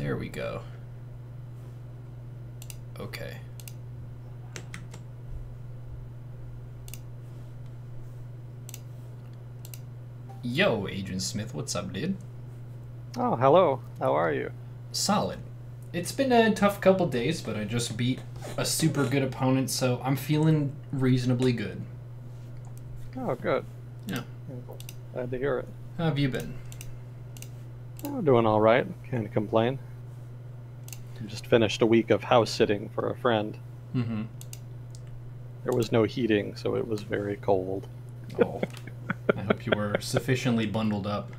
There we go. Okay. Yo, Agent Smith, what's up, dude? Oh, hello. How are you? Solid. It's been a tough couple days, but I just beat a super good opponent, so I'm feeling reasonably good. Oh, good. Yeah. Glad to hear it. How have you been? Oh, doing all right. Can't complain. Just finished a week of house sitting for a friend. Mm-hmm. There was no heating, so it was very cold. Oh, I hope you were sufficiently bundled up.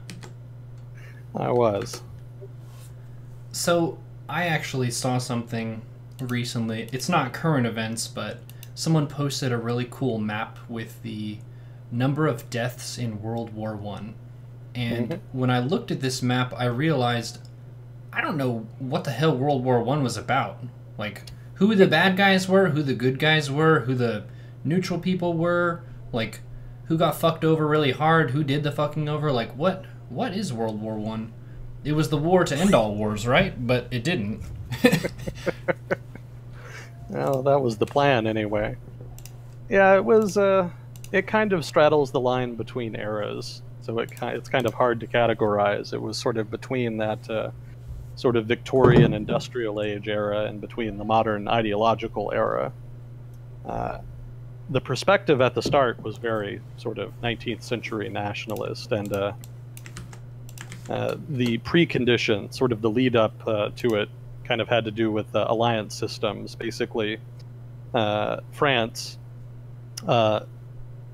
I was. So, I actually saw something recently. It's not current events, but someone posted a really cool map with the number of deaths in World War I. And when I looked at this map, I realized I don't know what the hell World War I was about. Like, who the bad guys were, who the good guys were, who the neutral people were, like, who got fucked over really hard, who did the fucking over, like, what is World War I? It was the war to end all wars, right? But it didn't. Well, that was the plan anyway. Yeah, it was, it kind of straddles the line between eras, so it's kind of hard to categorize. It was sort of between that sort of Victorian industrial age era and between the modern ideological era. The perspective at the start was very sort of 19th century nationalist, and the precondition, sort of the lead up to it, kind of had to do with alliance systems. Basically, France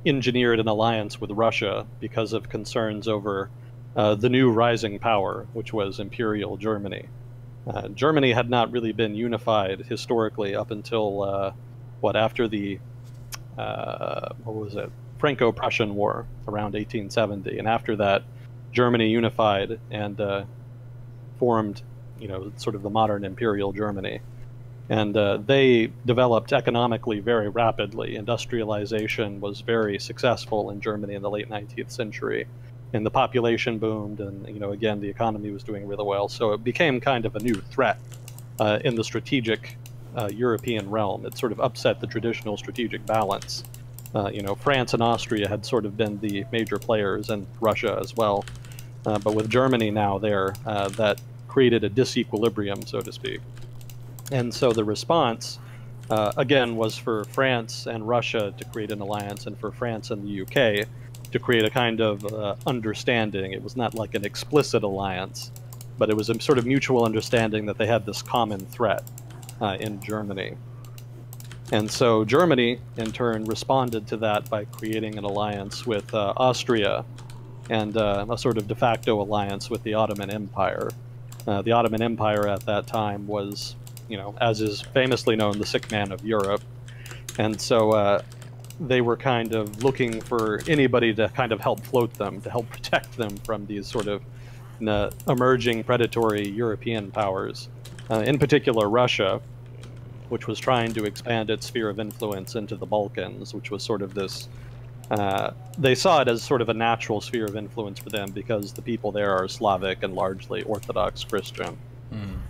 engineered an alliance with Russia because of concerns over the new rising power, which was Imperial Germany. Germany had not really been unified historically up until after the Franco-Prussian War around 1870, and after that, Germany unified and formed, sort of the modern Imperial Germany. And they developed economically very rapidly. Industrialization was very successful in Germany in the late 19th century. And the population boomed, and, again, the economy was doing really well. So it became kind of a new threat in the strategic European realm. It sort of upset the traditional strategic balance. France and Austria had sort of been the major players, and Russia as well. But with Germany now there, that created a disequilibrium, so to speak. And so the response, again, was for France and Russia to create an alliance, and for France and the UK to create a kind of understanding. It was not like an explicit alliance, but it was a sort of mutual understanding that they had this common threat in Germany. And so Germany, in turn, responded to that by creating an alliance with Austria, and a sort of de facto alliance with the Ottoman Empire. The Ottoman Empire at that time was, as is famously known, the sick man of Europe. And so they were kind of looking for anybody to kind of help float them, to help protect them from these sort of emerging predatory European powers. In particular, Russia, which was trying to expand its sphere of influence into the Balkans, which was sort of this... they saw it as sort of a natural sphere of influence for them because the people there are Slavic and largely Orthodox Christian.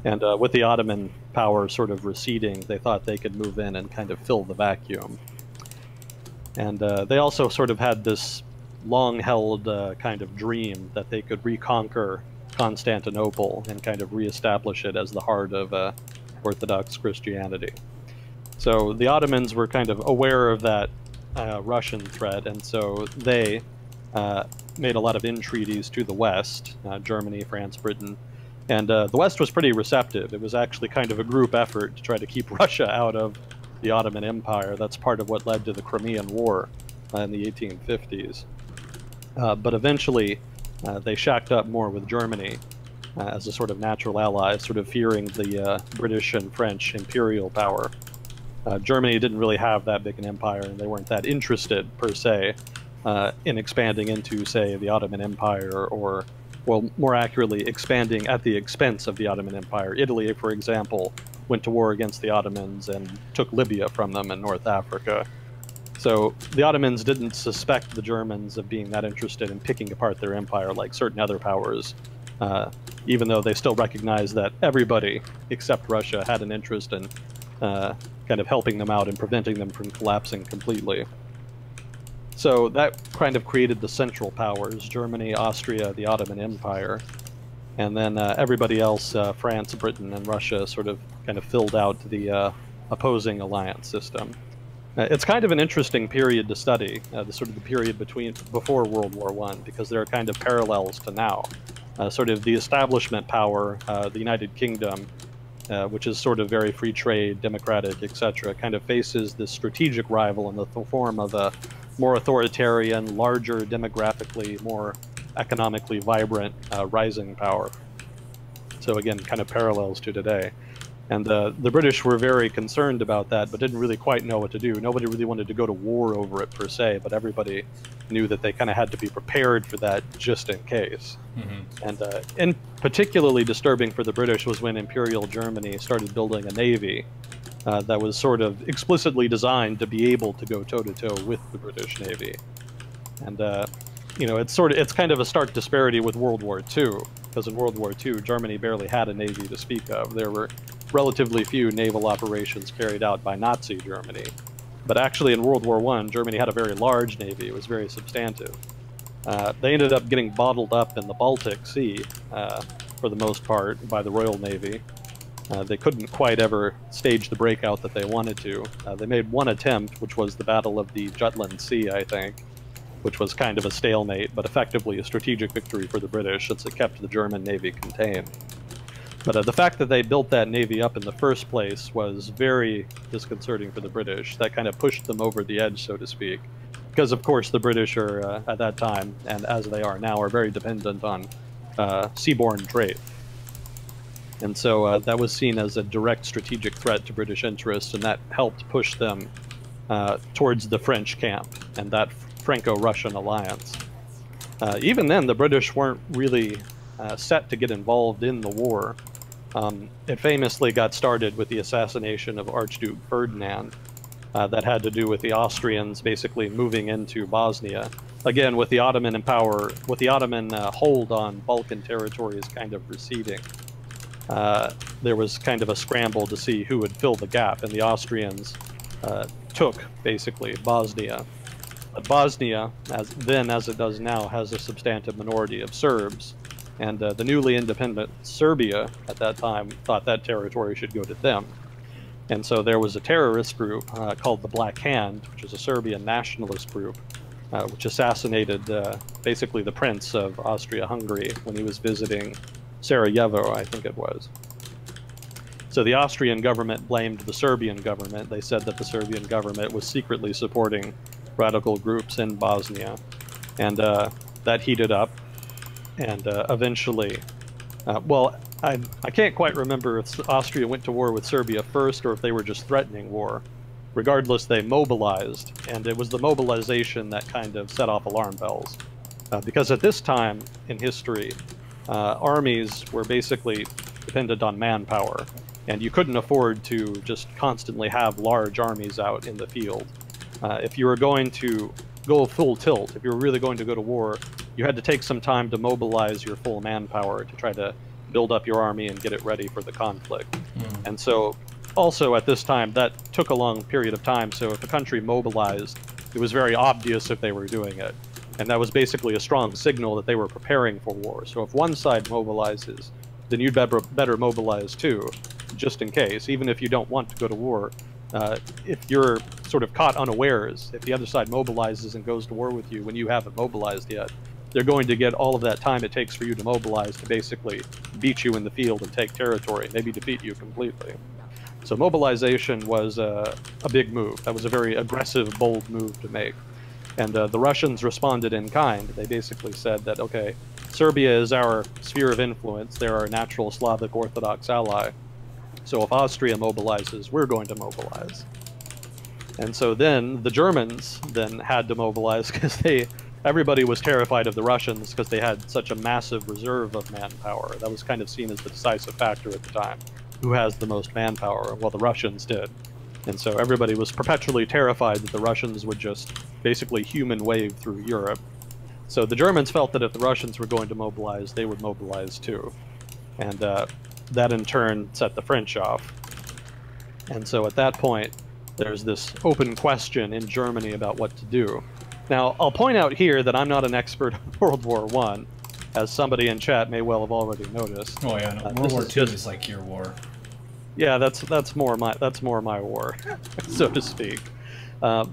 And with the Ottoman power sort of receding, they thought they could move in and kind of fill the vacuum. And they also sort of had this long-held kind of dream that they could reconquer Constantinople and kind of reestablish it as the heart of Orthodox Christianity. So the Ottomans were kind of aware of that Russian threat, and so they made a lot of entreaties to the West, Germany, France, Britain, and the West was pretty receptive. It was actually kind of a group effort to try to keep Russia out of the Ottoman Empire. That's part of what led to the Crimean War in the 1850s. But eventually, they shacked up more with Germany as a sort of natural ally, sort of fearing the British and French imperial power. Germany didn't really have that big an empire, and they weren't that interested, per se, in expanding into, say, the Ottoman Empire, or, well, more accurately, expanding at the expense of the Ottoman Empire. Italy, for example, went to war against the Ottomans and took Libya from them in North Africa. So the Ottomans didn't suspect the Germans of being that interested in picking apart their empire like certain other powers even though they still recognized that everybody except Russia had an interest in kind of helping them out and preventing them from collapsing completely. So that kind of created the central powers, Germany, Austria, the Ottoman Empire, and then everybody else, France, Britain, and Russia, sort of kind of filled out the opposing alliance system. It's kind of an interesting period to study, the sort of the period before World War I, because there are kind of parallels to now. Sort of the establishment power, the United Kingdom, which is sort of very free trade, democratic, etc., kind of faces this strategic rival in the form of a more authoritarian, larger, demographically, more economically vibrant rising power. So again, kind of parallels to today. And the British were very concerned about that, but didn't really quite know what to do. Nobody really wanted to go to war over it per se, but everybody knew that they kind of had to be prepared for that just in case. And particularly disturbing for the British was when Imperial Germany started building a navy that was sort of explicitly designed to be able to go toe-to-toe with the British Navy. And you know, it's kind of a stark disparity with World War II, because in World War II, Germany barely had a navy to speak of. There were relatively few naval operations carried out by Nazi Germany. But actually in World War I, Germany had a very large navy. It was very substantive. They ended up getting bottled up in the Baltic Sea, for the most part, by the Royal Navy. They couldn't quite ever stage the breakout that they wanted to. They made one attempt, which was the Battle of the Jutland Sea, I think, which was kind of a stalemate, but effectively a strategic victory for the British, since it kept the German Navy contained. But the fact that they built that navy up in the first place was very disconcerting for the British. That kind of pushed them over the edge, so to speak. Because, of course, the British are, at that time, and as they are now, are very dependent on seaborne trade. And so that was seen as a direct strategic threat to British interests, and that helped push them towards the French camp and that Franco-Russian alliance. Even then, the British weren't really set to get involved in the war. It famously got started with the assassination of Archduke Ferdinand. That had to do with the Austrians basically moving into Bosnia. Again, with the Ottoman hold on Balkan territories kind of receding. There was kind of a scramble to see who would fill the gap, and the Austrians took, basically, Bosnia. But Bosnia, as it does now, has a substantive minority of Serbs, and the newly independent Serbia at that time thought that territory should go to them. And so there was a terrorist group called the Black Hand, which is a Serbian nationalist group, which assassinated basically the Prince of Austria-Hungary when he was visiting Sarajevo, I think it was. So the Austrian government blamed the Serbian government. They said that the Serbian government was secretly supporting radical groups in Bosnia. And that heated up. And eventually, well, I can't quite remember if Austria went to war with Serbia first or if they were just threatening war. Regardless, they mobilized, and it was the mobilization that kind of set off alarm bells. Because at this time in history, armies were basically dependent on manpower, and you couldn't afford to just constantly have large armies out in the field. If you were going to go full tilt, if you were really going to go to war, you had to take some time to mobilize your full manpower to try to build up your army and get it ready for the conflict. And so also at this time, that took a long period of time, so if a country mobilized, it was very obvious if they were doing it. And that was basically a strong signal that they were preparing for war. So if one side mobilizes, then you'd better mobilize too, just in case, even if you don't want to go to war. If you're sort of caught unawares, if the other side mobilizes and goes to war with you when you haven't mobilized yet, they're going to get all of that time it takes for you to mobilize to basically beat you in the field and take territory, maybe defeat you completely. So mobilization was a big move. That was a very aggressive, bold move to make. And the Russians responded in kind. They basically said that, okay, Serbia is our sphere of influence. They're our natural Slavic Orthodox ally. So if Austria mobilizes, we're going to mobilize. And so then the Germans then had to mobilize because everybody was terrified of the Russians because they had such a massive reserve of manpower. That was kind of seen as the decisive factor at the time. Who has the most manpower? Well, the Russians did. And so everybody was perpetually terrified that the Russians would just basically human wave through Europe. So the Germans felt that if the Russians were going to mobilize, they would mobilize too. And that in turn set the French off. And so at that point, there's this open question in Germany about what to do. Now, I'll point out here that I'm not an expert on World War I, as somebody in chat may well have already noticed. Oh yeah, no, World War II is like your war. Yeah, that's more my war, so to speak.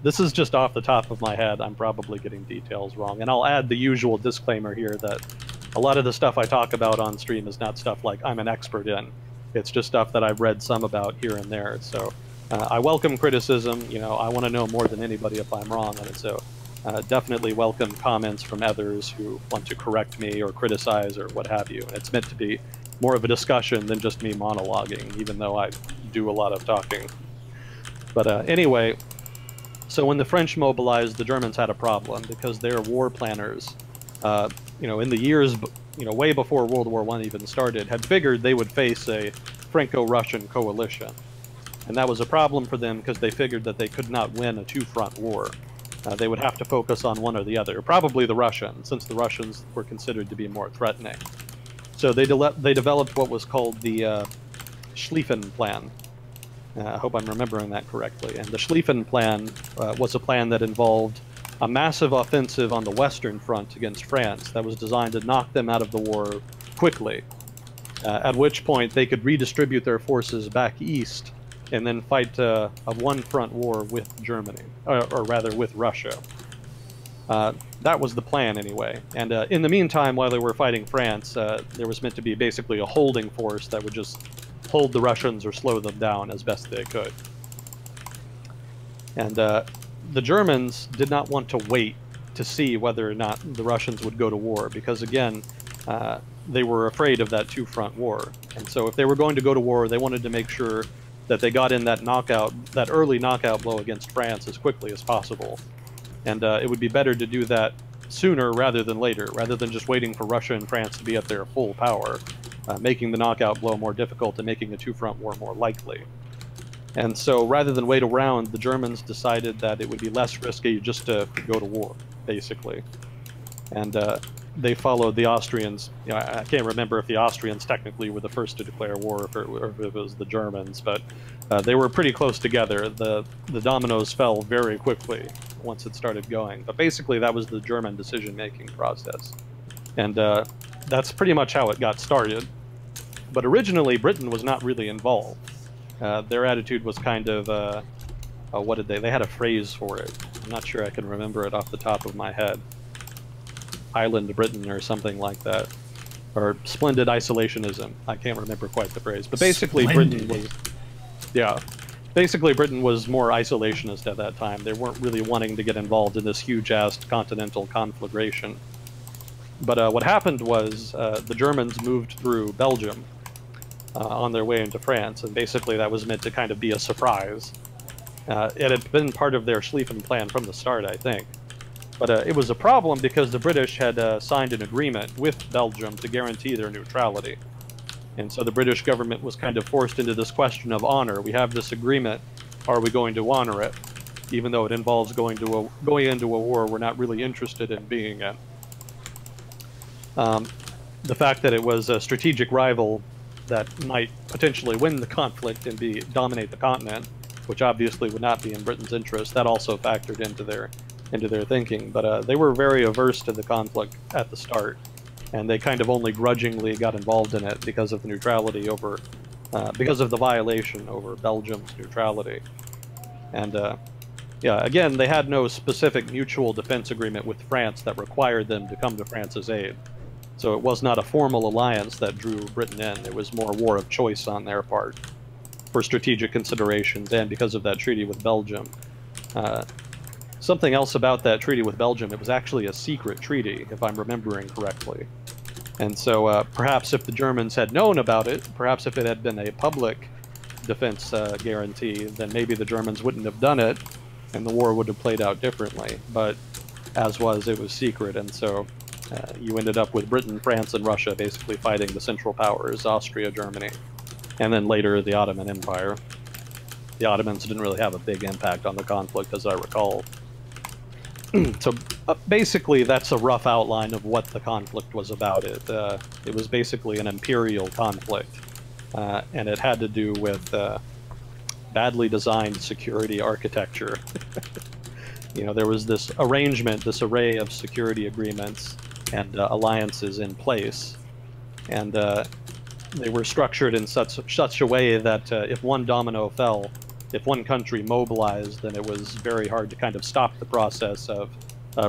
This is just off the top of my head. I'm probably getting details wrong, and I'll add the usual disclaimer here that a lot of the stuff I talk about on stream is not stuff like I'm an expert in. It's just stuff that I've read some about here and there. So I welcome criticism. You know, I want to know more than anybody if I'm wrong, and so definitely welcome comments from others who want to correct me or criticize or what have you. And it's meant to be more of a discussion than just me monologuing, even though I do a lot of talking. But anyway, so when the French mobilized, the Germans had a problem because their war planners, you know, in the years, you know, way before World War I even started, had figured they would face a Franco-Russian coalition. And that was a problem for them because they figured that they could not win a two-front war. They would have to focus on one or the other, probably the Russians, since the Russians were considered to be more threatening. So they developed what was called the Schlieffen Plan. I hope I'm remembering that correctly. And the Schlieffen Plan was a plan that involved a massive offensive on the Western Front against France that was designed to knock them out of the war quickly, at which point they could redistribute their forces back east and then fight a one-front war with Germany, or rather with Russia. That was the plan anyway. And in the meantime, while they were fighting France, there was meant to be basically a holding force that would just hold the Russians or slow them down as best they could. And the Germans did not want to wait to see whether or not the Russians would go to war, because again, they were afraid of that two-front war. And so if they were going to go to war, they wanted to make sure that they got in that early knockout blow against France as quickly as possible. And it would be better to do that sooner rather than later, rather than just waiting for Russia and France to be at their full power, making the knockout blow more difficult and making a two-front war more likely. And so rather than wait around, the Germans decided that it would be less risky just to go to war, basically. And they followed the Austrians. You know, I can't remember if the Austrians technically were the first to declare war or if it was the Germans, but they were pretty close together. The dominoes fell very quickly once it started going. But basically that was the German decision-making process. And that's pretty much how it got started. But originally Britain was not really involved. Their attitude was kind of, what did they had a phrase for it. I'm not sure I can remember it off the top of my head. Island Britain or something like that. Or splendid isolationism. I can't remember quite the phrase. But basically Britain was, yeah, basically Britain was more isolationist at that time. They weren't really wanting to get involved in this huge-ass continental conflagration. But what happened was the Germans moved through Belgium on their way into France, and basically that was meant to kind of be a surprise. It had been part of their Schlieffen Plan from the start, I think. But it was a problem because the British had signed an agreement with Belgium to guarantee their neutrality. And so the British government was kind of forced into this question of honor. We have this agreement, are we going to honor it? Even though it involves going into a war we're not really interested in being in. The fact that it was a strategic rival that might potentially win the conflict and dominate the continent, which obviously would not be in Britain's interest, that also factored into their thinking. But they were very averse to the conflict at the start, and they kind of only grudgingly got involved in it because of the neutrality over, because of the violation over Belgium's neutrality. And yeah, again, they had no specific mutual defense agreement with France that required them to come to France's aid. So it was not a formal alliance that drew Britain in. It was more war of choice on their part for strategic considerations and because of that treaty with Belgium. Something else about that treaty with Belgium, it was actually a secret treaty, if I'm remembering correctly. And so perhaps if the Germans had known about it, perhaps if it had been a public defense guarantee, then maybe the Germans wouldn't have done it and the war would have played out differently. But as was, it was secret, and so you ended up with Britain, France, and Russia basically fighting the Central Powers, Austria, Germany, and then later the Ottoman Empire. The Ottomans didn't really have a big impact on the conflict, as I recall. So basically, that's a rough outline of what the conflict was about. It was basically an imperial conflict, and it had to do with badly designed security architecture. There was this arrangement, this array of security agreements and alliances in place, and they were structured in such a way that if one domino fell, if one country mobilized, then it was very hard to kind of stop the process of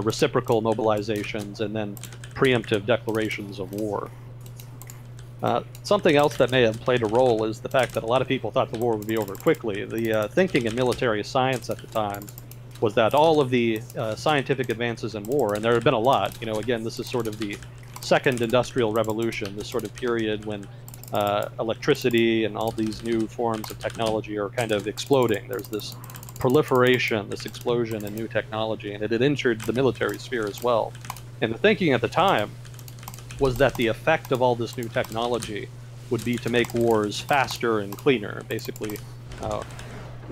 reciprocal mobilizations and then preemptive declarations of war. Something else that may have played a role is the fact that a lot of people thought the war would be over quickly. The thinking in military science at the time was that all of the scientific advances in war, and there have been a lot, again, this is sort of the second industrial revolution, this sort of period when electricity and all these new forms of technology are kind of exploding. There's this proliferation, this explosion in new technology, and it had entered the military sphere as well. And the thinking at the time was that the effect of all this new technology would be to make wars faster and cleaner. Basically,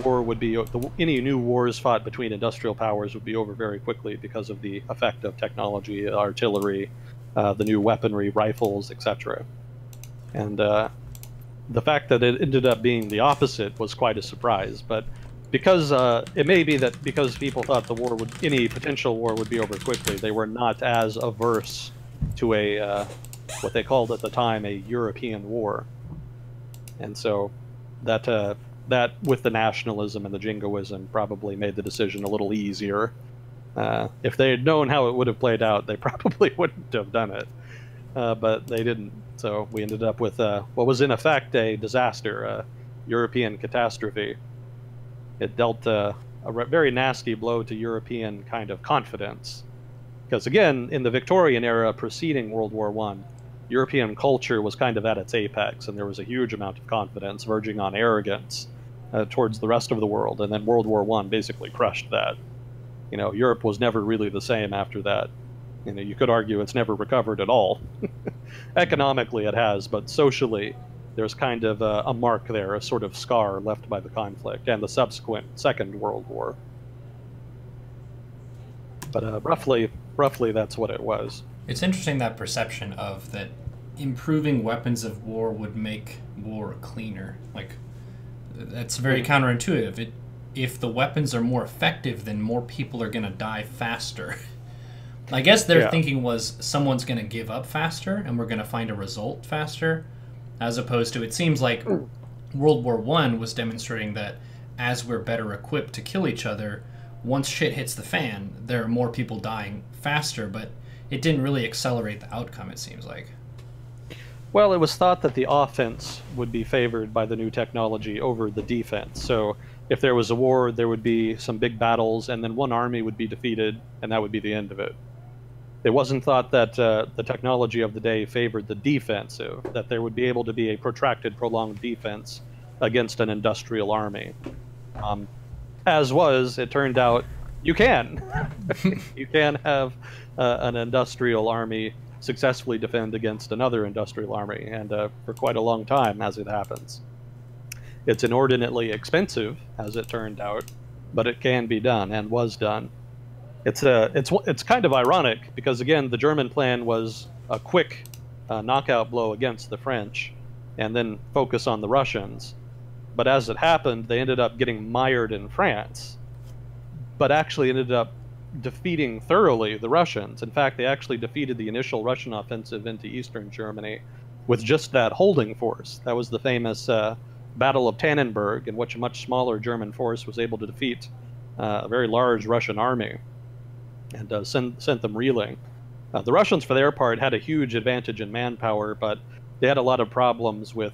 war would be any new wars fought between industrial powers would be over very quickly because of the effect of technology, artillery, the new weaponry, rifles, etc. And the fact that it ended up being the opposite was quite a surprise. But because it may be that because people thought any potential war would be over quickly, they were not as averse to a what they called at the time a European war. And so that with the nationalism and the jingoism probably made the decision a little easier. If they had known how it would have played out, they probably wouldn't have done it. But they didn't. So we ended up with what was in effect a disaster, a European catastrophe. It dealt a very nasty blow to European kind of confidence. Because again, in the Victorian era preceding World War I, European culture was kind of at its apex, and there was a huge amount of confidence verging on arrogance towards the rest of the world. And then World War I basically crushed that. Europe was never really the same after that. You could argue it's never recovered at all. Economically it has, but socially there's kind of a mark there, a sort of scar left by the conflict and the subsequent Second World War. But roughly that's what it was. It's interesting, that perception of that improving weapons of war would make war cleaner. Like, that's very counterintuitive. If the weapons are more effective, then more people are going to die faster. I guess their thinking was someone's going to give up faster and we're going to find a result faster, as opposed to, it seems like World War I was demonstrating that as we're better equipped to kill each other, once shit hits the fan, there are more people dying faster, but it didn't really accelerate the outcome, it seems like. Well, it was thought that the offense would be favored by the new technology over the defense. So if there was a war, there would be some big battles, and then one army would be defeated, and that would be the end of it. It wasn't thought that the technology of the day favored the defensive, that there would be able to be a protracted, prolonged defense against an industrial army. It turned out, you can. You can have an industrial army successfully defend against another industrial army, and for quite a long time, as it happens. It's inordinately expensive, as it turned out, but it can be done, and was done. It's kind of ironic, because again, the German plan was a quick knockout blow against the French, and then focus on the Russians. But as it happened, they ended up getting mired in France, but actually ended up defeating thoroughly the Russians. In fact, they actually defeated the initial Russian offensive into eastern Germany with just that holding force. That was the famous Battle of Tannenberg, in which a much smaller German force was able to defeat a very large Russian army and sent them reeling. The Russians, for their part, had a huge advantage in manpower, but they had a lot of problems with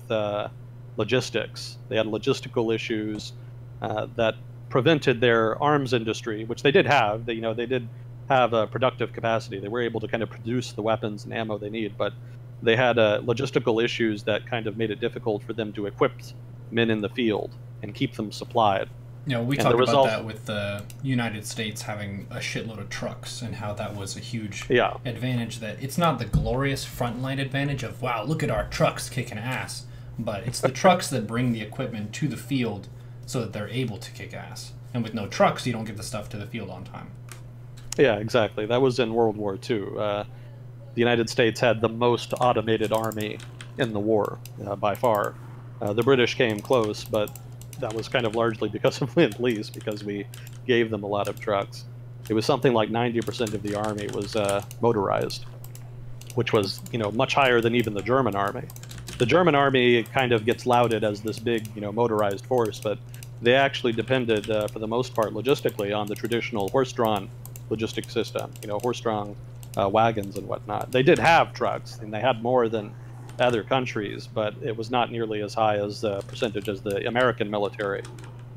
logistics. They had logistical issues that prevented their arms industry, which they did have. They did have a productive capacity. They were able to kind of produce the weapons and ammo they need, but they had logistical issues that kind of made it difficult for them to equip men in the field and keep them supplied. We talked about that with the United States having a shitload of trucks and how that was a huge advantage. That it's not the glorious frontline advantage of, wow, look at our trucks kicking ass, but it's the trucks that bring the equipment to the field so that they're able to kick ass. And with no trucks, you don't get the stuff to the field on time. Yeah, exactly. That was in World War II. The United States had the most automated army in the war, by far. The British came close, but that was kind of largely because of Lend-Lease, because we gave them a lot of trucks. It was something like 90% of the army was motorized, which was, much higher than even the German army. The German army kind of gets lauded as this big, motorized force, but they actually depended, for the most part, logistically, on the traditional horse-drawn logistic system, horse-drawn wagons and whatnot. They did have trucks, and they had more than other countries, but it was not nearly as high as the percentage as the American military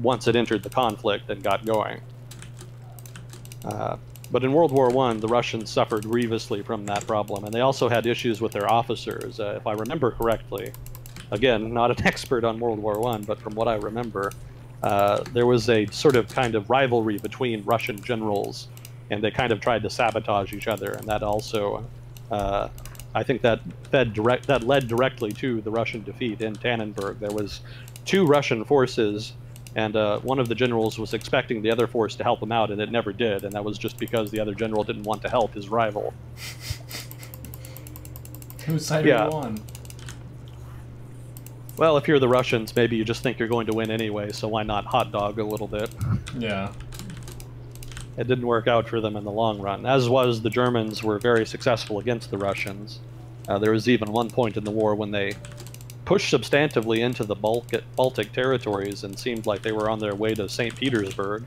once it entered the conflict and got going. But in World War I, the Russians suffered grievously from that problem, and they also had issues with their officers. If I remember correctly, again, not an expert on World War I, but from what I remember, there was a sort of kind of rivalry between Russian generals, and they kind of tried to sabotage each other, and that also, I think that led directly to the Russian defeat in Tannenberg. There was two Russian forces, and one of the generals was expecting the other force to help him out, and it never did, and that was just because the other general didn't want to help his rival. Whose side are you on? Well, if you're the Russians, maybe you just think you're going to win anyway, so why not hot dog a little bit? Yeah. It didn't work out for them in the long run, as was the Germans were very successful against the Russians. There was even one point in the war when they pushed substantively into the Baltic territories and seemed like they were on their way to St. Petersburg.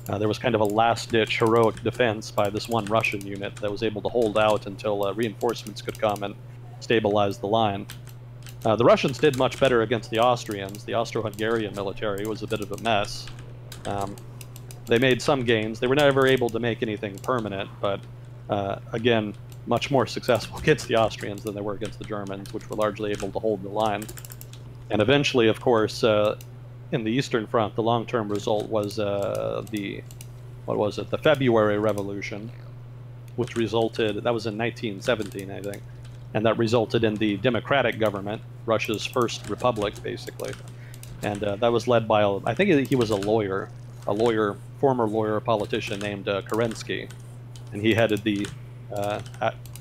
There was kind of a last-ditch heroic defense by this one Russian unit that was able to hold out until reinforcements could come and stabilize the line. The Russians did much better against the Austrians. The Austro-Hungarian military was a bit of a mess. They made some gains. They were never able to make anything permanent, but again, much more successful against the Austrians than they were against the Germans, which were largely able to hold the line. And eventually, of course, in the Eastern Front, the long-term result was the February Revolution, which resulted, that was in 1917, I think, and that resulted in the democratic government, Russia's first republic, basically. And that was led by, I think he was a lawyer, former lawyer, politician named Kerensky, and he headed the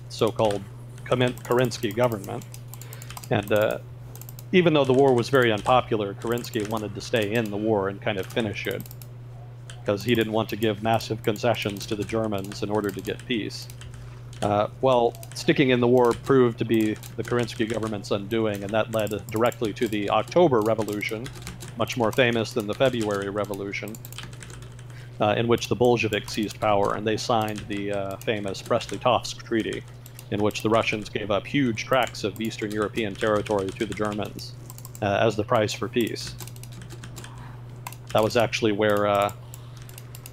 so-called Kerensky government. And even though the war was very unpopular, Kerensky wanted to stay in the war and kind of finish it, because he didn't want to give massive concessions to the Germans in order to get peace. Well, sticking in the war proved to be the Kerensky government's undoing, and that led directly to the October Revolution, much more famous than the February Revolution, in which the Bolsheviks seized power, and they signed the famous Brest-Litovsk Treaty, in which the Russians gave up huge tracts of Eastern European territory to the Germans as the price for peace. That was actually where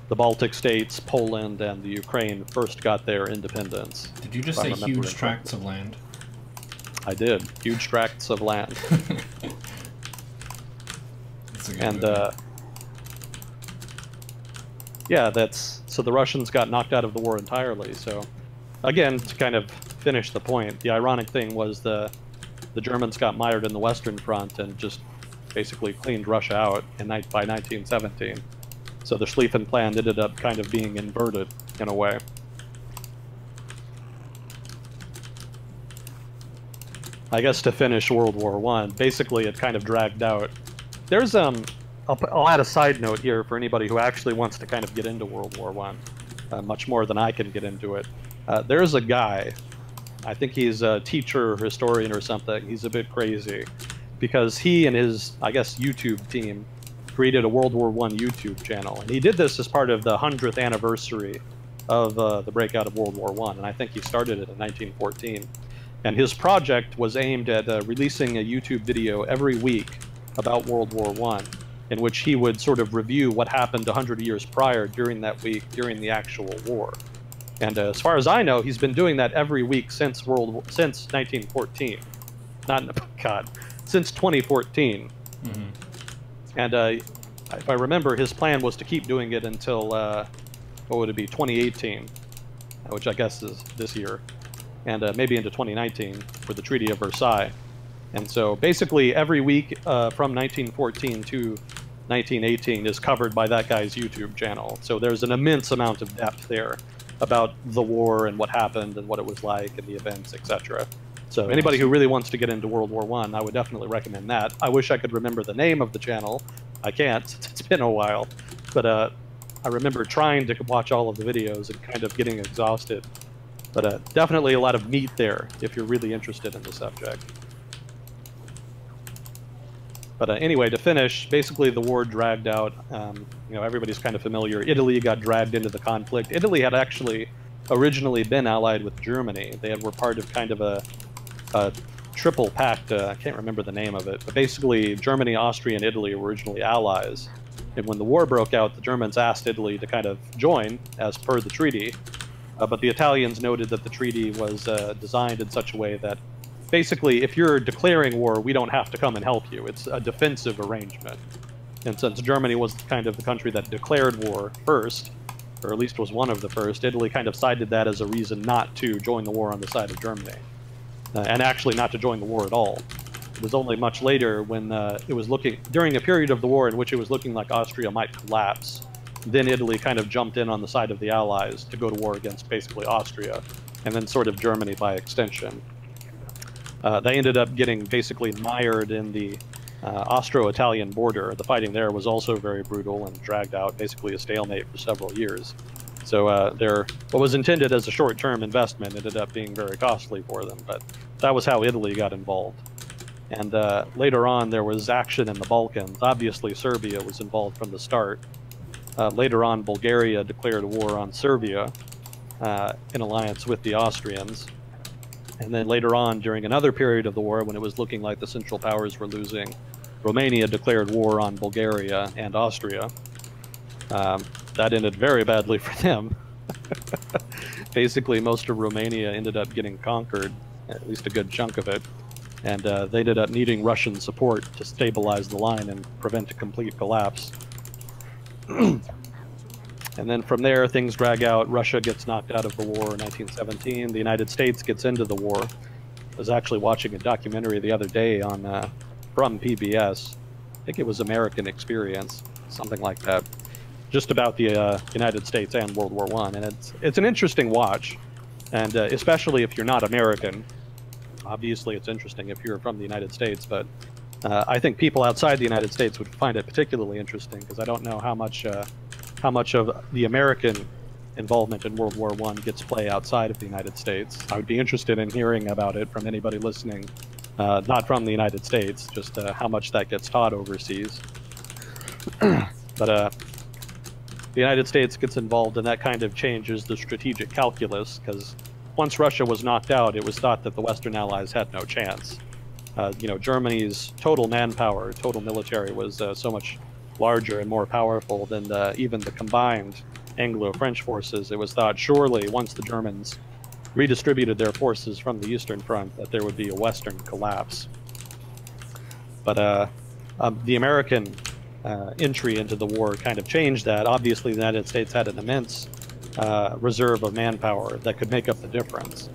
the Baltic states, Poland, and the Ukraine first got their independence. Did you just say huge tracts of land? I did. Huge tracts of land. That's a good movie. Yeah, so the Russians got knocked out of the war entirely. So, again, to kind of finish the point, the ironic thing was the Germans got mired in the Western Front and just basically cleaned Russia out by 1917. So the Schlieffen Plan ended up kind of being inverted in a way. I guess to finish World War I, basically it kind of dragged out. There's I'll add a side note here for anybody who actually wants to kind of get into World War I, much more than I can get into it. There's a guy, I think he's a teacher or historian or something. He's a bit crazy because he and his, I guess, YouTube team created a World War I YouTube channel. And he did this as part of the 100th anniversary of the breakout of World War I, and I think he started it in 1914. And his project was aimed at releasing a YouTube video every week about World War I, in which he would sort of review what happened 100 years prior during that week, during the actual war. And as far as I know, he's been doing that every week since 1914. Since 2014. Mm-hmm. And if I remember, his plan was to keep doing it until, what would it be, 2018, which I guess is this year, and maybe into 2019 for the Treaty of Versailles. And so basically every week from 1914 to 1918 is covered by that guy's YouTube channel. So there's an immense amount of depth there. about the war and what happened and what it was like and the events, etc. So anybody who really wants to get into World War I would definitely recommend that. I wish I could remember the name of the channel. I can't. It's been a while. But I remember trying to watch all of the videos and kind of getting exhausted. But definitely a lot of meat there if you're really interested in the subject. But anyway, to finish, basically the war dragged out. Everybody's kind of familiar. Italy got dragged into the conflict. Italy had actually originally been allied with Germany. They were part of kind of a triple pact. I can't remember the name of it. But basically, Germany, Austria, and Italy were originally allies. And when the war broke out, the Germans asked Italy to kind of join as per the treaty. But the Italians noted that the treaty was designed in such a way that basically, if you're declaring war, we don't have to come and help you. It's a defensive arrangement. And since Germany was kind of the country that declared war first, or at least was one of the first, Italy kind of cited that as a reason not to join the war on the side of Germany. And actually not to join the war at all. It was only much later when it was during a period of the war in which it was looking like Austria might collapse, then Italy kind of jumped in on the side of the Allies to go to war against basically Austria, and then sort of Germany by extension. They ended up getting basically mired in the Austro-Italian border. The fighting there was also very brutal and dragged out, basically a stalemate for several years. So what was intended as a short-term investment ended up being very costly for them, but that was how Italy got involved. And later on, there was action in the Balkans. Obviously, Serbia was involved from the start. Later on, Bulgaria declared war on Serbia in alliance with the Austrians. And then later on, during another period of the war, when it was looking like the Central Powers were losing, Romania declared war on Bulgaria and Austria. That ended very badly for them. Basically, most of Romania ended up getting conquered, at least a good chunk of it. And they ended up needing Russian support to stabilize the line and prevent a complete collapse. And then from there, things drag out. Russia gets knocked out of the war in 1917. The United States gets into the war. I was actually watching a documentary the other day on from PBS. I think it was American Experience, something like that, just about the United States and World War I. And it's an interesting watch, and especially if you're not American. Obviously, it's interesting if you're from the United States, but I think people outside the United States would find it particularly interesting because I don't know how much of the American involvement in World War I gets play outside of the United States. I would be interested in hearing about it from anybody listening, not from the United States, just how much that gets taught overseas. But the United States gets involved, and that kind of changes the strategic calculus, because once Russia was knocked out, it was thought that the Western Allies had no chance. Germany's total manpower, total military was so much larger and more powerful than even the combined Anglo-French forces. It was thought surely once the Germans redistributed their forces from the Eastern Front that there would be a Western collapse. But the American entry into the war kind of changed that. Obviously, the United States had an immense reserve of manpower that could make up the difference.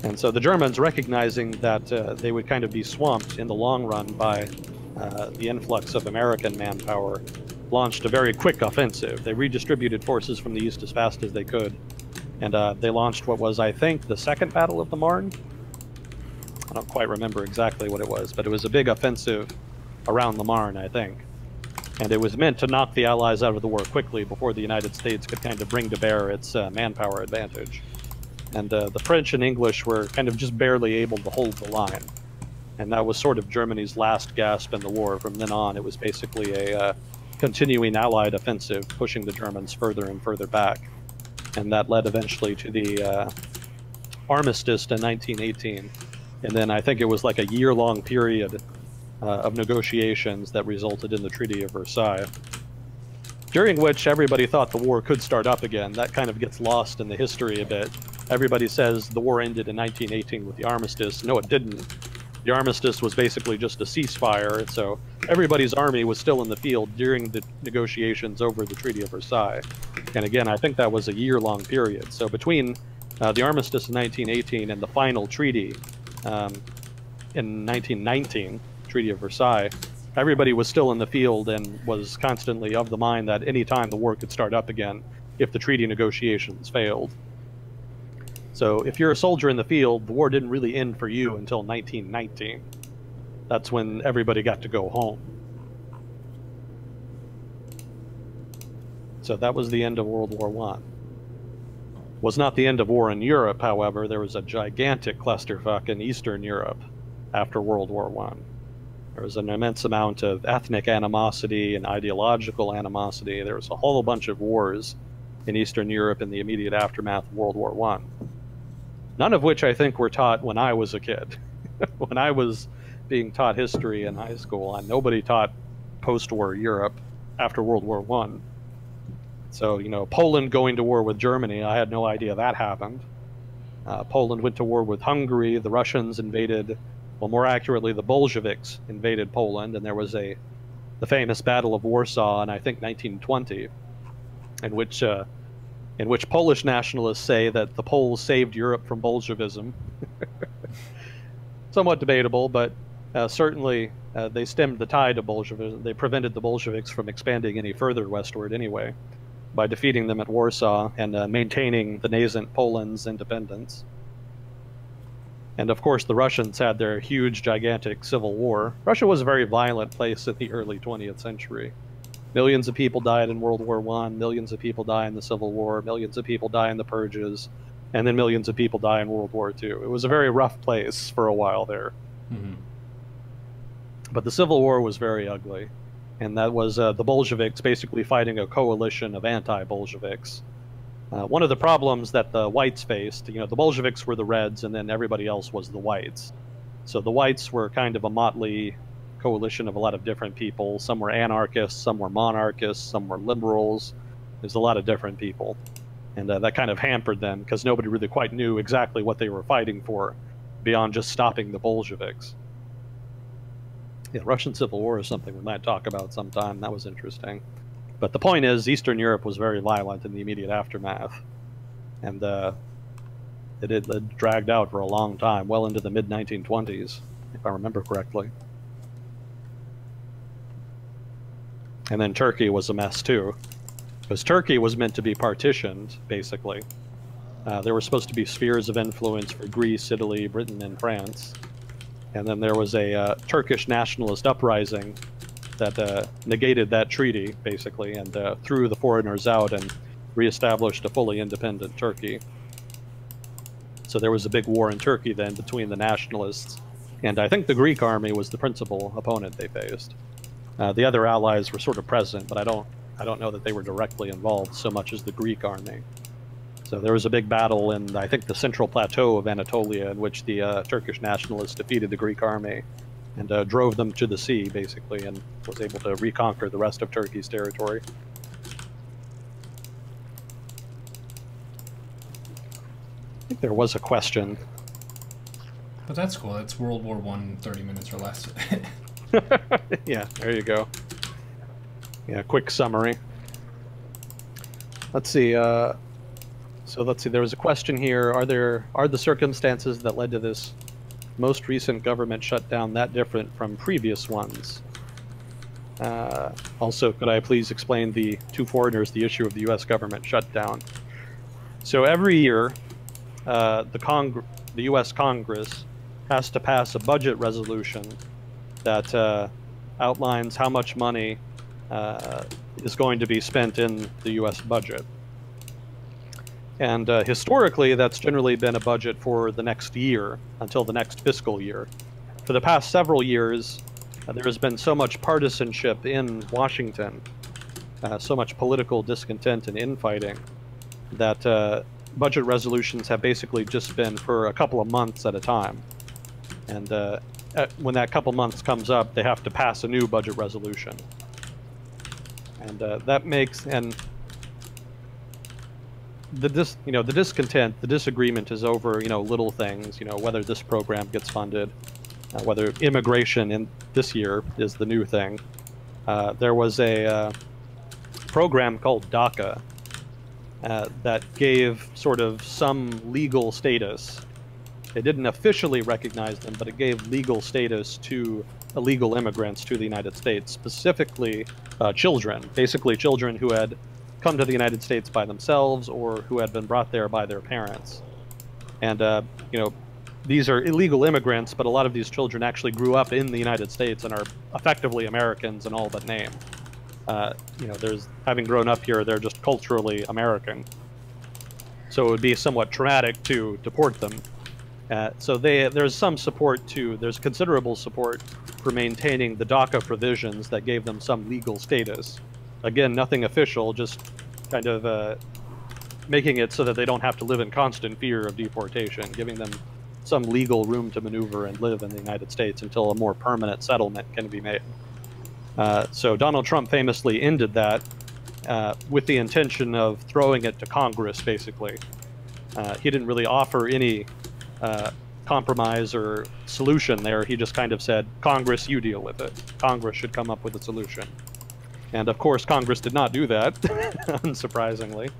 And so the Germans, recognizing that they would kind of be swamped in the long run by the influx of American manpower, launched a very quick offensive. They redistributed forces from the east as fast as they could, and they launched what was, I think, the Second Battle of the Marne? I don't quite remember exactly what it was, but it was a big offensive around the Marne, I think. And it was meant to knock the Allies out of the war quickly before the United States could kind of bring to bear its manpower advantage. And the French and English were kind of just barely able to hold the line. And that was sort of Germany's last gasp in the war. From then on, it was basically a continuing Allied offensive, pushing the Germans further and further back. And that led eventually to the armistice in 1918. And then I think it was like a year-long period of negotiations that resulted in the Treaty of Versailles, during which everybody thought the war could start up again. That kind of gets lost in the history a bit. Everybody says the war ended in 1918 with the armistice. No, it didn't. The armistice was basically just a ceasefire, and so everybody's army was still in the field during the negotiations over the Treaty of Versailles. And again, I think that was a year-long period. So between the armistice in 1918 and the final treaty in 1919, Treaty of Versailles, everybody was still in the field and was constantly of the mind that any time the war could start up again. if the treaty negotiations failed. So if you're a soldier in the field, the war didn't really end for you until 1919. That's when everybody got to go home. So that was the end of World War I. Was not the end of war in Europe, however. There was a gigantic clusterfuck in Eastern Europe after World War I. There was an immense amount of ethnic animosity and ideological animosity. There was a whole bunch of wars in Eastern Europe in the immediate aftermath of World War I. None of which I think were taught when I was a kid. When I was being taught history in high school, and nobody taught post-war Europe after World War I. So, you know, Poland going to war with Germany, I had no idea that happened. Poland went to war with Hungary. The Russians invaded, well, more accurately, the Bolsheviks invaded Poland, and there was the famous Battle of Warsaw in, I think, 1920, in which Polish nationalists say that the Poles saved Europe from Bolshevism. Somewhat debatable, but certainly they stemmed the tide of Bolshevism. They prevented the Bolsheviks from expanding any further westward anyway, by defeating them at Warsaw and maintaining the nascent Poland's independence. And of course, the Russians had their huge, gigantic civil war. Russia was a very violent place in the early 20th century. Millions of people died in World War I, millions of people died in the Civil War, millions of people died in the purges, and then millions of people died in World War II. It was a very rough place for a while there. Mm-hmm. But the Civil War was very ugly. And that was the Bolsheviks basically fighting a coalition of anti-Bolsheviks. One of the problems that the whites faced, you know, the Bolsheviks were the reds, and then everybody else was the whites. So the whites were kind of a motley coalition of a lot of different people. Some were anarchists, some were monarchists, some were liberals. There's a lot of different people. And that kind of hampered them, because nobody really quite knew exactly what they were fighting for, beyond just stopping the Bolsheviks. Yeah, Russian Civil War is something we might talk about sometime. That was interesting. But the point is, Eastern Europe was very violent in the immediate aftermath. And it dragged out for a long time, well into the mid-1920s, if I remember correctly. And then Turkey was a mess, too. Because Turkey was meant to be partitioned, basically. There were supposed to be spheres of influence for Greece, Italy, Britain, and France. And then there was a Turkish nationalist uprising that negated that treaty, basically, and threw the foreigners out and reestablished a fully independent Turkey. So there was a big war in Turkey then between the nationalists, and I think the Greek army was the principal opponent they faced. The other allies were sort of present, but I don't know that they were directly involved so much as the Greek army. So there was a big battle in, I think, the central plateau of Anatolia, in which the Turkish nationalists defeated the Greek army and drove them to the sea, basically, and was able to reconquer the rest of Turkey's territory. I think there was a question. But that's cool. It's World War I in 30 minutes or less. Yeah, there you go. Yeah, quick summary. Let's see. So let's see, there was a question here. Are the circumstances that led to this most recent government shutdown that different from previous ones? Also, could I please explain to foreigners the issue of the U.S. government shutdown? So every year, the U.S. Congress has to pass a budget resolution that outlines how much money is going to be spent in the U.S. budget. And historically, that's generally been a budget for the next year, until the next fiscal year. For the past several years, there has been so much partisanship in Washington, so much political discontent and infighting, that budget resolutions have basically just been for a couple of months at a time. And when that couple months comes up, they have to pass a new budget resolution. And that makes... the discontent, the disagreement is over, little things, whether this program gets funded, whether immigration in this year is the new thing. There was a program called DACA that gave sort of some legal status. It didn't officially recognize them, but it gave legal status to illegal immigrants to the United States, specifically children, basically children who had come to the United States by themselves or who had been brought there by their parents. And, you know, these are illegal immigrants, but a lot of these children actually grew up in the United States and are effectively Americans in all but name. You know, having grown up here, they're just culturally American. So it would be somewhat traumatic to deport them. So there's considerable support for maintaining the DACA provisions that gave them some legal status. Again, nothing official, just kind of making it so that they don't have to live in constant fear of deportation, giving them some legal room to maneuver and live in the United States until a more permanent settlement can be made. So Donald Trump famously ended that with the intention of throwing it to Congress, basically. He didn't really offer any compromise or solution there. He just kind of said, Congress, you deal with it. Congress should come up with a solution. And of course, Congress did not do that, unsurprisingly.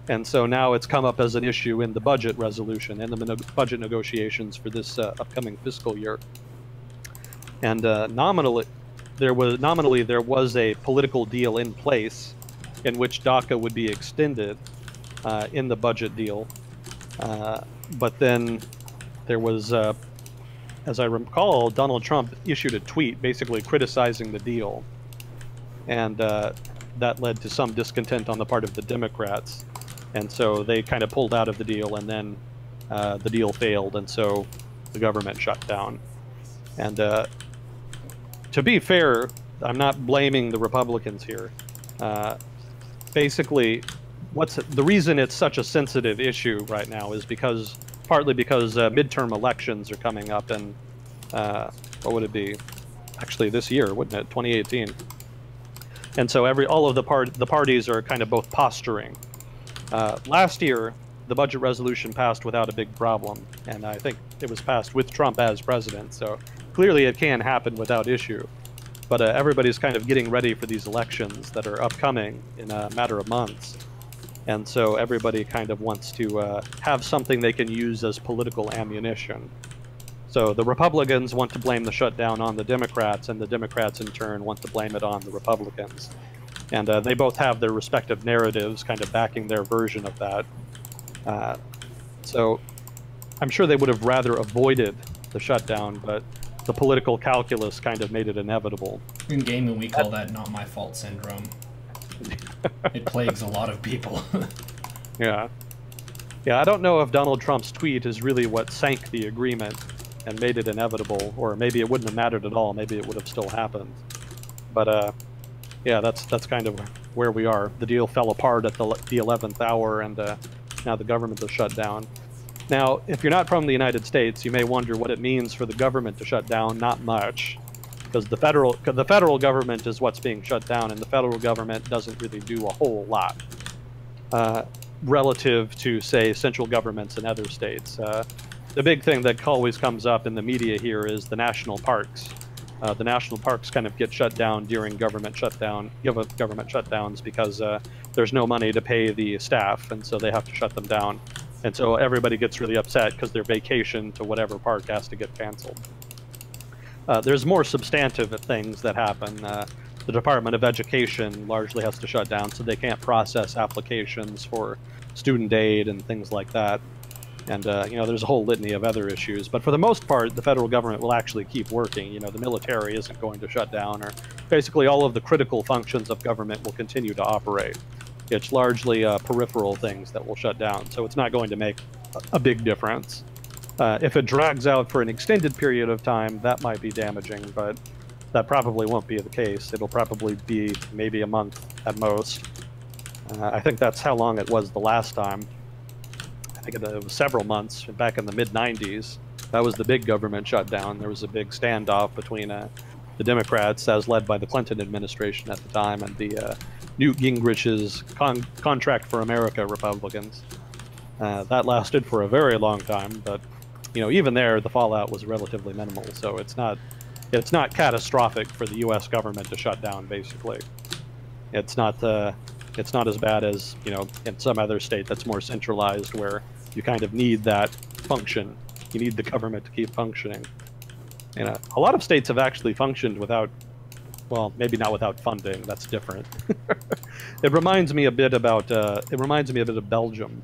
And so now it's come up as an issue in the budget resolution and the budget negotiations for this upcoming fiscal year. And nominally, there was a political deal in place in which DACA would be extended in the budget deal. But then there was, as I recall, Donald Trump issued a tweet basically criticizing the deal. And that led to some discontent on the part of the Democrats. And so they kind of pulled out of the deal, and then the deal failed, and so the government shut down. And to be fair, I'm not blaming the Republicans here. Basically, the reason it's such a sensitive issue right now is partly because midterm elections are coming up, and what would it be? Actually, this year, wouldn't it? 2018. And so all of the parties are kind of both posturing. Last year, the budget resolution passed without a big problem, and I think it was passed with Trump as president, so clearly it can happen without issue. But everybody's kind of getting ready for these elections that are upcoming in a matter of months. And so everybody kind of wants to have something they can use as political ammunition. So the Republicans want to blame the shutdown on the Democrats, and the Democrats in turn want to blame it on the Republicans. And they both have their respective narratives kind of backing their version of that. So I'm sure they would have rather avoided the shutdown, but the political calculus kind of made it inevitable. In gaming, we call that not my fault syndrome. It plagues a lot of people. Yeah. Yeah, I don't know if Donald Trump's tweet is really what sank the agreement and made it inevitable, or maybe it wouldn't have mattered at all. Maybe it would have still happened. But yeah, that's kind of where we are. The deal fell apart at the 11th hour, and now the government is shut down. Now, if you're not from the United States, you may wonder what it means for the government to shut down. Not much, because the federal government is what's being shut down, and the federal government doesn't really do a whole lot relative to, say, central governments in other states. The big thing that always comes up in the media here is the national parks. The national parks kind of get shut down during government shutdowns because there's no money to pay the staff, and so they have to shut them down. And so everybody gets really upset because their vacation to whatever park has to get canceled. There's more substantive things that happen. The Department of Education largely has to shut down, so they can't process applications for student aid and things like that. And, you know, there's a whole litany of other issues. But for the most part, the federal government will actually keep working. You know, the military isn't going to shut down, or basically all of the critical functions of government will continue to operate. It's largely peripheral things that will shut down, so it's not going to make a big difference. If it drags out for an extended period of time, that might be damaging, but that probably won't be the case. It'll probably be maybe a month at most. I think that's how long it was the last time. I think it was several months back in the mid-90s. That was the big government shutdown. There was a big standoff between the Democrats, as led by the Clinton administration at the time, and the Newt Gingrich's Contract for America Republicans. That lasted for a very long time, but you know, even there, the fallout was relatively minimal. So it's not catastrophic for the U.S. government to shut down. Basically, it's not as bad as, you know, in some other state that's more centralized, where you kind of need that function. You need the government to keep functioning. And a lot of states have actually functioned without well, maybe not without funding. That's different. It reminds me a bit about. It reminds me a bit of Belgium,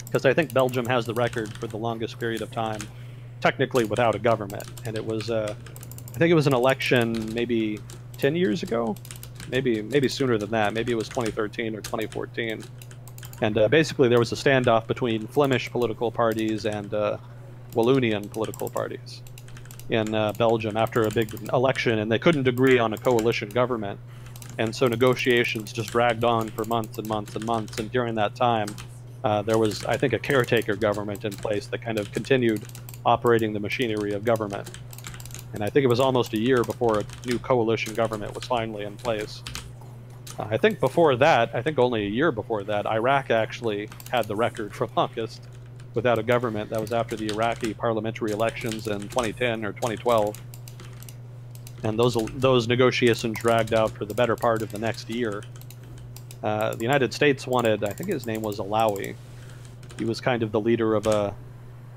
because I think Belgium has the record for the longest period of time, technically without a government, and it was. I think it was an election maybe 10 years ago, maybe sooner than that. Maybe it was 2013 or 2014. And basically, there was a standoff between Flemish political parties and Wallonian political parties in Belgium after a big election, and they couldn't agree on a coalition government. And so negotiations just dragged on for months and months and months. And during that time, there was, I think, a caretaker government in place that kind of continued operating the machinery of government. And I think it was almost a year before a new coalition government was finally in place. I think before that, I think only a year before that, Iraq actually had the record for longest without a government. That was after the Iraqi parliamentary elections in 2010 or 2012. And those negotiations dragged out for the better part of the next year. The United States wanted, I think his name was Alawi. He was kind of the leader of a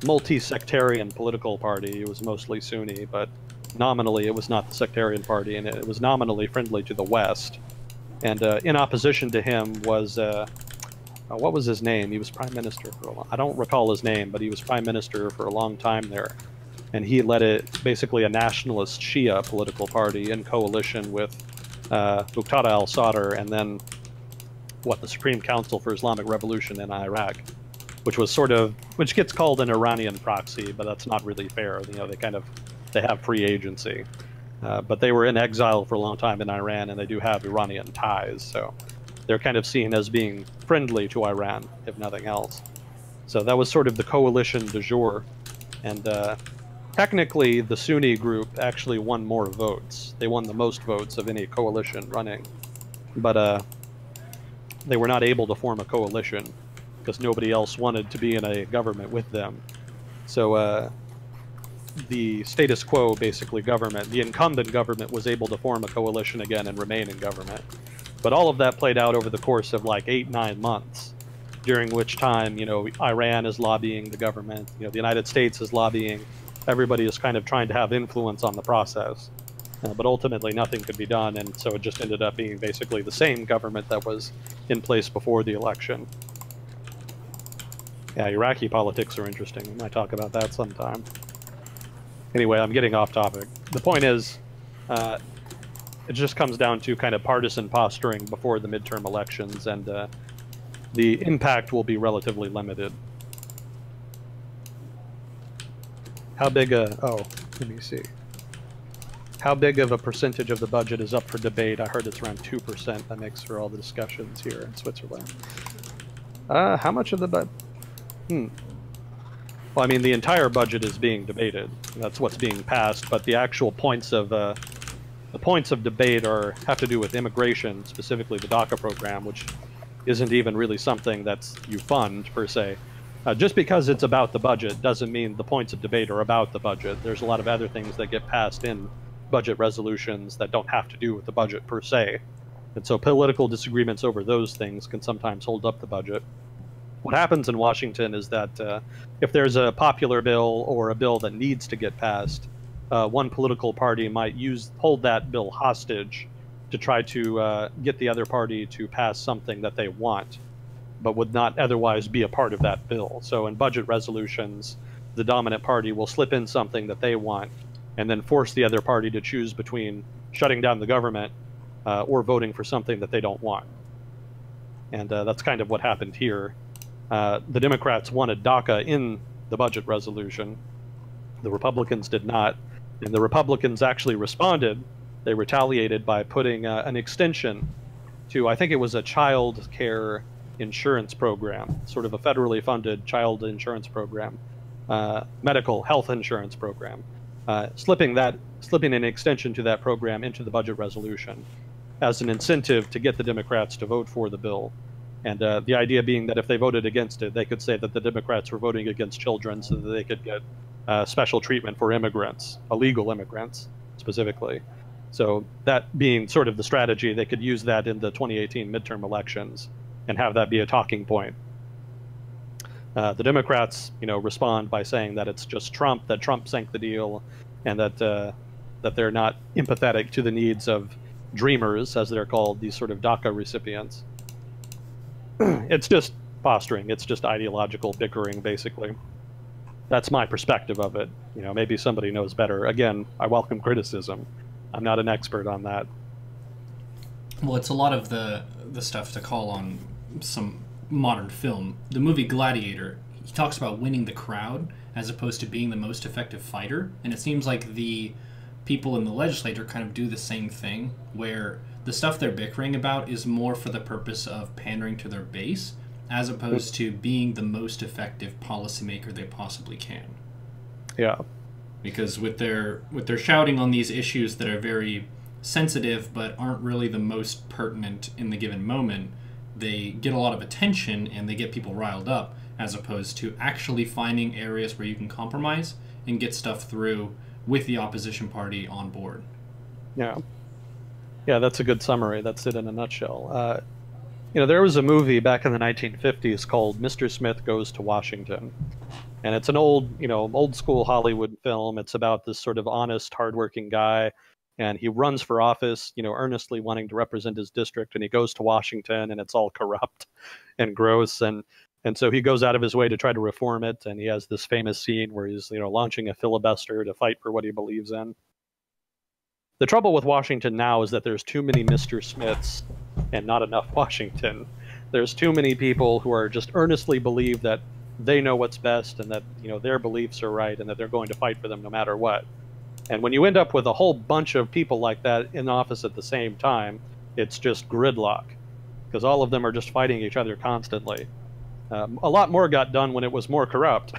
multi-sectarian political party. It was mostly Sunni, but nominally it was not the sectarian party, and it was nominally friendly to the West. And in opposition to him was, what was his name? He was prime minister for a long, I don't recall his name, but he was prime minister for a long time there. And he led basically a nationalist Shia political party in coalition with Muqtada al-Sadr, and then the Supreme Council for Islamic Revolution in Iraq, which gets called an Iranian proxy, but that's not really fair. You know, they have free agency. But they were in exile for a long time in Iran, and they do have Iranian ties, so they're kind of seen as being friendly to Iran, if nothing else. So that was sort of the coalition du jour, and technically the Sunni group actually won more votes. They won the most votes of any coalition running, but they were not able to form a coalition because nobody else wanted to be in a government with them. So the status quo, basically, government, the incumbent government, was able to form a coalition again and remain in government. But all of that played out over the course of like 8-9 months, during which time, you know, Iran is lobbying the government, you know, the United States is lobbying, everybody is kind of trying to have influence on the process. But ultimately nothing could be done, and so it just ended up being basically the same government that was in place before the election. Yeah, Iraqi politics are interesting. We might talk about that sometime. Anyway, I'm getting off topic. The point is, it just comes down to kind of partisan posturing before the midterm elections, and the impact will be relatively limited. How big let me see. How big of a percentage of the budget is up for debate? I heard it's around 2%. That makes for all the discussions here in Switzerland. How much of the budget? Well, I mean, the entire budget is being debated. That's what's being passed, but the actual points of debate have to do with immigration, specifically the DACA program, which isn't even really something that's you fund per se. Just because it's about the budget doesn't mean the points of debate are about the budget. There's a lot of other things that get passed in budget resolutions that don't have to do with the budget per se. And so political disagreements over those things can sometimes hold up the budget. What happens in Washington is that if there's a popular bill or a bill that needs to get passed, one political party might hold that bill hostage to try to get the other party to pass something that they want, but would not otherwise be a part of that bill. So in budget resolutions, the dominant party will slip in something that they want and then force the other party to choose between shutting down the government or voting for something that they don't want. And that's kind of what happened here. The Democrats wanted DACA in the budget resolution. The Republicans did not. And the Republicans actually responded. They retaliated by putting an extension to, I think it was a child care insurance program, sort of a federally funded child insurance program, medical health insurance program, slipping an extension to that program into the budget resolution as an incentive to get the Democrats to vote for the bill. And the idea being that if they voted against it, they could say that the Democrats were voting against children so that they could get special treatment for immigrants, illegal immigrants specifically. So that being sort of the strategy, they could use that in the 2018 midterm elections and have that be a talking point. The Democrats, respond by saying that it's just that Trump sank the deal, and that they're not empathetic to the needs of dreamers, as they're called, these sort of DACA recipients. It's just posturing. It's just ideological bickering, basically. That's my perspective of it. You know, maybe somebody knows better. Again, I welcome criticism. I'm not an expert on that. Well, it's a lot of the stuff to call on some modern film. The movie Gladiator, he talks about winning the crowd as opposed to being the most effective fighter, and it seems like the people in the legislature kind of do the same thing, where the stuff they're bickering about is more for the purpose of pandering to their base, as opposed to being the most effective policymaker they possibly can. Yeah. Because with their shouting on these issues that are very sensitive but aren't really the most pertinent in the given moment, they get a lot of attention and they get people riled up, as opposed to actually finding areas where you can compromise and get stuff through with the opposition party on board. Yeah. Yeah, that's a good summary. That's it in a nutshell. You know, there was a movie back in the 1950s called Mr. Smith Goes to Washington. And it's an old school Hollywood film. It's about this sort of honest, hardworking guy, and he runs for office, you know, earnestly wanting to represent his district, and he goes to Washington, and it's all corrupt and gross, and so he goes out of his way to try to reform it, and he has this famous scene where he's, you know, launching a filibuster to fight for what he believes in. The trouble with Washington now is that there's too many Mr. Smiths and not enough Washington. There's too many people who are just earnestly believe that they know what's best and that, you know, their beliefs are right and that they're going to fight for them no matter what. And when you end up with a whole bunch of people like that in office at the same time, it's just gridlock, because all of them are just fighting each other constantly. A lot more got done when it was more corrupt,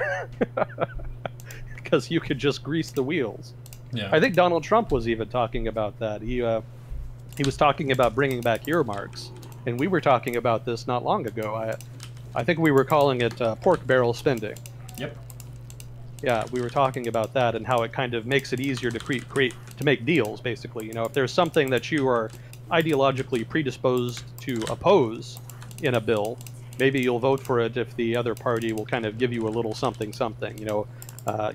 because you could just grease the wheels. Yeah. I think Donald Trump was even talking about that. He was talking about bringing back earmarks, and we were talking about this not long ago. I think we were calling it pork barrel spending. Yep. Yeah, we were talking about that and how it kind of makes it easier to make deals, basically. You know, if there's something that you are ideologically predisposed to oppose in a bill, maybe you'll vote for it if the other party will kind of give you a little something, you know,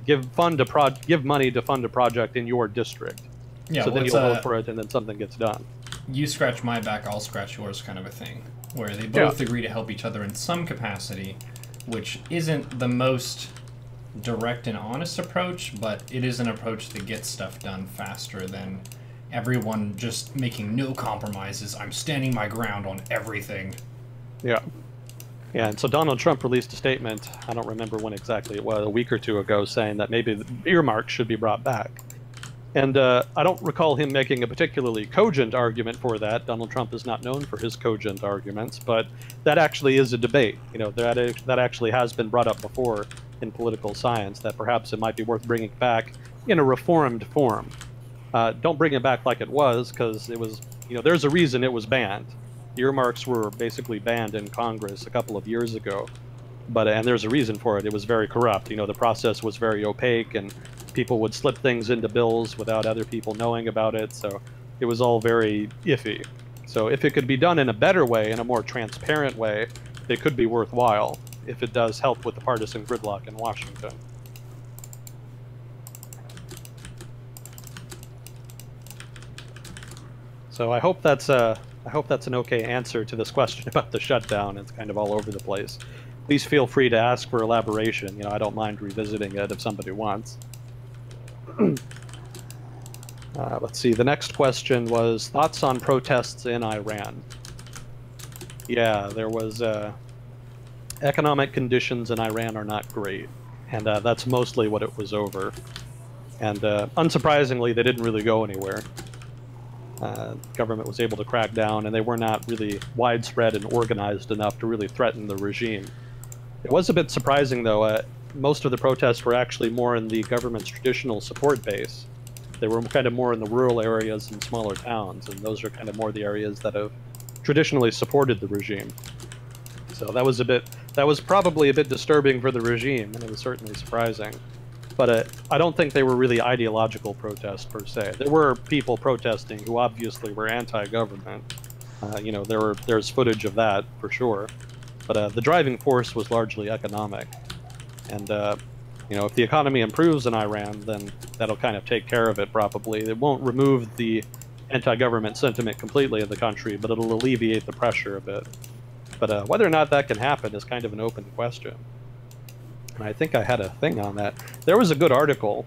give money to fund a project in your district. Yeah, so then you'll vote for it and then something gets done. You scratch my back, I'll scratch yours kind of a thing, where they both agree to help each other in some capacity, which isn't the most direct and honest approach, but it is an approach that gets stuff done faster than everyone just making no compromises. I'm standing my ground on everything. Yeah. Yeah, and so Donald Trump released a statement, I don't remember when exactly it was, a week or two ago, saying that maybe the earmarks should be brought back. And I don't recall him making a particularly cogent argument for that. Donald Trump is not known for his cogent arguments, but that actually is a debate. You know, that actually has been brought up before in political science, that perhaps it might be worth bringing back in a reformed form. Don't bring it back like it was, because it was, you know, there's a reason it was banned. Earmarks were basically banned in Congress a couple of years ago, and there's a reason for it. It was very corrupt. You know, the process was very opaque, and people would slip things into bills without other people knowing about it, so it was all very iffy. So if it could be done in a better way, in a more transparent way, it could be worthwhile, if it does help with the partisan gridlock in Washington. So I hope that's an okay answer to this question about the shutdown. It's kind of all over the place. Please feel free to ask for elaboration. You know, I don't mind revisiting it if somebody wants. Let's see, the next question was thoughts on protests in Iran. Yeah, there was economic conditions in Iran are not great, and that's mostly what it was over. And unsurprisingly, they didn't really go anywhere. The government was able to crack down, and they were not really widespread and organized enough to really threaten the regime. It was a bit surprising, though. Most of the protests were actually more in the government's traditional support base. They were kind of more in the rural areas and smaller towns, and those are kind of more the areas that have traditionally supported the regime. So that was probably a bit disturbing for the regime, and it was certainly surprising. But I don't think they were really ideological protests per se. There were people protesting who obviously were anti-government. You know, there's footage of that for sure. But the driving force was largely economic. And you know, if the economy improves in Iran, then that'll kind of take care of it probably. It won't remove the anti-government sentiment completely in the country, but it'll alleviate the pressure a bit. But whether or not that can happen is kind of an open question. And I think I had a thing on that. There was a good article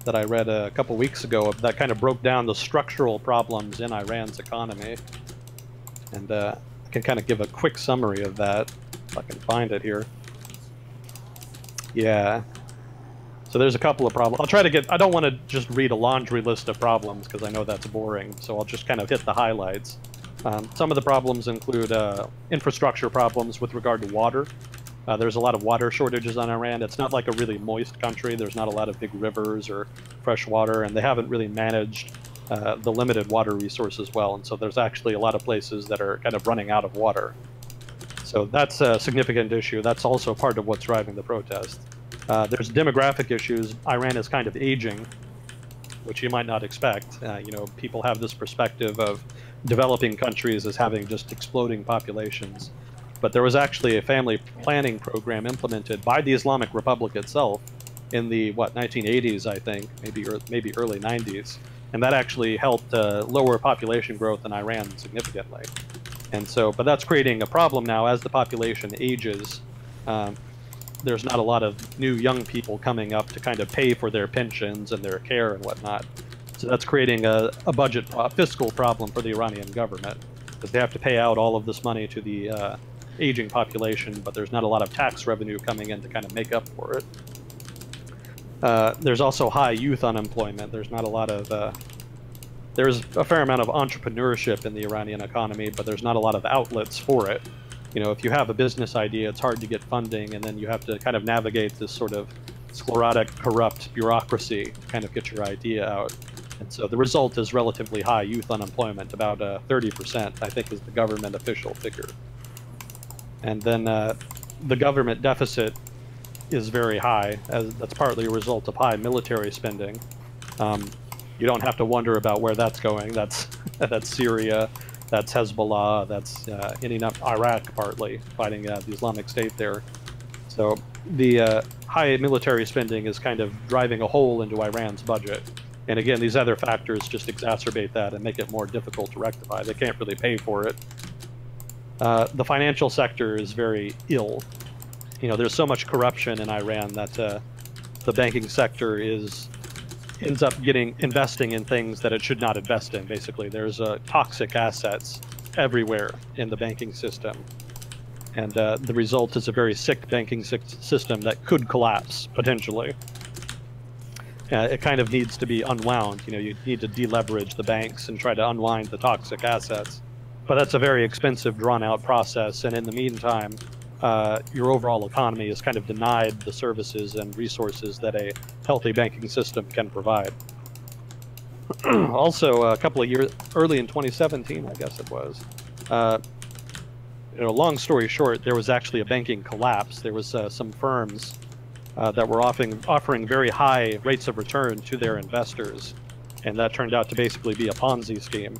that I read a couple weeks ago that kind of broke down the structural problems in Iran's economy. And I can kind of give a quick summary of that, if I can find it here. Yeah. So there's a couple of problems. I'll try to get, I don't want to just read a laundry list of problems because I know that's boring, so I'll just kind of hit the highlights. Some of the problems include infrastructure problems with regard to water. There's a lot of water shortages in Iran. It's not like a really moist country. There's not a lot of big rivers or fresh water, and they haven't really managed the limited water resources well. And so there's actually a lot of places that are kind of running out of water. So that's a significant issue. That's also part of what's driving the protest. There's demographic issues. Iran is kind of aging, which you might not expect. You know, people have this perspective of developing countries as having just exploding populations. But there was actually a family planning program implemented by the Islamic Republic itself in the, 1980s, I think, maybe early 90s. And that actually helped lower population growth in Iran significantly. And so, but that's creating a problem now as the population ages. There's not a lot of new young people coming up to kind of pay for their pensions and their care and whatnot. So that's creating a fiscal problem for the Iranian government, because they have to pay out all of this money to the aging population, but there's not a lot of tax revenue coming in to kind of make up for it. There's also high youth unemployment. There's not a lot of there's a fair amount of entrepreneurship in the Iranian economy, but there's not a lot of outlets for it. You know, if you have a business idea, it's hard to get funding, and then you have to kind of navigate this sort of sclerotic, corrupt bureaucracy to kind of get your idea out. And so the result is relatively high youth unemployment, about 30%, I think, is the government official figure. And then the government deficit is very high, as that's partly a result of high military spending. You don't have to wonder about where that's going. That's Syria. That's Hezbollah, that's Iraq partly, fighting the Islamic State there. So the high military spending is kind of driving a hole into Iran's budget. And again, these other factors just exacerbate that and make it more difficult to rectify. They can't really pay for it. The financial sector is very ill. You know, there's so much corruption in Iran that the banking sector ends up investing in things that it should not invest in, basically. There's toxic assets everywhere in the banking system. And the result is a very sick banking system that could collapse, potentially. It kind of needs to be unwound. You know, you need to deleverage the banks and try to unwind the toxic assets. But that's a very expensive, drawn-out process, and in the meantime, your overall economy is kind of denied the services and resources that a healthy banking system can provide. Also, a couple of years early in 2017, I guess it was. You know, long story short, there was actually a banking collapse. There was some firms that were offering very high rates of return to their investors, and that turned out to basically be a Ponzi scheme.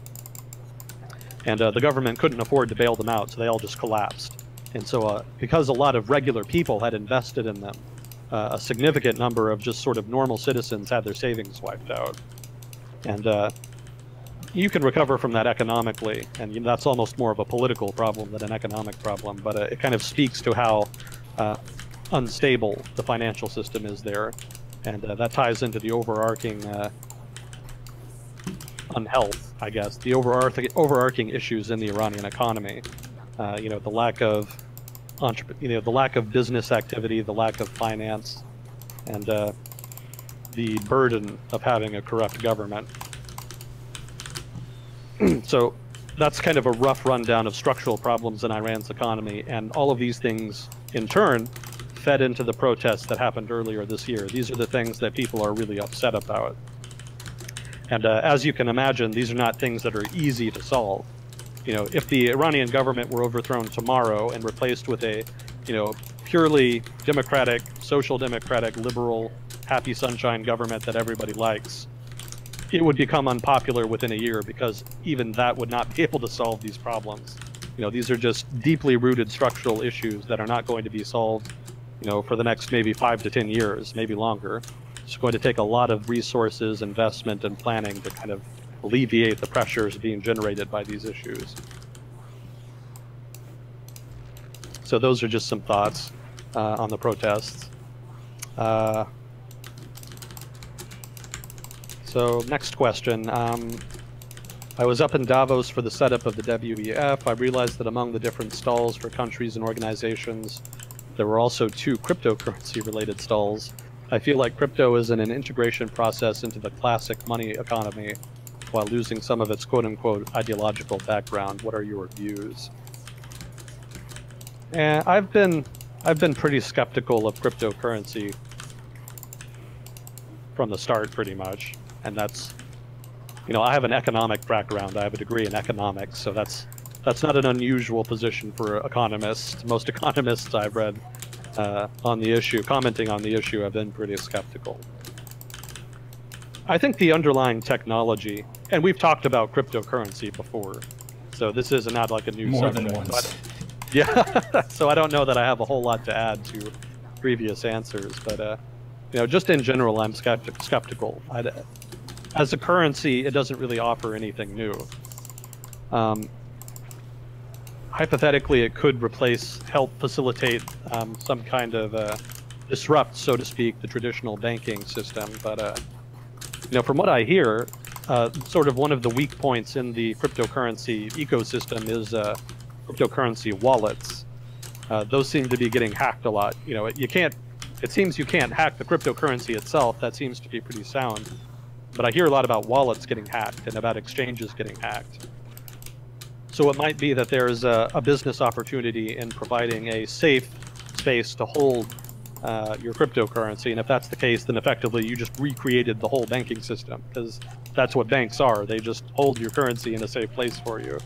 And the government couldn't afford to bail them out, so they all just collapsed. And so because a lot of regular people had invested in them, a significant number of just sort of normal citizens had their savings wiped out. And you can recover from that economically, and that's almost more of a political problem than an economic problem, but it kind of speaks to how unstable the financial system is there. And that ties into the overarching unhealth, I guess, the overarching issues in the Iranian economy. You know, the lack of business activity, the lack of finance, and the burden of having a corrupt government. So that's kind of a rough rundown of structural problems in Iran's economy, and all of these things, in turn, fed into the protests that happened earlier this year. These are the things that people are really upset about. And as you can imagine, these are not things that are easy to solve. You know, if the Iranian government were overthrown tomorrow and replaced with a, you know, purely democratic, social democratic, liberal, happy sunshine government that everybody likes, it would become unpopular within a year, because even that would not be able to solve these problems. You know, these are just deeply rooted structural issues that are not going to be solved, you know, for the next maybe 5 to 10 years, maybe longer. It's going to take a lot of resources, investment, and planning to kind of alleviate the pressures being generated by these issues. So those are just some thoughts on the protests. So next question. I was up in Davos for the setup of the WEF. I realized that among the different stalls for countries and organizations, there were also 2 cryptocurrency-related stalls. I feel like crypto is in an integration process into the classic money economy while losing some of its quote-unquote ideological background. What are your views? And I've been pretty skeptical of cryptocurrency from the start, pretty much, and that's, you know, I have an economic background. I have a degree in economics, so that's not an unusual position for economists. Most economists I've read on the issue, commenting on the issue, have been pretty skeptical. I think the underlying technology, and we've talked about cryptocurrency before, so this is not like a new subject. More than once. Yeah, so I don't know that I have a whole lot to add to previous answers, but you know, just in general, I'm skeptical. As a currency, it doesn't really offer anything new. Hypothetically, it could help facilitate some kind of disrupt, so to speak, the traditional banking system. But you know, from what I hear, sort of one of the weak points in the cryptocurrency ecosystem is cryptocurrency wallets. Those seem to be getting hacked a lot. You know, it seems you can't hack the cryptocurrency itself. That seems to be pretty sound. But I hear a lot about wallets getting hacked and about exchanges getting hacked. So it might be that there's a business opportunity in providing a safe space to hold your cryptocurrency. And if that's the case, then effectively you just recreated the whole banking system, because that's what banks are. They just hold your currency in a safe place for you.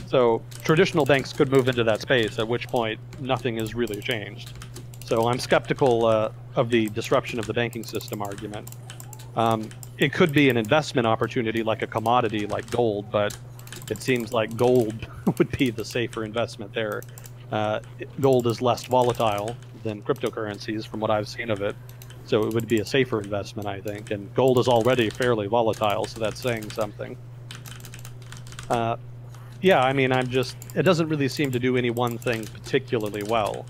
So traditional banks could move into that space, at which point nothing has really changed. So I'm skeptical of the disruption of the banking system argument. It could be an investment opportunity like a commodity like gold, but it seems like gold would be the safer investment there. Gold is less volatile than cryptocurrencies from what I've seen of it, so it would be a safer investment, I think. And gold is already fairly volatile, so that's saying something. Yeah, I mean, it doesn't really seem to do any one thing particularly well.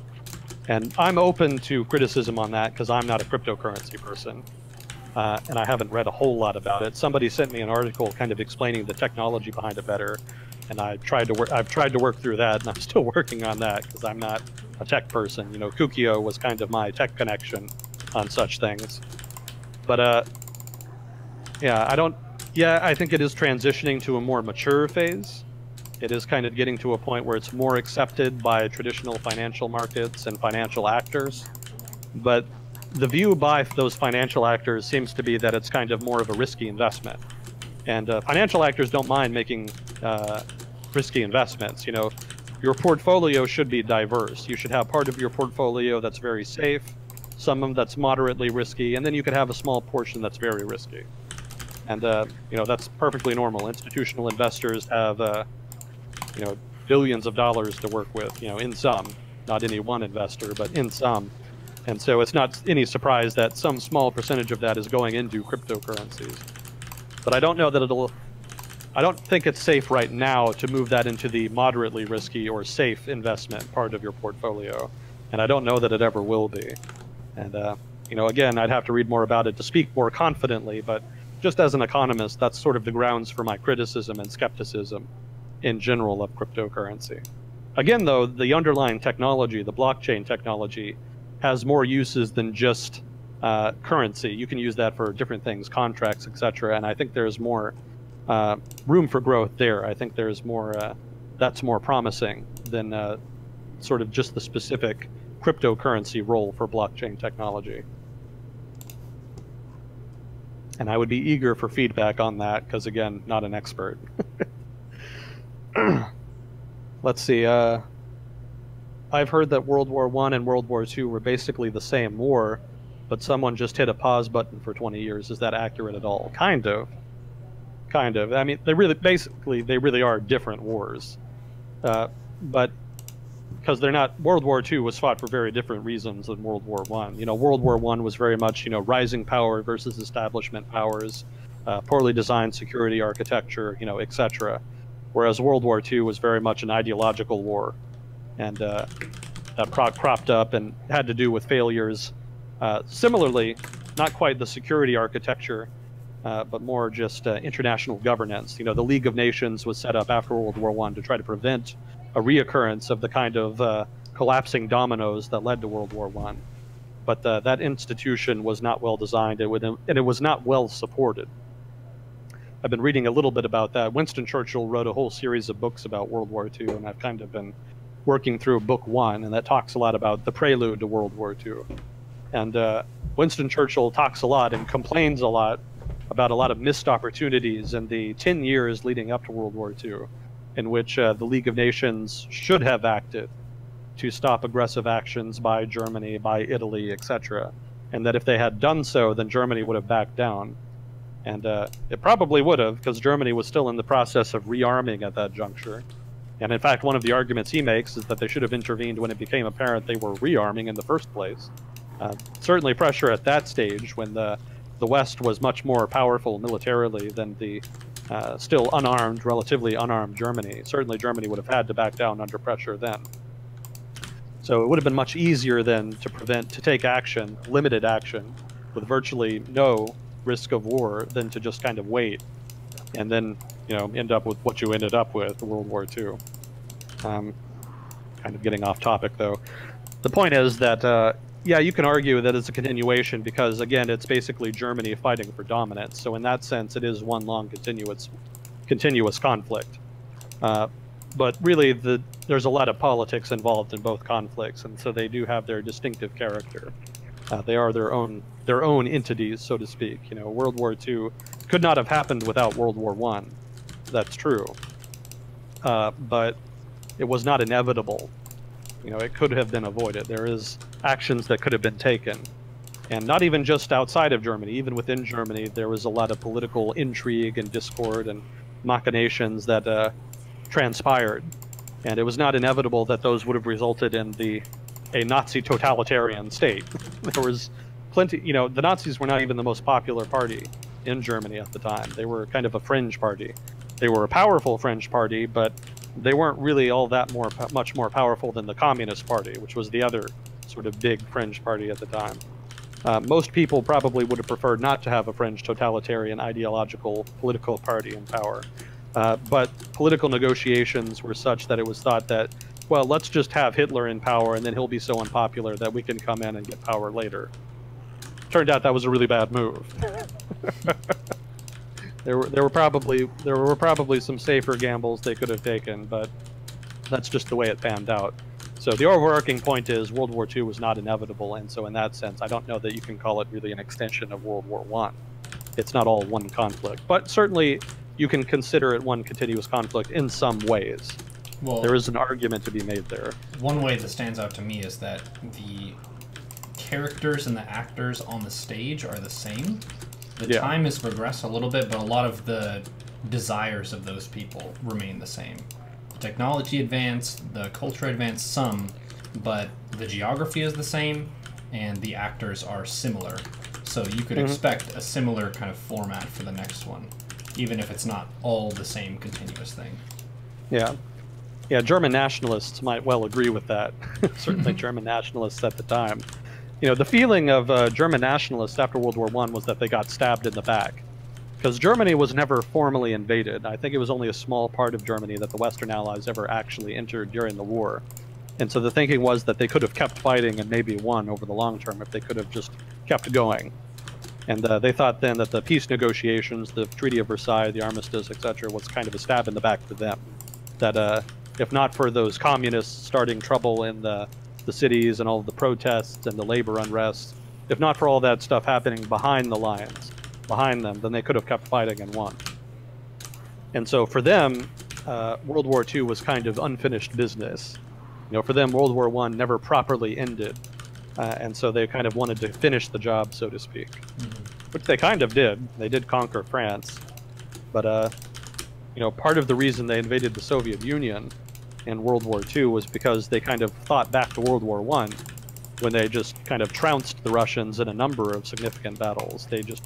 And I'm open to criticism on that because I'm not a cryptocurrency person. And I haven't read a whole lot about it. Somebody sent me an article kind of explaining the technology behind it better, and I've tried to work through that, and I'm still working on that because I'm not a tech person. You know, Kukio was kind of my tech connection on such things. But yeah, I think it is transitioning to a more mature phase. It is kind of getting to a point where it's more accepted by traditional financial markets and financial actors. But the view by those financial actors seems to be that it's kind of more of a risky investment. And financial actors don't mind making risky investments. You know, your portfolio should be diverse. You should have part of your portfolio that's very safe, some that's moderately risky, and then you could have a small portion that's very risky. And you know, that's perfectly normal. Institutional investors have you know, billions of dollars to work with, you know, in some, not any one investor, but in some. And so it's not any surprise that some small percentage of that is going into cryptocurrencies. But I don't know that I don't think it's safe right now to move that into the moderately risky or safe investment part of your portfolio. And I don't know that it ever will be. And, you know, again, I'd have to read more about it to speak more confidently, but just as an economist, that's sort of the grounds for my criticism and skepticism in general of cryptocurrency. Again, though, the underlying technology, the blockchain technology, has more uses than just currency. You can use that for different things, contracts, etc. And I think there's more room for growth there. I think there's more, that's more promising than sort of just the specific cryptocurrency role for blockchain technology. And I would be eager for feedback on that because, again, not an expert. Let's see. I've heard that World War I and World War II were basically the same war, but someone just hit a pause button for 20 years. Is that accurate at all? Kind of. Kind of. I mean, they really are different wars. But because they're not, World War II was fought for very different reasons than World War I. You know, World War I was very much, you know, rising power versus establishment powers. poorly designed security architecture, etc. Whereas World War II was very much an ideological war, and that cropped up and had to do with failures. Similarly, not quite the security architecture, but more just international governance. The League of Nations was set up after World War I to try to prevent a reoccurrence of the kind of collapsing dominoes that led to World War I. But that institution was not well designed, and it was not well supported. I've been reading a little bit about that. Winston Churchill wrote a whole series of books about World War II, and I've kind of been working through book one, and that talks a lot about the prelude to World War II. And Winston Churchill talks a lot and complains a lot about a lot of missed opportunities in the 10 years leading up to World War II, in which the League of Nations should have acted to stop aggressive actions by Germany, by Italy, etc. And that if they had done so, then Germany would have backed down. And it probably would have, because Germany was still in the process of rearming at that juncture. And in fact, one of the arguments he makes is that they should have intervened when it became apparent they were rearming in the first place. Certainly pressure at that stage, when the West was much more powerful militarily than the still unarmed, relatively unarmed Germany. Certainly Germany would have had to back down under pressure then. So it would have been much easier then to take action, limited action, with virtually no risk of war, than to just kind of wait and then end up with what you ended up with, World War II. Kind of getting off topic though. The point is that yeah, you can argue that it's a continuation because again, it's basically Germany fighting for dominance. So in that sense, it is one long continuous conflict. But really, there's a lot of politics involved in both conflicts, and so they do have their distinctive character. They are their own entities, so to speak. World War II could not have happened without World War I. That's true. But it was not inevitable. It could have been avoided. There is actions that could have been taken. And not even just outside of Germany, even within Germany, there was a lot of political intrigue and discord and machinations that transpired. And it was not inevitable that those would have resulted in a Nazi totalitarian state. There was plenty, the Nazis were not even the most popular party in Germany at the time. They were kind of a fringe party. They were a powerful fringe party, but they weren't really all that much more powerful than the Communist Party, which was the other sort of big fringe party at the time. Most people probably would have preferred not to have a fringe totalitarian ideological political party in power. But political negotiations were such that it was thought that, well, let's just have Hitler in power and then he'll be so unpopular that we can come in and get power later. Turned out that was a really bad move. There were probably some safer gambles they could have taken, but that's just the way it panned out. So the overarching point is World War II was not inevitable, and so in that sense, I don't know that you can call it really an extension of World War I. It's not all one conflict, but certainly you can consider it one continuous conflict in some ways. Well, there is an argument to be made there. One way that stands out to me is that the characters and the actors on the stage are the same. The time has progressed a little bit, but a lot of the desires of those people remain the same. The technology advanced, the culture advanced some, but the geography is the same, and the actors are similar. So you could expect a similar kind of format for the next one, even if it's not all the same continuous thing. Yeah. Yeah, German nationalists might well agree with that. Certainly German nationalists at the time. The feeling of German nationalists after World War I was that they got stabbed in the back. Because Germany was never formally invaded. I think it was only a small part of Germany that the Western Allies ever actually entered during the war. And so the thinking was that they could have kept fighting and maybe won over the long term if they could have just kept going. And they thought then that the peace negotiations, the Treaty of Versailles, the armistice, etc., was kind of a stab in the back to them. That if not for those communists starting trouble in the cities and all of the protests and the labor unrest, if not for all that stuff happening behind the lines, behind them, then they could have kept fighting and won. And so for them, World War II was kind of unfinished business. For them, World War I never properly ended. And so they kind of wanted to finish the job, so to speak. Which they kind of did. They did conquer France. But, part of the reason they invaded the Soviet Union in World War II was because they kind of thought back to World War I, when they just kind of trounced the Russians in a number of significant battles. They just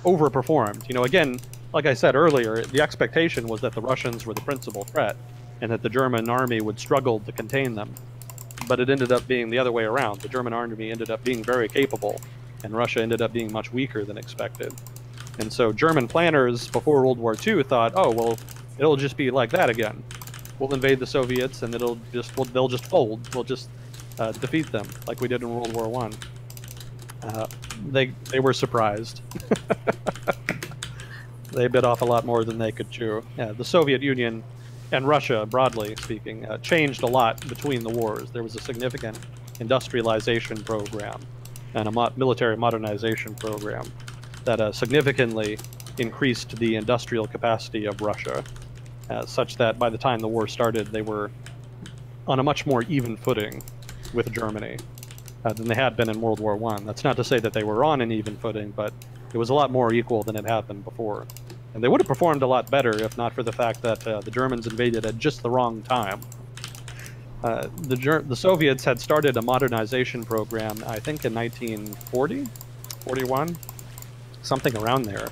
overperformed. You know, again, like I said earlier, the expectation was that the Russians were the principal threat and that the German army would struggle to contain them. But it ended up being the other way around. The German army ended up being very capable, and Russia ended up being much weaker than expected. And so German planners before World War II thought, oh, well, it'll just be like that again. We'll invade the Soviets, and they'll just fold. We'll just defeat them like we did in World War I. They were surprised. They bit off a lot more than they could chew. Yeah, the Soviet Union and Russia, broadly speaking, changed a lot between the wars. There was a significant industrialization program and a military modernization program that significantly increased the industrial capacity of Russia, such that by the time the war started, they were on a much more even footing with Germany than they had been in World War I. That's not to say that they were on an even footing, but it was a lot more equal than it had been before. And they would have performed a lot better if not for the fact that the Germans invaded at just the wrong time. The Soviets had started a modernization program, I think in 1940, 41, something around there.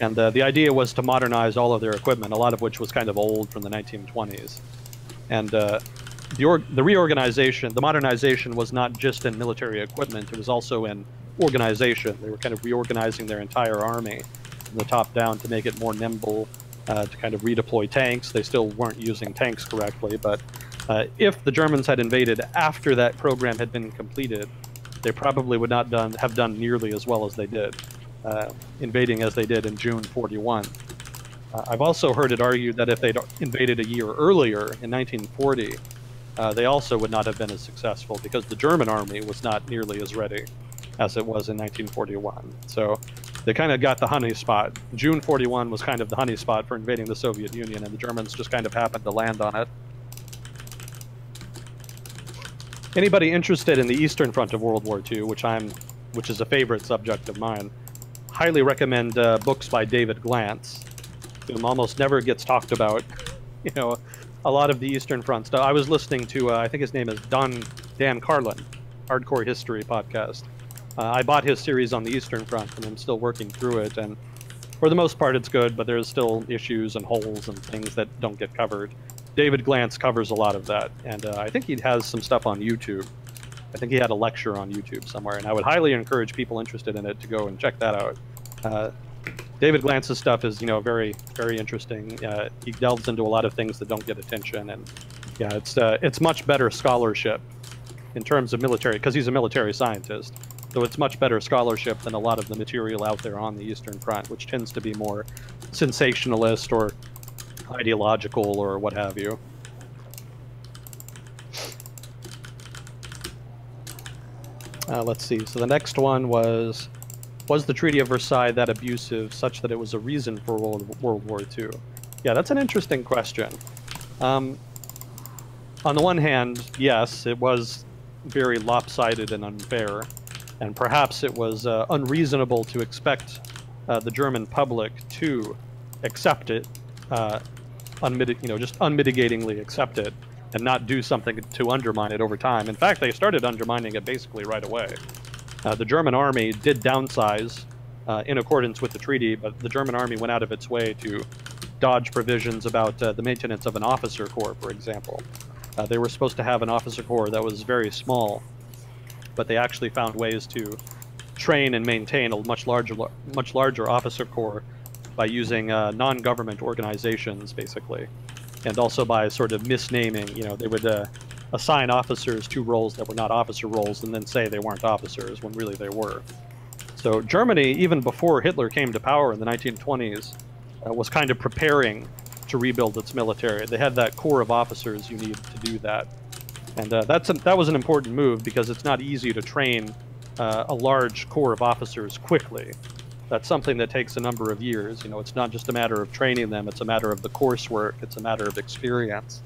And the idea was to modernize all of their equipment, a lot of which was kind of old from the 1920s. And the reorganization, the modernization was not just in military equipment, it was also in organization. They were kind of reorganizing their entire army from the top down to make it more nimble, to kind of redeploy tanks. They still weren't using tanks correctly, but if the Germans had invaded after that program had been completed, they probably would not have done nearly as well as they did, invading as they did in June 41. I've also heard it argued that if they'd invaded a year earlier, in 1940, they also would not have been as successful because the German army was not nearly as ready as it was in 1941. So they kind of got the honey spot. June 41 was kind of the honey spot for invading the Soviet Union, and the Germans just kind of happened to land on it. Anybody interested in the Eastern Front of World War II, which is a favorite subject of mine, highly recommend books by David Glantz, whom almost never gets talked about. You know, a lot of the Eastern Front stuff. I was listening to, I think his name is Dan Carlin, Hardcore History podcast. I bought his series on the Eastern Front, and I'm still working through it. And for the most part, it's good, but there's still issues and holes and things that don't get covered. David Glantz covers a lot of that, and I think he has some stuff on YouTube. I think he had a lecture on YouTube somewhere, and I would highly encourage people interested in it to go and check that out. David Glantz's stuff is, you know, very, very interesting. He delves into a lot of things that don't get attention, and yeah, it's much better scholarship in terms of military, because he's a military scientist. So it's much better scholarship than a lot of the material out there on the Eastern Front, which tends to be more sensationalist or ideological or what have you. Let's see. So the next one was the Treaty of Versailles that abusive such that it was a reason for World War II? Yeah, that's an interesting question. On the one hand, yes, it was very lopsided and unfair, and perhaps it was unreasonable to expect the German public to accept it, just unmitigatingly accept it, and not do something to undermine it over time. In fact, they started undermining it basically right away. The German army did downsize in accordance with the treaty, but the German army went out of its way to dodge provisions about the maintenance of an officer corps, for example. They were supposed to have an officer corps that was very small, but they actually found ways to train and maintain a much larger officer corps by using non-government organizations, basically, and also by sort of misnaming. You know, they would assign officers to roles that were not officer roles and then say they weren't officers when really they were. So Germany, even before Hitler came to power in the 1920s, was kind of preparing to rebuild its military. They had that corps of officers you need to do that. And that was an important move because it's not easy to train a large corps of officers quickly. That's something that takes a number of years. You know, it's not just a matter of training them, it's a matter of the coursework, it's a matter of experience.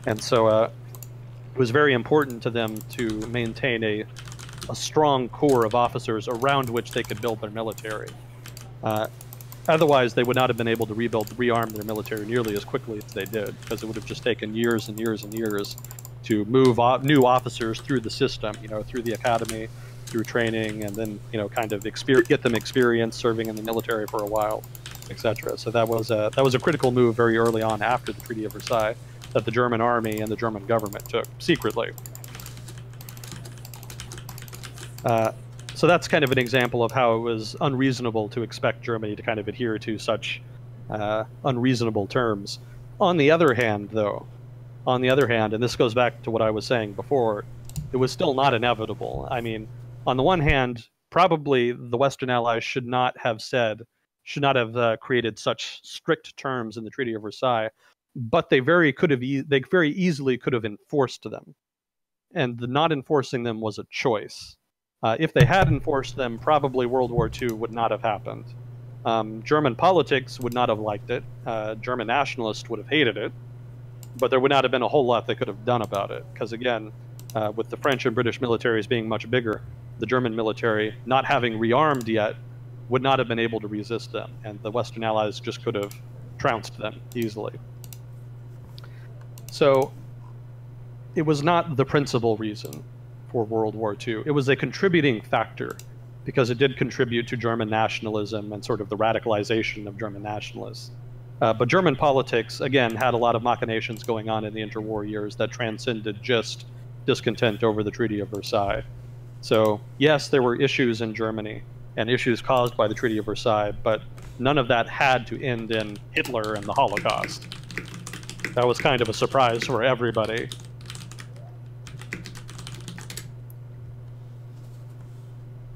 And so it was very important to them to maintain a strong corps of officers around which they could build their military. Otherwise, they would not have been able to rearm their military nearly as quickly as they did, because it would have just taken years and years and years to move new officers through the system, you know, through the academy, through training, and then kind of get them experience serving in the military for a while, etc. So that was a critical move very early on after the Treaty of Versailles that the German army and the German government took secretly. So that's kind of an example of how it was unreasonable to expect Germany to kind of adhere to such unreasonable terms. On the other hand, and this goes back to what I was saying before, it was still not inevitable. I mean, on the one hand, probably the Western Allies should not have created such strict terms in the Treaty of Versailles, but they very easily could have enforced them, and the not enforcing them was a choice. If they had enforced them, probably World War II would not have happened. German politics would not have liked it. German nationalists would have hated it, but there would not have been a whole lot they could have done about it. Because again, with the French and British militaries being much bigger, the German military, not having rearmed yet, would not have been able to resist them, and the Western Allies just could have trounced them easily. So it was not the principal reason for World War II. It was a contributing factor, because it did contribute to German nationalism and sort of the radicalization of German nationalists. But German politics, again, had a lot of machinations going on in the interwar years that transcended just discontent over the Treaty of Versailles. So yes, there were issues in Germany and issues caused by the Treaty of Versailles, but none of that had to end in Hitler and the Holocaust. That was kind of a surprise for everybody.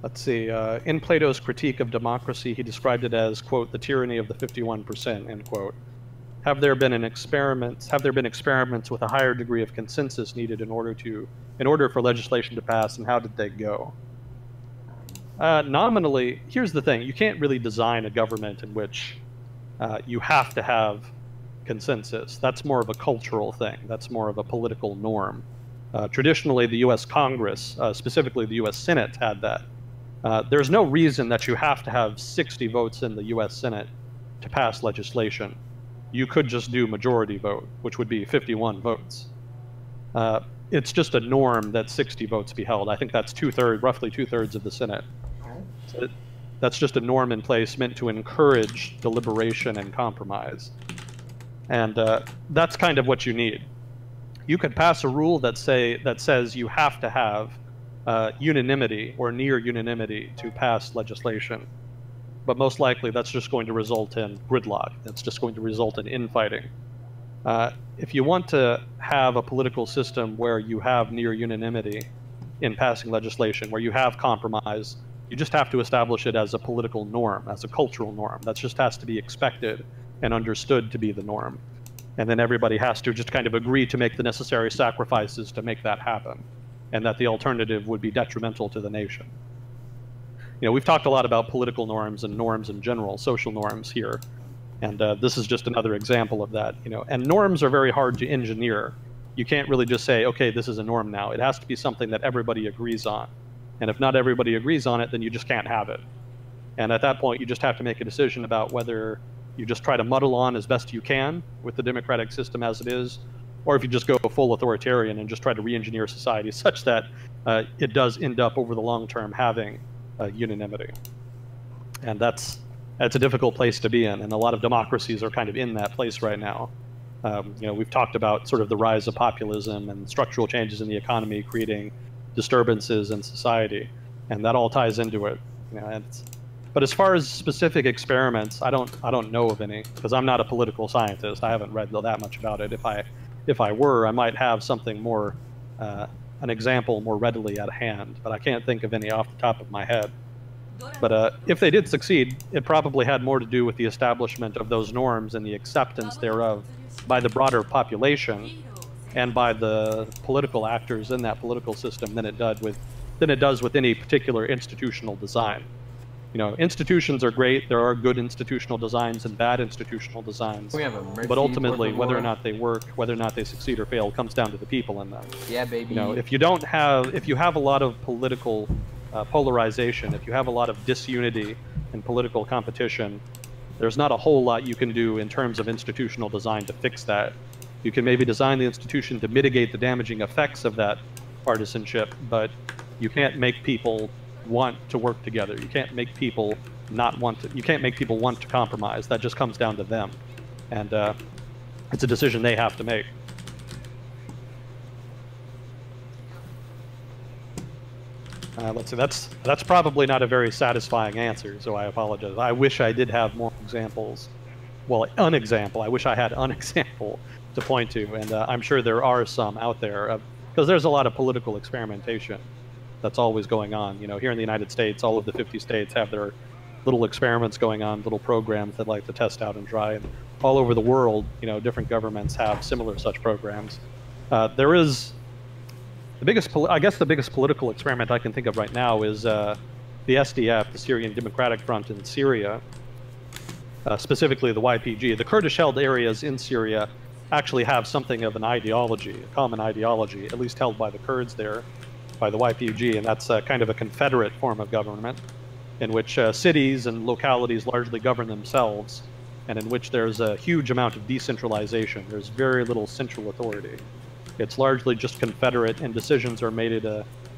Let's see, in Plato's Critique of Democracy, he described it as, quote, the tyranny of the 51%, end quote. Have there been experiments with a higher degree of consensus needed in order for legislation to pass, and how did they go? Nominally, here's the thing, you can't really design a government in which you have to have consensus. That's more of a cultural thing. That's more of a political norm. Traditionally, the US Congress, specifically the US Senate, had that. There's no reason that you have to have 60 votes in the US Senate to pass legislation. You could just do majority vote, which would be 51 votes. It's just a norm that 60 votes be held. I think that's roughly two-thirds of the Senate. So that's just a norm in place meant to encourage deliberation and compromise. And that's kind of what you need. You could pass a rule that says you have to have unanimity or near unanimity to pass legislation. But most likely that's just going to result in gridlock. That's just going to result in infighting. If you want to have a political system where you have near unanimity in passing legislation, where you have compromise, you just have to establish it as a political norm, as a cultural norm. That just has to be expected and understood to be the norm. And then everybody has to just kind of agree to make the necessary sacrifices to make that happen, and that the alternative would be detrimental to the nation. We've talked a lot about political norms and norms in general, social norms here, and this is just another example of that. And norms are very hard to engineer. You can't really just say, okay, this is a norm now. It has to be something that everybody agrees on, and if not everybody agrees on it, then you just can't have it. And at that point, you just have to make a decision about whether you just try to muddle on as best you can with the democratic system as it is, or if you just go full authoritarian and just try to re-engineer society such that it does end up over the long term having unanimity. And that's a difficult place to be in, and a lot of democracies are kind of in that place right now. We've talked about sort of the rise of populism and structural changes in the economy creating disturbances in society, and that all ties into it. But as far as specific experiments, I don't know of any, because I'm not a political scientist. I haven't read that much about it. If I were, I might have something more, an example more readily at hand, but I can't think of any off the top of my head. But if they did succeed, it probably had more to do with the establishment of those norms and the acceptance thereof by the broader population and by the political actors in that political system than it does with any particular institutional design. Institutions are great. There are good institutional designs and bad institutional designs. But ultimately, whether or not they work, whether or not they succeed or fail, comes down to the people in them. Yeah, baby. If you have a lot of political polarization, if you have a lot of disunity and political competition, there's not a whole lot you can do in terms of institutional design to fix that. You can maybe design the institution to mitigate the damaging effects of that partisanship, but you can't make people want to work together. You can't make people not want to. You can't make people want to compromise. That just comes down to them, and it's a decision they have to make. Let's see. That's probably not a very satisfying answer, so I apologize. I wish I did have more examples. Well, an example. I wish I had an example to point to, and I'm sure there are some out there, because there's a lot of political experimentation that's always going on. You know, here in the United States, all of the 50 states have their little experiments going on, little programs that like to test out and try. And all over the world, you know, different governments have similar such programs. There is the biggest political experiment I can think of right now is the SDF, the Syrian Democratic Front in Syria, specifically the YPG. The Kurdish-held areas in Syria actually have something of an ideology, a common ideology, at least held by the Kurds there, by the YPG, and that's kind of a confederate form of government in which cities and localities largely govern themselves, and in which there's a huge amount of decentralization. There's very little central authority. It's largely just confederate, and decisions are made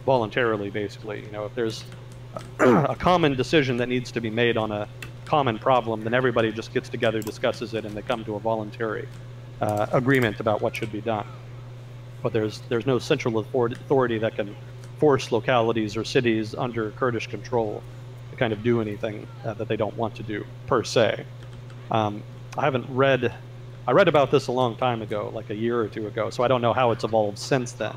voluntarily, basically. You know, if there's a common decision that needs to be made on a common problem, then everybody just gets together, discusses it, and they come to a voluntary agreement about what should be done. But there's no central authority that can force localities or cities under Kurdish control to kind of do anything that they don't want to do, per se. I read about this a long time ago, like a year or two ago, so I don't know how it's evolved since then.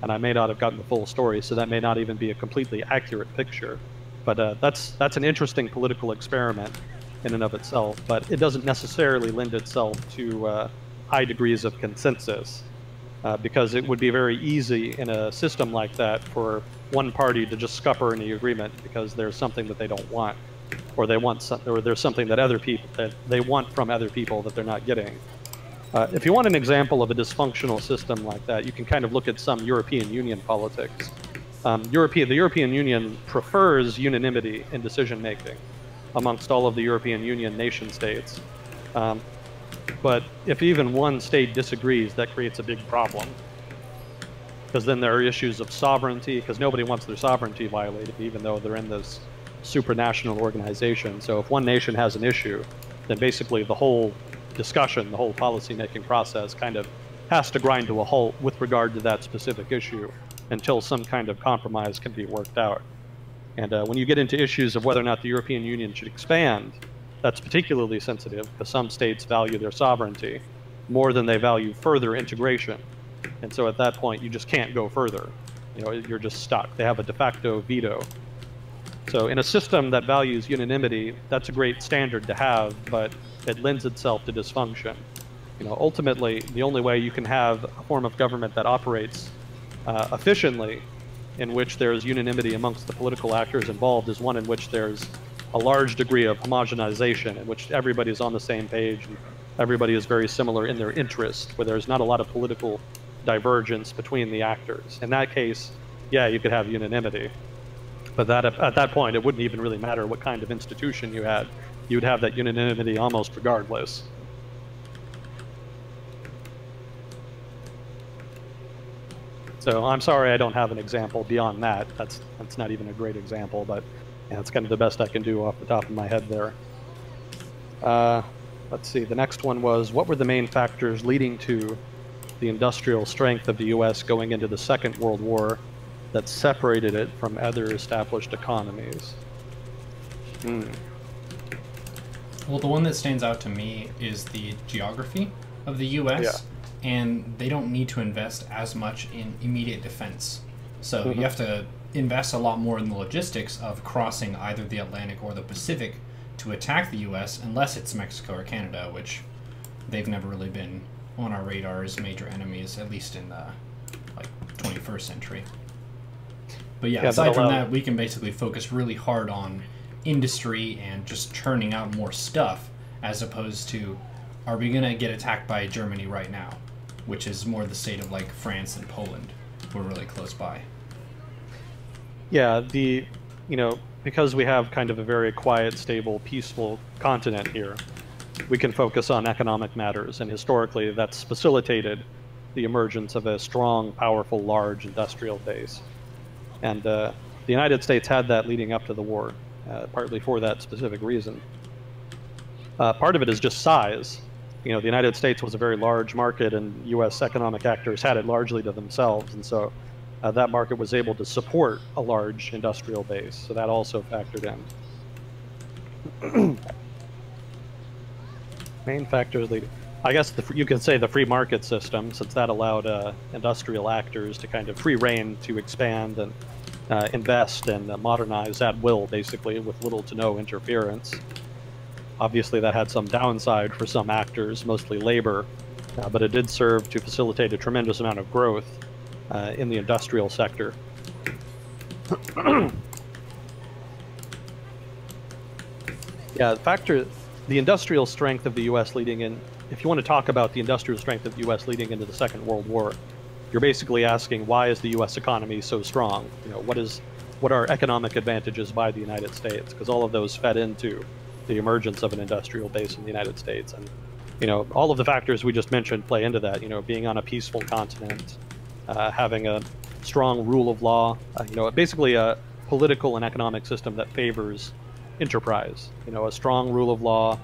And I may not have gotten the full story, so that may not even be a completely accurate picture. But that's an interesting political experiment in and of itself, but it doesn't necessarily lend itself to high degrees of consensus, because it would be very easy in a system like that for one party to just scupper any agreement because there's something that they don't want, or there's something that they want from other people that they're not getting. If you want an example of a dysfunctional system like that, you can kind of look at some European Union politics. The European Union prefers unanimity in decision making amongst all of the European Union nation states. But if even one state disagrees, that creates a big problem. Because then there are issues of sovereignty, because nobody wants their sovereignty violated, even though they're in this supranational organization. So if one nation has an issue, then basically the whole discussion, the whole policy-making process kind of has to grind to a halt with regard to that specific issue until some kind of compromise can be worked out. And when you get into issues of whether or not the European Union should expand, that's particularly sensitive because some states value their sovereignty more than they value further integration. And so at that point, you just can't go further. You know, you're just stuck. They have a de facto veto. So in a system that values unanimity, that's a great standard to have, but it lends itself to dysfunction. You know, ultimately, the only way you can have a form of government that operates efficiently, in which there's unanimity amongst the political actors involved, is one in which there's a large degree of homogenization, in which everybody's on the same page and everybody is very similar in their interests, where there's not a lot of political divergence between the actors. In that case, yeah, you could have unanimity. But at that point, it wouldn't even really matter what kind of institution you had. You would have that unanimity almost regardless. So I'm sorry I don't have an example beyond that. That's not even a great example, but yeah, that's kind of the best I can do off the top of my head there. Let's see, the next one was, what were the main factors leading to the industrial strength of the U.S. going into the Second World War that separated it from other established economies? Well, the one that stands out to me is the geography of the U.S., and they don't need to invest as much in immediate defense. So you have to invest a lot more in the logistics of crossing either the Atlantic or the Pacific to attack the U.S., unless it's Mexico or Canada, which they've never really been on our radar as major enemies, at least in the 21st century. But yeah, aside from that, we can basically focus really hard on industry and just churning out more stuff, as opposed to, are we going to get attacked by Germany right now? Which is more the state of like France and Poland. We're really close by. Yeah, because we have kind of a very quiet, stable, peaceful continent here, we can focus on economic matters, and historically that's facilitated the emergence of a strong, powerful, large industrial base. And the United States had that leading up to the war, partly for that specific reason. Part of it is just size. You know, the United States was a very large market, and U.S. economic actors had it largely to themselves, and so that market was able to support a large industrial base, so that also factored in. Main factors leading, I guess you could say the free market system, since that allowed industrial actors to kind of free rein to expand and invest and modernize at will, basically, with little to no interference. Obviously, that had some downside for some actors, mostly labor, but it did serve to facilitate a tremendous amount of growth in the industrial sector. Yeah, the industrial strength of the U.S. leading in, if you want to talk about the industrial strength of the U.S. leading into the Second World War, you're basically asking, why is the U.S. economy so strong? You know, what are economic advantages by the United States? Because all of those fed into the emergence of an industrial base in the United States. And, you know, all of the factors we just mentioned play into that, you know, being on a peaceful continent, having a strong rule of law, you know, basically a political and economic system that favors enterprise, you know, a strong rule of law,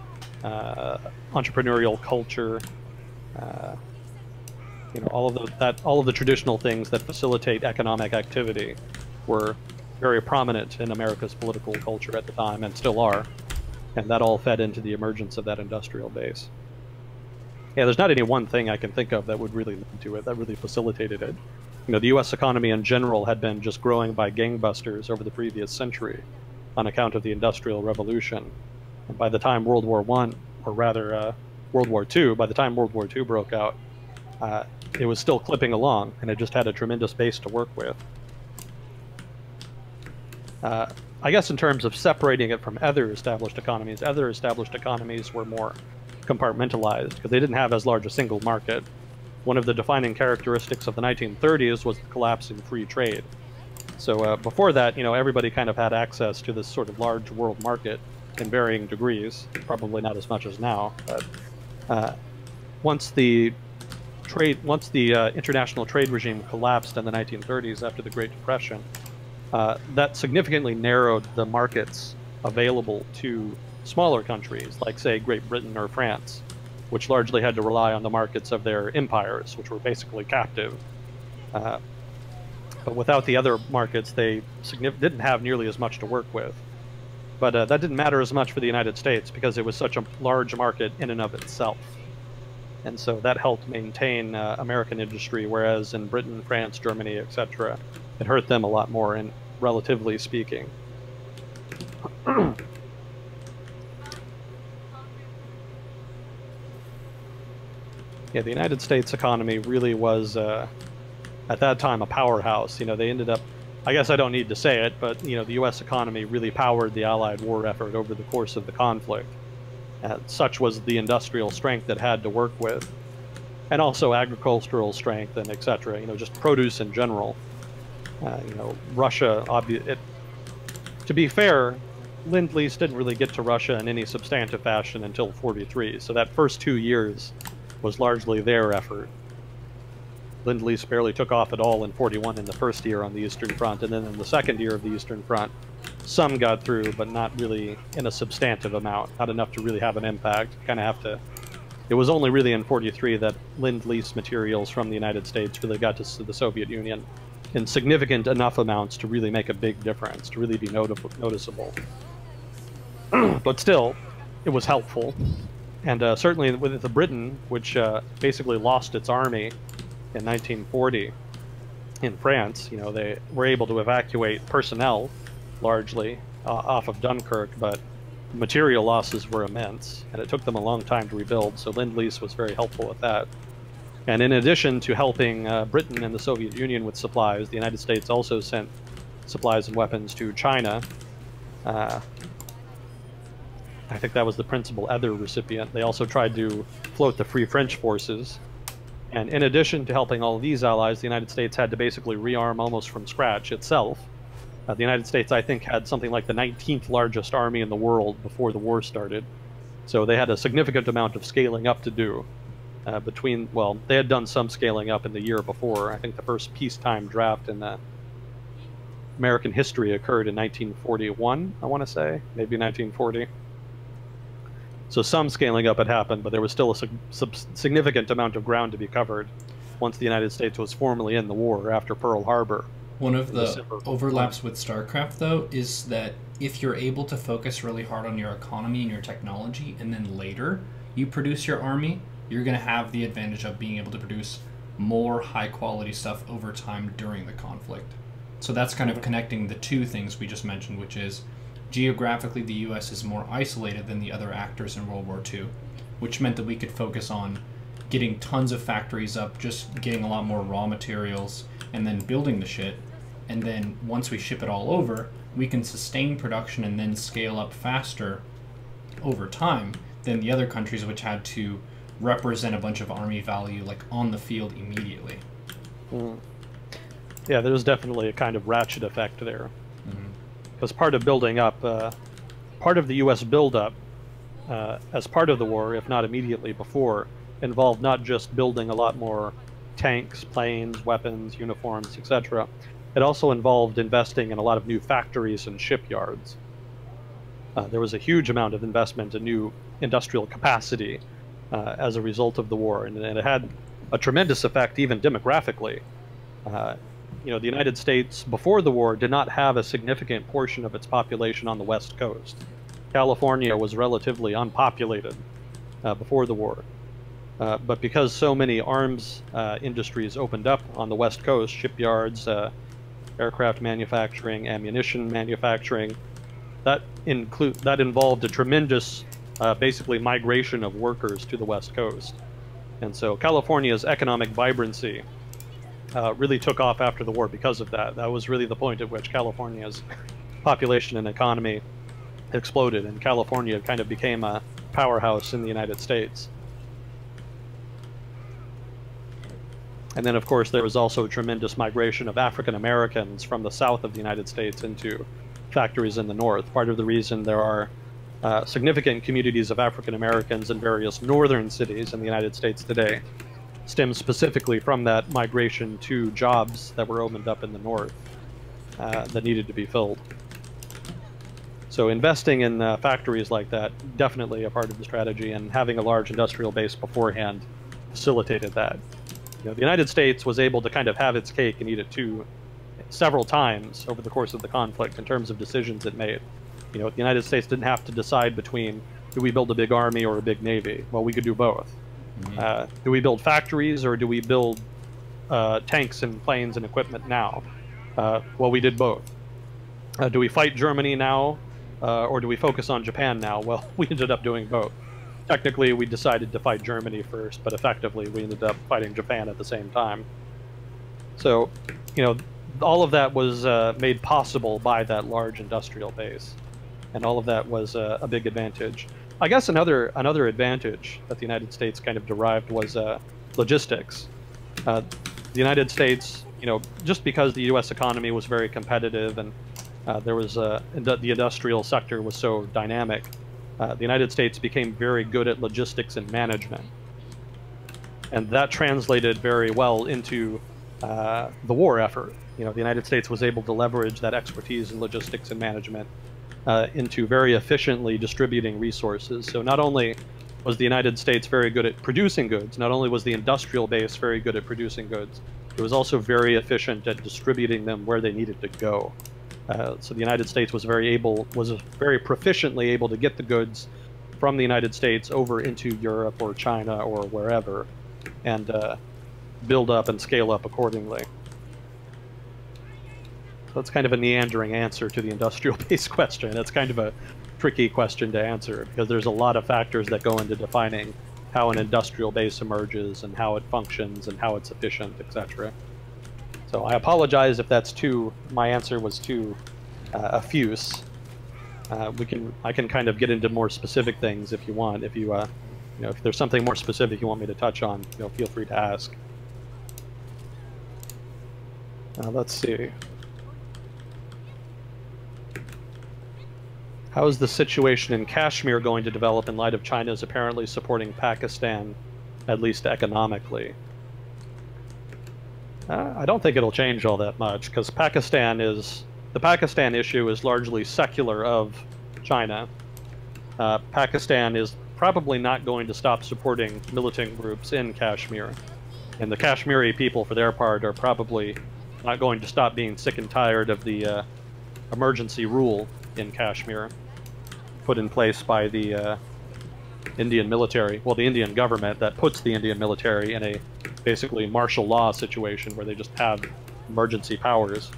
entrepreneurial culture, you know, all of the traditional things that facilitate economic activity were very prominent in America's political culture at the time, and still are. And that all fed into the emergence of that industrial base. Yeah, there's not any one thing I can think of that would really lead to it, that really facilitated it. You know, the U.S. economy in general had been just growing by gangbusters over the previous century on account of the Industrial Revolution. And by the time World War I, or rather World War II, by the time World War II broke out, it was still clipping along, and it just had a tremendous base to work with. I guess in terms of separating it from other established economies were more compartmentalized because they didn't have as large a single market. One of the defining characteristics of the 1930s was the collapse in free trade. So before that, you know, everybody kind of had access to this sort of large world market in varying degrees, probably not as much as now. But once the international trade regime collapsed in the 1930s after the Great Depression, that significantly narrowed the markets available to smaller countries, like, say, Great Britain or France, which largely had to rely on the markets of their empires, which were basically captive. But without the other markets, they didn't have nearly as much to work with. But that didn't matter as much for the United States because it was such a large market in and of itself. And so that helped maintain American industry, whereas in Britain, France, Germany, etc., it hurt them a lot more, and relatively speaking. Yeah, the United States economy really was, at that time, a powerhouse. You know, they ended up, I guess I don't need to say it, but, you know, the U.S. economy really powered the Allied war effort over the course of the conflict. Such was the industrial strength it had to work with, and also agricultural strength and etc. You know, just produce in general. You know, Russia, to be fair, Lend-Lease didn't really get to Russia in any substantive fashion until '43, so that first 2 years was largely their effort. Lend-Lease barely took off at all in '41 in the first year on the Eastern Front, and then in the second year of the Eastern Front, some got through, but not really in a substantive amount, not enough to really have an impact. Kind of have to. It was only really in '43 that Lend-Lease materials from the United States really got to the Soviet Union in significant enough amounts to really make a big difference, to really be noticeable. But still, it was helpful. And certainly with Britain, which basically lost its army in 1940 in France, you know, they were able to evacuate personnel largely off of Dunkirk, but material losses were immense, and it took them a long time to rebuild, so Lend-Lease was very helpful with that. And in addition to helping Britain and the Soviet Union with supplies, the United States also sent supplies and weapons to China. I think that was the principal other recipient. They also tried to float the Free French forces. And in addition to helping all of these allies, the United States had to basically rearm almost from scratch itself. The United States, I think, had something like the 19th largest army in the world before the war started. So they had a significant amount of scaling up to do. Well, they had done some scaling up in the year before. I think the first peacetime draft in American history occurred in 1941, I want to say, maybe 1940. So some scaling up had happened, but there was still a significant amount of ground to be covered once the United States was formally in the war after Pearl Harbor. One of the overlaps with StarCraft, though, is that if you're able to focus really hard on your economy and your technology, and then later you produce your army, you're going to have the advantage of being able to produce more high-quality stuff over time during the conflict. So that's kind of connecting the two things we just mentioned, which is geographically the U.S. is more isolated than the other actors in World War II, which meant that we could focus on getting tons of factories up, just getting a lot more raw materials, and then building the shit. And then once we ship it all over, we can sustain production and then scale up faster over time than the other countries, which had to represent a bunch of army value like on the field immediately. Yeah, there's definitely a kind of ratchet effect there. Because part of building up, part of the U.S. buildup as part of the war, if not immediately before, involved not just building a lot more tanks, planes, weapons, uniforms, etc. It also involved investing in a lot of new factories and shipyards. There was a huge amount of investment in new industrial capacity as a result of the war, and it had a tremendous effect even demographically. The United States before the war did not have a significant portion of its population on the West Coast. California was relatively unpopulated before the war. But because so many arms industries opened up on the West Coast, shipyards, aircraft manufacturing, ammunition manufacturing, that involved a tremendous, basically, migration of workers to the West Coast. And so California's economic vibrancy really took off after the war because of that. That was really the point at which California's population and economy exploded, and California kind of became a powerhouse in the United States. And then, of course, there was also a tremendous migration of African Americans from the south of the United States into factories in the north. Part of the reason there are significant communities of African Americans in various northern cities in the United States today stems specifically from that migration to jobs that were opened up in the north that needed to be filled. So investing in factories like that, definitely a part of the strategy, and having a large industrial base beforehand facilitated that. The United States was able to kind of have its cake and eat it too several times over the course of the conflict in terms of decisions it made. The United States didn't have to decide between, do we build a big army or a big navy? Well, we could do both. Do we build factories or do we build tanks and planes and equipment now? Well, we did both. Do we fight Germany now or do we focus on Japan now? Well, we ended up doing both. Technically, we decided to fight Germany first, but effectively we ended up fighting Japan at the same time. So, all of that was made possible by that large industrial base, and all of that was a big advantage. I guess another advantage that the United States kind of derived was logistics. The United States, just because the U.S. economy was very competitive and there was the industrial sector was so dynamic, the United States became very good at logistics and management. And that translated very well into the war effort. The United States was able to leverage that expertise in logistics and management into very efficiently distributing resources. So not only was the United States very good at producing goods, not only was the industrial base very good at producing goods, it was also very efficient at distributing them where they needed to go. So the United States was very proficiently able to get the goods from the United States over into Europe or China or wherever, and build up and scale up accordingly. So that's kind of a meandering answer to the industrial base question. It's kind of a tricky question to answer because there's a lot of factors that go into defining how an industrial base emerges and how it functions and how it's efficient, etc. So I apologize if my answer was too effuse. I can kind of get into more specific things if you want. If if there's something more specific you want me to touch on, feel free to ask. Let's see. How is the situation in Kashmir going to develop in light of China's apparently supporting Pakistan, at least economically? I don't think it'll change all that much, because Pakistan is the Pakistan issue is largely secular of China. Pakistan is probably not going to stop supporting militant groups in Kashmir. And the Kashmiri people, for their part, are probably not going to stop being sick and tired of the emergency rule in Kashmir put in place by the Indian military, well, the Indian government that puts the Indian military in a basically martial law situation where they just have emergency powers.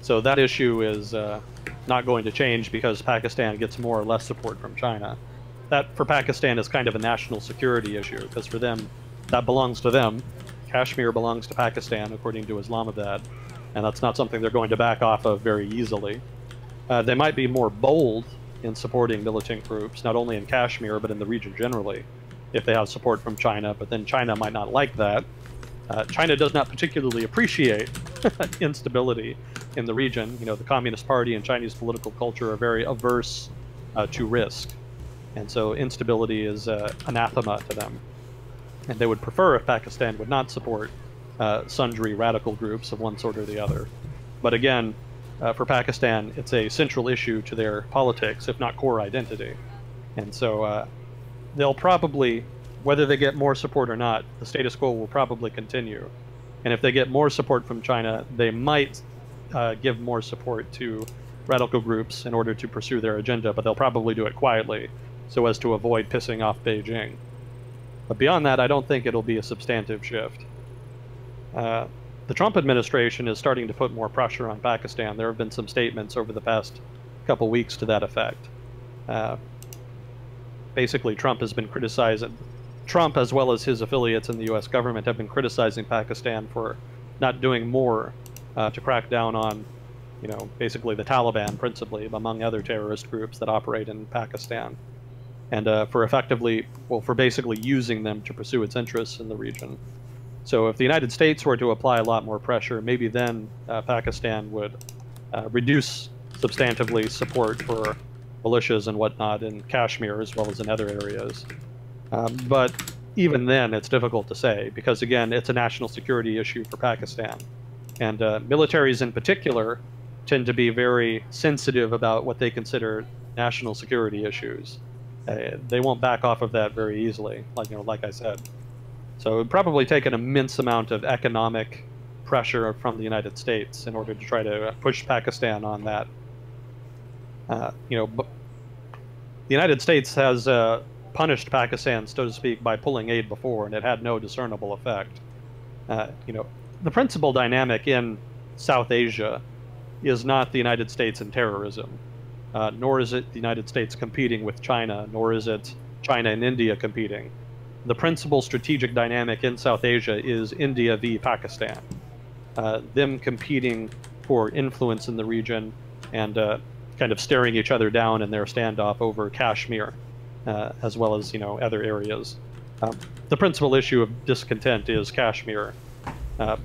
So that issue is not going to change because Pakistan gets more or less support from China. That, for Pakistan, is kind of a national security issue, because for them, that belongs to them. Kashmir belongs to Pakistan, according to Islamabad, and that's not something they're going to back off of very easily. They might be more bold in supporting militant groups, not only in Kashmir, but in the region generally, if they have support from China, but then China might not like that. China does not particularly appreciate instability in the region. You know, the Communist Party and Chinese political culture are very averse to risk, and so instability is anathema to them. And they would prefer if Pakistan would not support sundry radical groups of one sort or the other. But again, for Pakistan, it's a central issue to their politics, if not core identity. And so they'll probably, whether they get more support or not, the status quo will probably continue. And if they get more support from China, they might give more support to radical groups in order to pursue their agenda, but they'll probably do it quietly so as to avoid pissing off Beijing. But beyond that, I don't think it'll be a substantive shift. The Trump administration is starting to put more pressure on Pakistan. There have been some statements over the past couple weeks to that effect. Basically, Trump has been criticizing, Trump as well as his affiliates in the U.S. government have been criticizing Pakistan for not doing more to crack down on, you know, basically the Taliban principally, among other terrorist groups that operate in Pakistan. And for effectively, well, for basically using them to pursue its interests in the region. So if the United States were to apply a lot more pressure, maybe then Pakistan would reduce substantively support for militias and whatnot in Kashmir as well as in other areas. But even then, it's difficult to say because, again, it's a national security issue for Pakistan. And militaries in particular tend to be very sensitive about what they consider national security issues. They won't back off of that very easily, like I said. So it would probably take an immense amount of economic pressure from the United States in order to try to push Pakistan on that. The United States has punished Pakistan, so to speak, by pulling aid before, and it had no discernible effect. The principal dynamic in South Asia is not the United States and terrorism, nor is it the United States competing with China, nor is it China and India competing. The principal strategic dynamic in South Asia is India v. Pakistan, them competing for influence in the region and kind of staring each other down in their standoff over Kashmir, as well as other areas. The principal issue of discontent is Kashmir,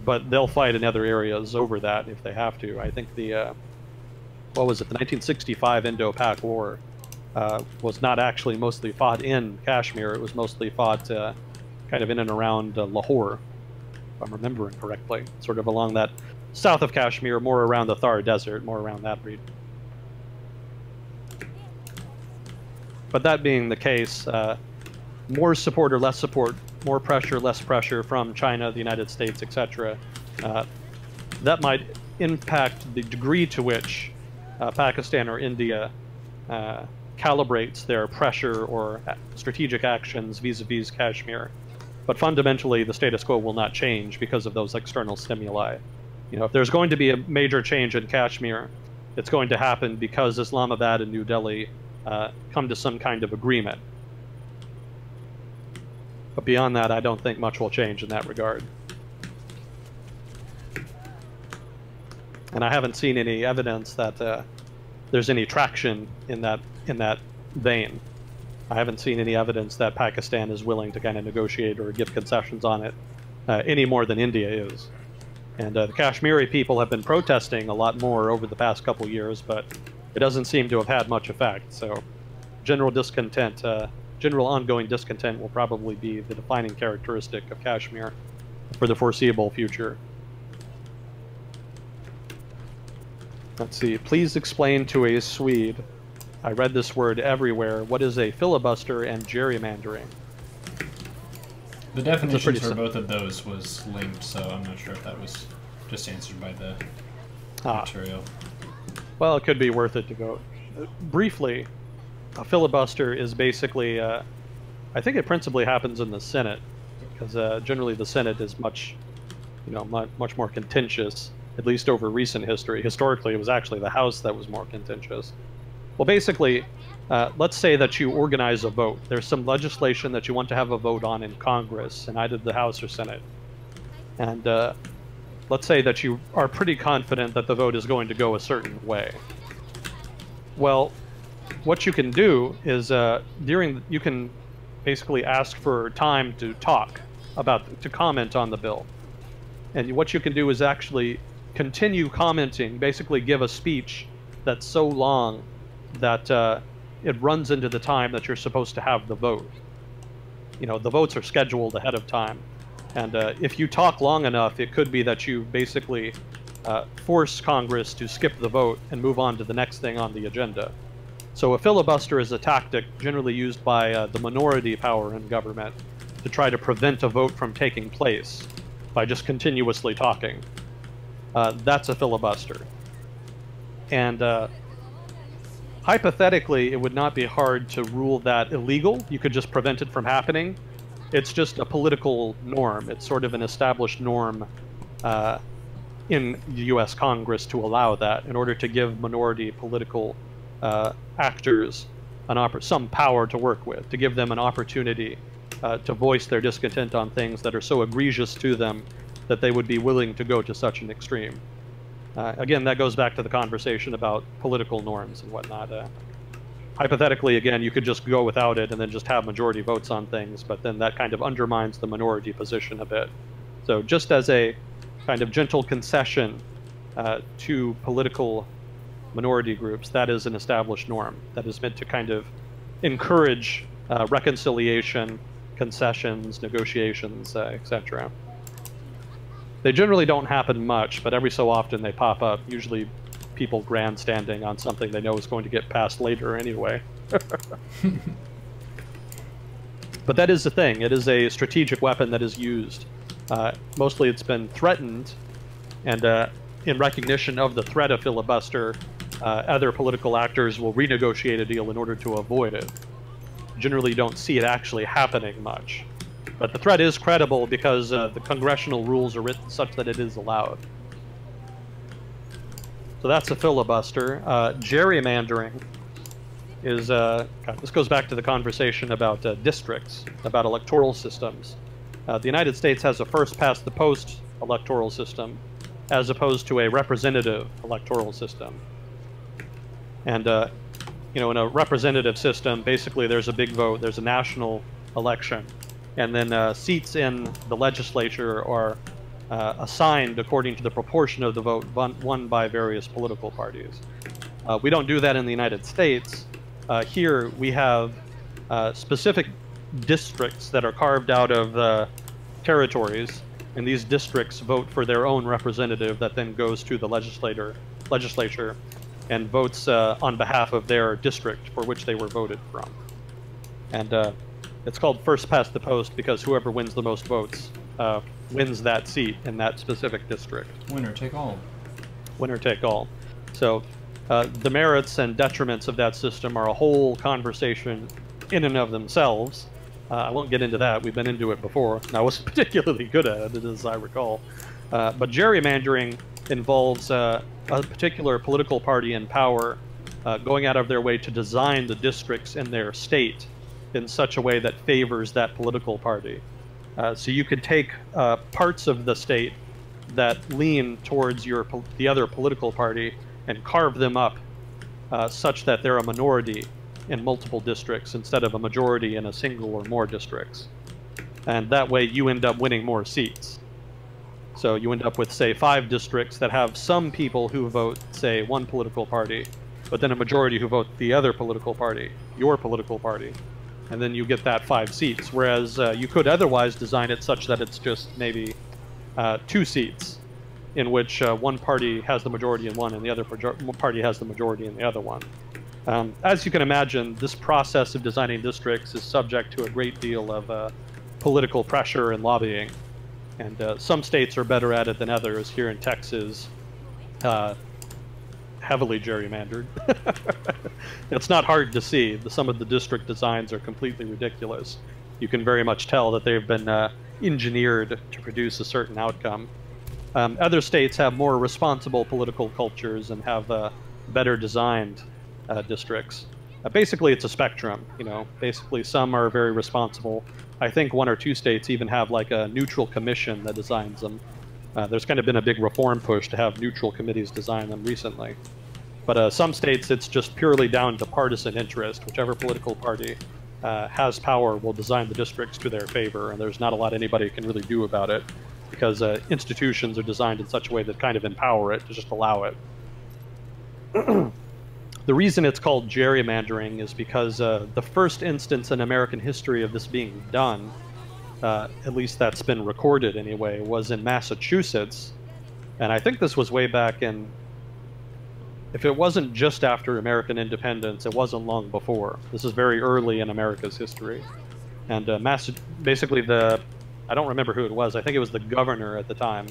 but they'll fight in other areas over that if they have to. I think the 1965 Indo-Pak War was not actually mostly fought in Kashmir. It was mostly fought kind of in and around Lahore, if I'm remembering correctly, sort of along that south of Kashmir, more around the Thar Desert, more around that region. But that being the case, more support or less support, more pressure, less pressure from China, the United States, etc., that might impact the degree to which Pakistan or India calibrates their pressure or strategic actions vis-a-vis Kashmir. But fundamentally, the status quo will not change because of those external stimuli. If there's going to be a major change in Kashmir, it's going to happen because Islamabad and New Delhi come to some kind of agreement. But beyond that, I don't think much will change in that regard. And I haven't seen any evidence that there's any traction in that vein. I haven't seen any evidence that Pakistan is willing to kind of negotiate or give concessions on it any more than India is. And the Kashmiri people have been protesting a lot more over the past couple years, but it doesn't seem to have had much effect. So general discontent, general ongoing discontent will probably be the defining characteristic of Kashmir for the foreseeable future. Let's see. Please explain to a Swede. I read this word everywhere. What is a filibuster and gerrymandering? The definition for both of those was linked, so I'm not sure if that was just answered by the material. Well, it could be worth it to go. Briefly, a filibuster is basically, I think it principally happens in the Senate, because generally the Senate is much more contentious, at least over recent history. Historically, it was actually the House that was more contentious. Well, basically, let's say that you organize a vote. There's some legislation that you want to have a vote on in Congress, in either the House or Senate. And let's say that you are pretty confident that the vote is going to go a certain way. Well, what you can do is you can basically ask for time to to comment on the bill. And what you can do is actually continue commenting, basically give a speech that's so long that it runs into the time that you're supposed to have the vote. The votes are scheduled ahead of time. And if you talk long enough, it could be that you basically force Congress to skip the vote and move on to the next thing on the agenda. So a filibuster is a tactic generally used by the minority power in government to try to prevent a vote from taking place by just continuously talking. That's a filibuster. And hypothetically, it would not be hard to rule that illegal. You could just prevent it from happening. It's just a political norm. It's sort of an established norm in the U.S. Congress to allow that in order to give minority political actors some power to work with, to give them an opportunity to voice their discontent on things that are so egregious to them that they would be willing to go to such an extreme. Again, that goes back to the conversation about political norms and whatnot. Hypothetically, again, you could just go without it and then just have majority votes on things, but then that kind of undermines the minority position a bit. So just as a kind of gentle concession to political minority groups, that is an established norm that is meant to kind of encourage reconciliation, concessions, negotiations, etc. They generally don't happen much, but every so often they pop up, usually people grandstanding on something they know is going to get passed later anyway. But that is the thing. It is a strategic weapon that is used. Mostly it's been threatened, and in recognition of the threat of filibuster, other political actors will renegotiate a deal in order to avoid it. Generally, you don't see it actually happening much. But the threat is credible because the congressional rules are written such that it is allowed. So that's a filibuster. Gerrymandering is, this goes back to the conversation about districts, about electoral systems. The United States has a first-past-the-post electoral system as opposed to a representative electoral system. And, in a representative system, basically there's a big vote, there's a national election, and then seats in the legislature are assigned according to the proportion of the vote won by various political parties. We don't do that in the United States. Here we have specific districts that are carved out of territories, and these districts vote for their own representative that then goes to the legislature and votes on behalf of their district for which they were voted from. And it's called first past the post because whoever wins the most votes wins that seat in that specific district. Winner take all. Winner take all. So the merits and detriments of that system are a whole conversation in and of themselves. I won't get into that. We've been into it before, and I wasn't particularly good at it, as I recall. But gerrymandering involves a particular political party in power going out of their way to design the districts in their state in such a way that favors that political party. So you could take parts of the state that lean towards the other political party and carve them up such that they're a minority in multiple districts instead of a majority in a single or more districts. And that way you end up winning more seats. So you end up with, say, 5 districts that have some people who vote, say, one political party, but then a majority who vote the other political party, your political party. And then you get that 5 seats, whereas you could otherwise design it such that it's just maybe 2 seats. in which one party has the majority in one and the other party has the majority in the other one. As you can imagine, this process of designing districts is subject to a great deal of political pressure and lobbying. And some states are better at it than others. Here in Texas, heavily gerrymandered. It's not hard to see. Some of the district designs are completely ridiculous. You can very much tell that they've been engineered to produce a certain outcome. Other states have more responsible political cultures and have better designed districts. Basically, it's a spectrum. Basically, some are very responsible. I think 1 or 2 states even have like a neutral commission that designs them. There's kind of been a big reform push to have neutral committees design them recently. But some states, it's just purely down to partisan interest. Whichever political party has power will design the districts to their favor, and there's not a lot anybody can really do about it, because institutions are designed in such a way that kind of empower it to just allow it. The reason it's called gerrymandering is because the first instance in American history of this being done, at least that's been recorded anyway, was in Massachusetts. And I think this was way back in, if it wasn't just after American independence, it wasn't long before. This is very early in America's history. And basically I don't remember who it was, I think it was the governor at the time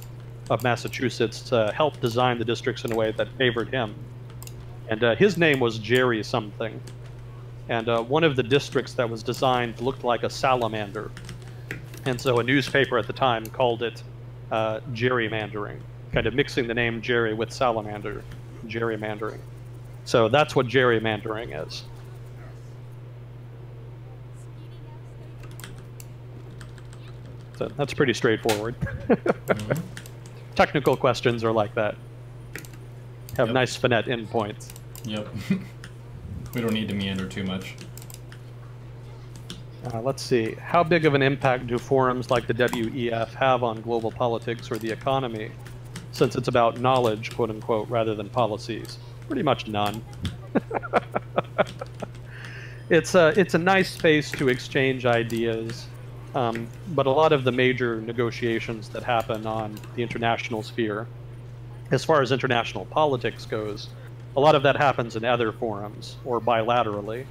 of Massachusetts, helped design the districts in a way that favored him. And his name was Jerry something. And one of the districts that was designed looked like a salamander. And so a newspaper at the time called it gerrymandering, kind of mixing the name Jerry with salamander, gerrymandering. So that's what gerrymandering is. So that's pretty straightforward. Mm-hmm. Technical questions are like that. Have nice finite endpoints. Yep. We don't need to meander too much. Let's see. How big of an impact do forums like the WEF have on global politics or the economy, since it's about knowledge, quote unquote, rather than policies? Pretty much none. It's a nice space to exchange ideas, but a lot of the major negotiations that happen on the international sphere, as far as international politics goes, a lot of that happens in other forums or bilaterally.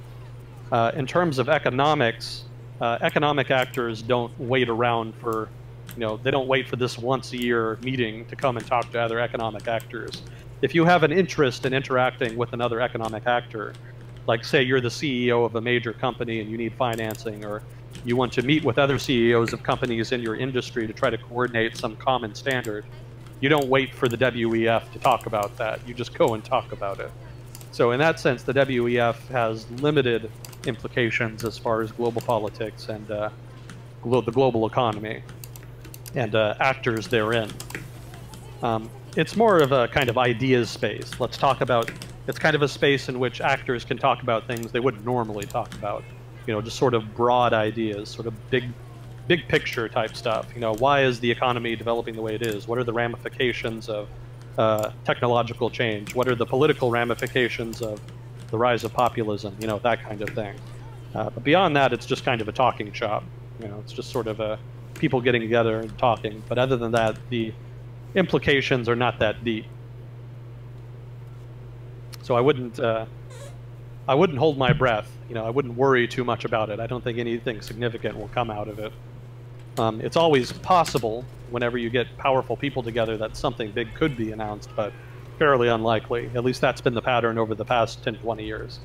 In terms of economics, economic actors don't wait around for, they don't wait for this once-a-year meeting to come and talk to other economic actors. If you have an interest in interacting with another economic actor, like say you're the CEO of a major company and you need financing, or you want to meet with other CEOs of companies in your industry to try to coordinate some common standard, you don't wait for the WEF to talk about that. You just go and talk about it. So in that sense, the WEF has limited implications as far as global politics and the global economy and actors therein. It's more of a kind of ideas space. Let's talk about, it's kind of a space in which actors can talk about things they wouldn't normally talk about. Just sort of broad ideas, sort of big picture type stuff. Why is the economy developing the way it is? What are the ramifications of technological change? What are the political ramifications of the rise of populism? That kind of thing. But beyond that, it's just kind of a talking shop. It's just sort of people getting together and talking. But other than that, the implications are not that deep. So I wouldn't hold my breath. I wouldn't worry too much about it. I don't think anything significant will come out of it. It's always possible whenever you get powerful people together that something big could be announced, but fairly unlikely. At least that's been the pattern over the past 10, 20 years.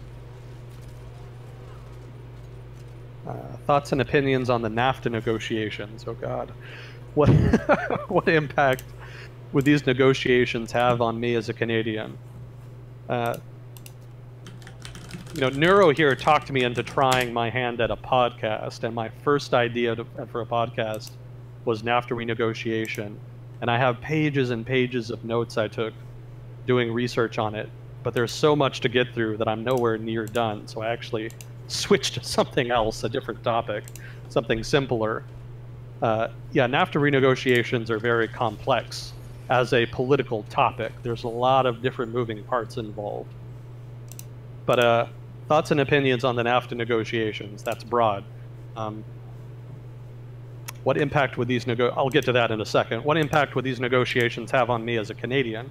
Thoughts and opinions on the NAFTA negotiations. Oh God. What impact would these negotiations have on me as a Canadian? Neuro here talked me into trying my hand at a podcast, and my first idea for a podcast was NAFTA renegotiation. And I have pages and pages of notes I took doing research on it, but there's so much to get through that I'm nowhere near done, so I actually switched to something else, a different topic, something simpler. Yeah, NAFTA renegotiations are very complex as a political topic. There's a lot of different moving parts involved. But thoughts and opinions on the NAFTA negotiations, that's broad. what impact would these I'll get to that in a second. What impact would these negotiations have on me as a Canadian?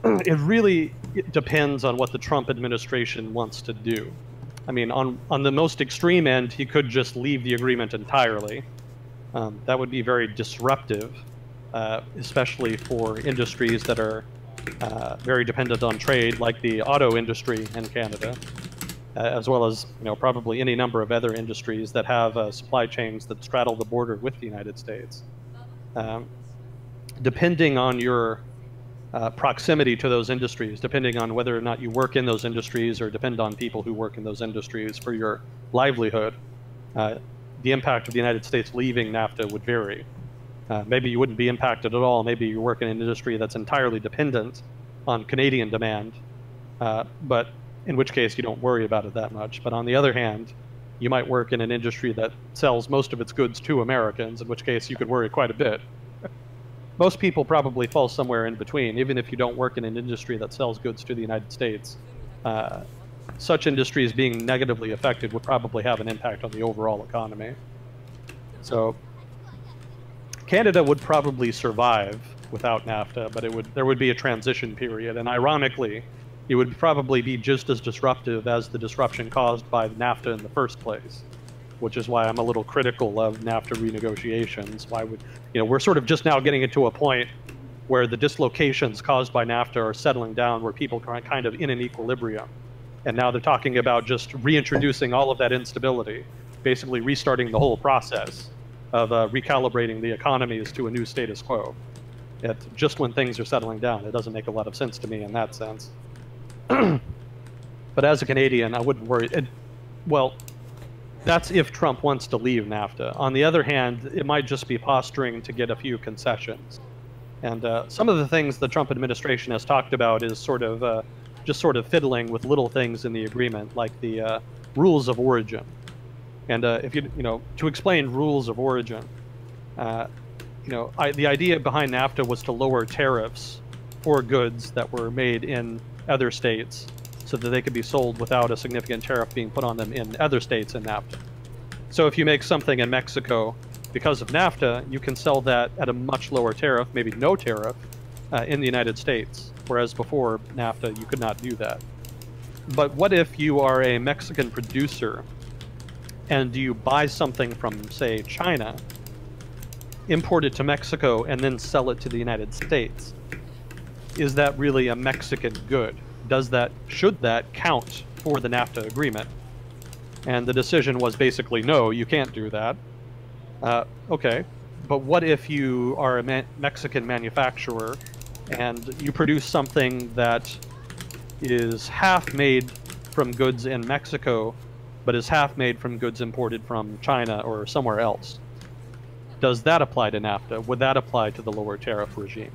It really depends on what the Trump administration wants to do. I mean, on the most extreme end, he could just leave the agreement entirely. That would be very disruptive, especially for industries that are very dependent on trade, like the auto industry in Canada, as well as probably any number of other industries that have supply chains that straddle the border with the United States. Depending on your proximity to those industries, depending on whether or not you work in those industries or depend on people who work in those industries for your livelihood, the impact of the United States leaving NAFTA would vary. Maybe you wouldn't be impacted at all. Maybe you work in an industry that's entirely dependent on Canadian demand, but in which case you don't worry about it that much. But on the other hand, you might work in an industry that sells most of its goods to Americans, in which case you could worry quite a bit. Most people probably fall somewhere in between. Even if you don't work in an industry that sells goods to the United States, such industries being negatively affected would probably have an impact on the overall economy. So Canada would probably survive without NAFTA, but there would be a transition period. And ironically, it would probably be just as disruptive as the disruption caused by NAFTA in the first place, which is why I'm a little critical of NAFTA renegotiations. Why would, we're sort of just now getting into a point where the dislocations caused by NAFTA are settling down, where people are kind of in an equilibrium. And now they're talking about just reintroducing all of that instability, basically restarting the whole process of recalibrating the economies to a new status quo. Just when things are settling down, it doesn't make a lot of sense to me in that sense. But as a Canadian, I wouldn't worry. Well, that's if Trump wants to leave NAFTA. On the other hand, it might just be posturing to get a few concessions. And some of the things the Trump administration has talked about is just sort of fiddling with little things in the agreement, like the rules of origin. And if to explain rules of origin, the idea behind NAFTA was to lower tariffs for goods that were made in other states, so that they could be sold without a significant tariff being put on them in other states in NAFTA. So if you make something in Mexico, because of NAFTA, you can sell that at a much lower tariff, maybe no tariff, in the United States, whereas before NAFTA you could not do that. But what if you are a Mexican producer and you buy something from, say, China, import it to Mexico, and then sell it to the United States? Is that really a Mexican good? Should that count for the NAFTA agreement? And the decision was basically, no, you can't do that. Okay, but what if you are a Mexican manufacturer and you produce something that is half made from goods in Mexico, but is half made from goods imported from China or somewhere else? Does that apply to NAFTA? Would that apply to the lower tariff regime?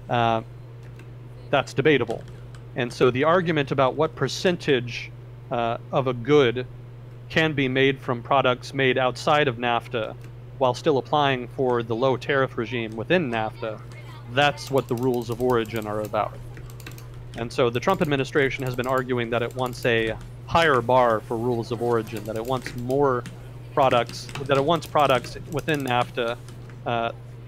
That's debatable. And so the argument about what percentage of a good can be made from products made outside of NAFTA while still applying for the low tariff regime within NAFTA, that's what the rules of origin are about. And so the Trump administration has been arguing that it wants a higher bar for rules of origin, that it wants more products, that it wants products within NAFTA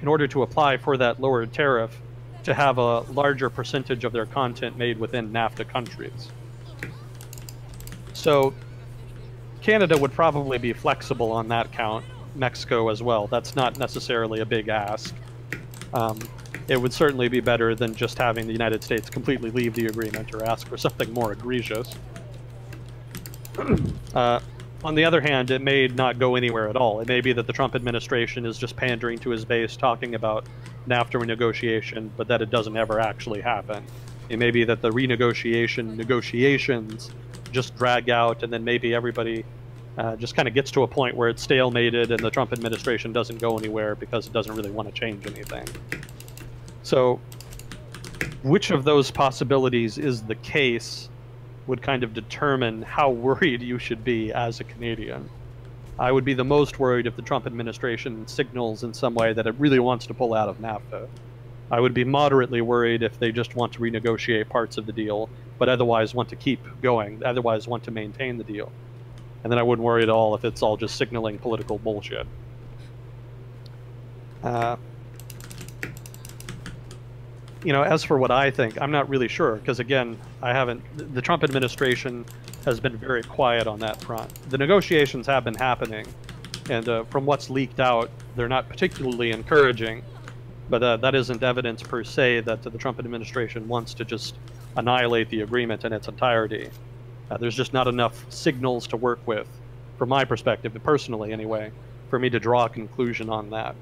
in order to apply for that lower tariff to have a larger percentage of their content made within NAFTA countries. So Canada would probably be flexible on that count, Mexico as well. That's not necessarily a big ask. It would certainly be better than just having the United States completely leave the agreement or ask for something more egregious. On the other hand, it may not go anywhere at all. It may be that the Trump administration is just pandering to his base, talking about NAFTA renegotiation, but that it doesn't ever actually happen. It may be that the negotiations just drag out, and then maybe everybody just kind of gets to a point where it's stalemated and the Trump administration doesn't go anywhere because it doesn't really want to change anything. So which of those possibilities is the case would kind of determine how worried you should be as a Canadian. I would be the most worried if the Trump administration signals in some way that it really wants to pull out of NAFTA. I would be moderately worried if they just want to renegotiate parts of the deal, but otherwise want to keep going, otherwise want to maintain the deal. And then I wouldn't worry at all if it's all just signaling political bullshit. As for what I think, I'm not really sure because, again, the Trump administration has been very quiet on that front. The negotiations have been happening, and from what's leaked out, they're not particularly encouraging, but that isn't evidence per se that the Trump administration wants to just annihilate the agreement in its entirety. There's just not enough signals to work with, from my perspective, personally anyway, for me to draw a conclusion on that.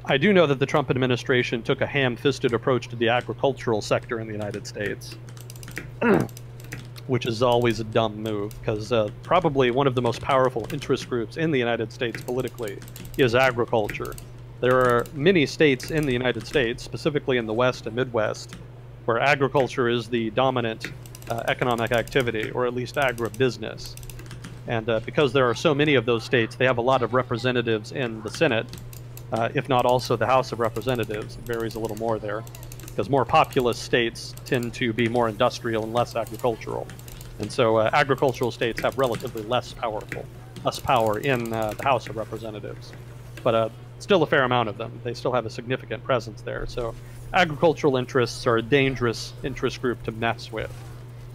I do know that the Trump administration took a ham-fisted approach to the agricultural sector in the United States, which is always a dumb move, because probably one of the most powerful interest groups in the United States politically is agriculture. There are many states in the United States, specifically in the West and Midwest, where agriculture is the dominant economic activity, or at least agribusiness. And because there are so many of those states, they have a lot of representatives in the Senate, if not also the House of Representatives. It varies a little more there, because more populous states tend to be more industrial and less agricultural. And so agricultural states have relatively less power in the House of Representatives. But still a fair amount of them. They still have a significant presence there. So agricultural interests are a dangerous interest group to mess with.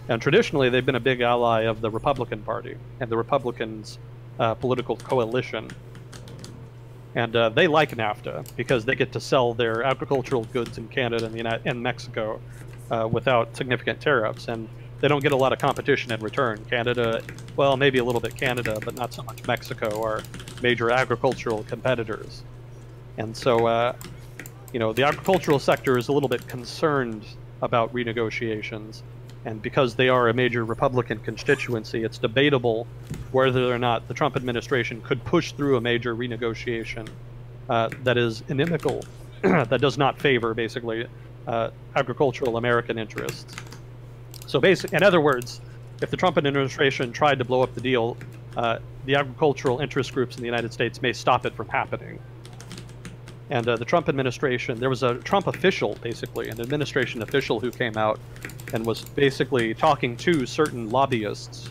And traditionally, they've been a big ally of the Republican Party and the Republicans' political coalition. And they like NAFTA because they get to sell their agricultural goods in Canada and Mexico without significant tariffs. And they don't get a lot of competition in return. Canada, well, maybe a little bit Canada, but not so much Mexico, are major agricultural competitors. And so, the agricultural sector is a little bit concerned about renegotiations. And because they are a major Republican constituency, it's debatable whether or not the Trump administration could push through a major renegotiation that is inimical, that does not favor, basically, agricultural American interests. So, in other words, if the Trump administration tried to blow up the deal, the agricultural interest groups in the United States may stop it from happening. And the Trump administration, there was a Trump official, basically, an administration official who came out and was basically talking to certain lobbyists,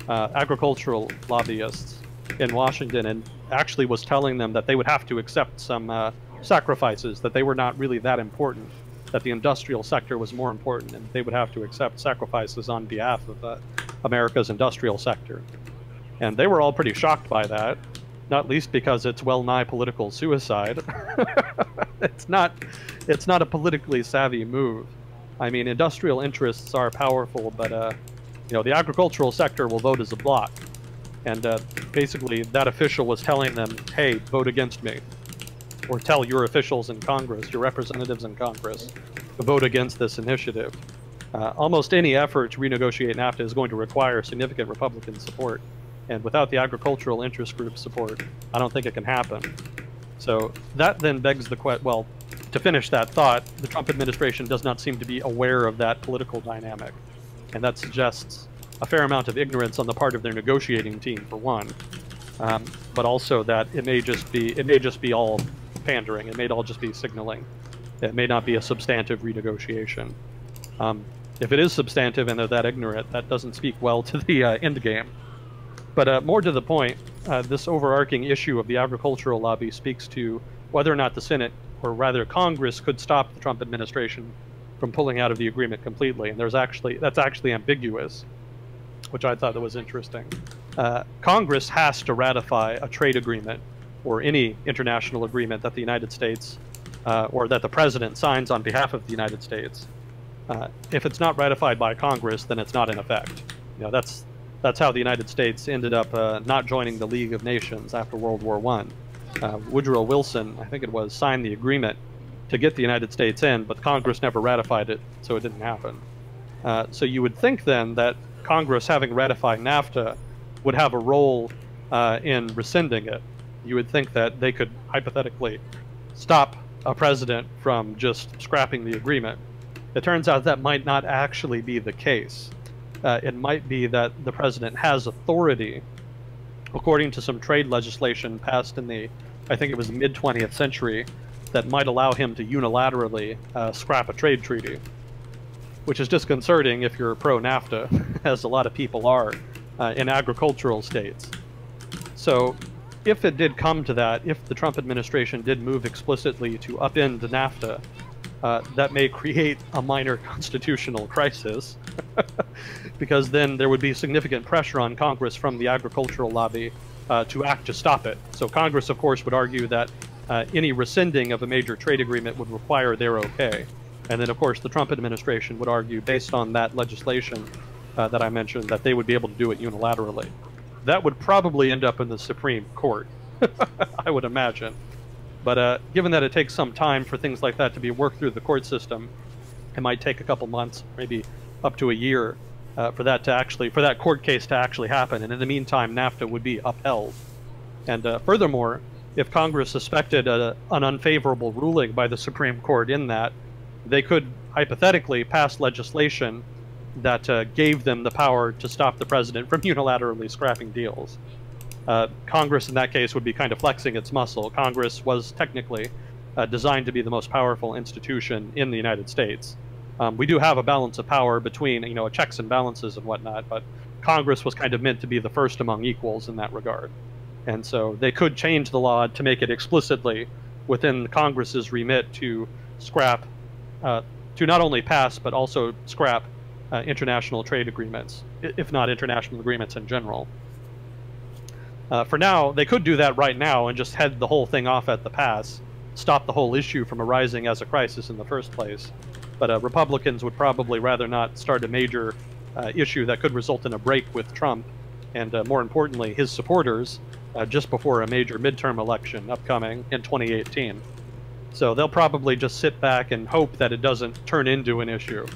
agricultural lobbyists in Washington, and actually was telling them that they would have to accept some sacrifices, that they were not really that important, that the industrial sector was more important, and they would have to accept sacrifices on behalf of America's industrial sector. And they were all pretty shocked by that, not least because it's well-nigh political suicide. It's not a politically savvy move. I mean, industrial interests are powerful, but the agricultural sector will vote as a bloc. And basically, that official was telling them, hey, vote against me. Or tell your officials in Congress, your representatives in Congress, to vote against this initiative. Almost any effort to renegotiate NAFTA is going to require significant Republican support. And without the agricultural interest group support, I don't think it can happen. So that then begs the question, well, to finish that thought, the Trump administration does not seem to be aware of that political dynamic. And that suggests a fair amount of ignorance on the part of their negotiating team, for one. But also that it may just be all pandering. It may all just be signaling. It may not be a substantive renegotiation. If it is substantive and they're that ignorant, that doesn't speak well to the end game. But more to the point, this overarching issue of the agricultural lobby speaks to whether or not the Senate, or rather Congress, could stop the Trump administration from pulling out of the agreement completely. And that's actually ambiguous, which I thought that was interesting. Congress has to ratify a trade agreement or any international agreement that the United States or that the president signs on behalf of the United States. If it's not ratified by Congress, then it's not in effect. That's how the United States ended up not joining the League of Nations after World War I. Woodrow Wilson, I think it was, signed the agreement to get the United States in, but Congress never ratified it, so it didn't happen. So you would think then that Congress, having ratified NAFTA, would have a role in rescinding it. You would think that they could hypothetically stop a president from just scrapping the agreement. It turns out that might not actually be the case. It might be that the president has authority, according to some trade legislation passed in the, I think it was the mid-20th century, that might allow him to unilaterally scrap a trade treaty, which is disconcerting if you're pro-NAFTA, as a lot of people are in agricultural states. So if it did come to that, if the Trump administration did move explicitly to upend NAFTA, that may create a minor constitutional crisis, because then there would be significant pressure on Congress from the agricultural lobby to act to stop it. So Congress, of course, would argue that any rescinding of a major trade agreement would require their okay. And then, of course, the Trump administration would argue, based on that legislation that I mentioned, that they would be able to do it unilaterally. That would probably end up in the Supreme Court, I would imagine. But given that it takes some time for things like that to be worked through the court system, it might take a couple months, maybe up to a year, for that court case to actually happen. And in the meantime, NAFTA would be upheld. And furthermore, if Congress suspected an unfavorable ruling by the Supreme Court in that, they could hypothetically pass legislation that gave them the power to stop the president from unilaterally scrapping deals. Congress in that case would be kind of flexing its muscle. Congress was technically designed to be the most powerful institution in the United States. We do have a balance of power between, checks and balances and whatnot, but Congress was kind of meant to be the first among equals in that regard. And so they could change the law to make it explicitly within Congress's remit to scrap, to not only pass, but also scrap international trade agreements, if not international agreements in general. For now, they could do that right now and just head the whole thing off at the pass, stop the whole issue from arising as a crisis in the first place. But Republicans would probably rather not start a major issue that could result in a break with Trump, and more importantly, his supporters, just before a major midterm election upcoming in 2018. So they'll probably just sit back and hope that it doesn't turn into an issue.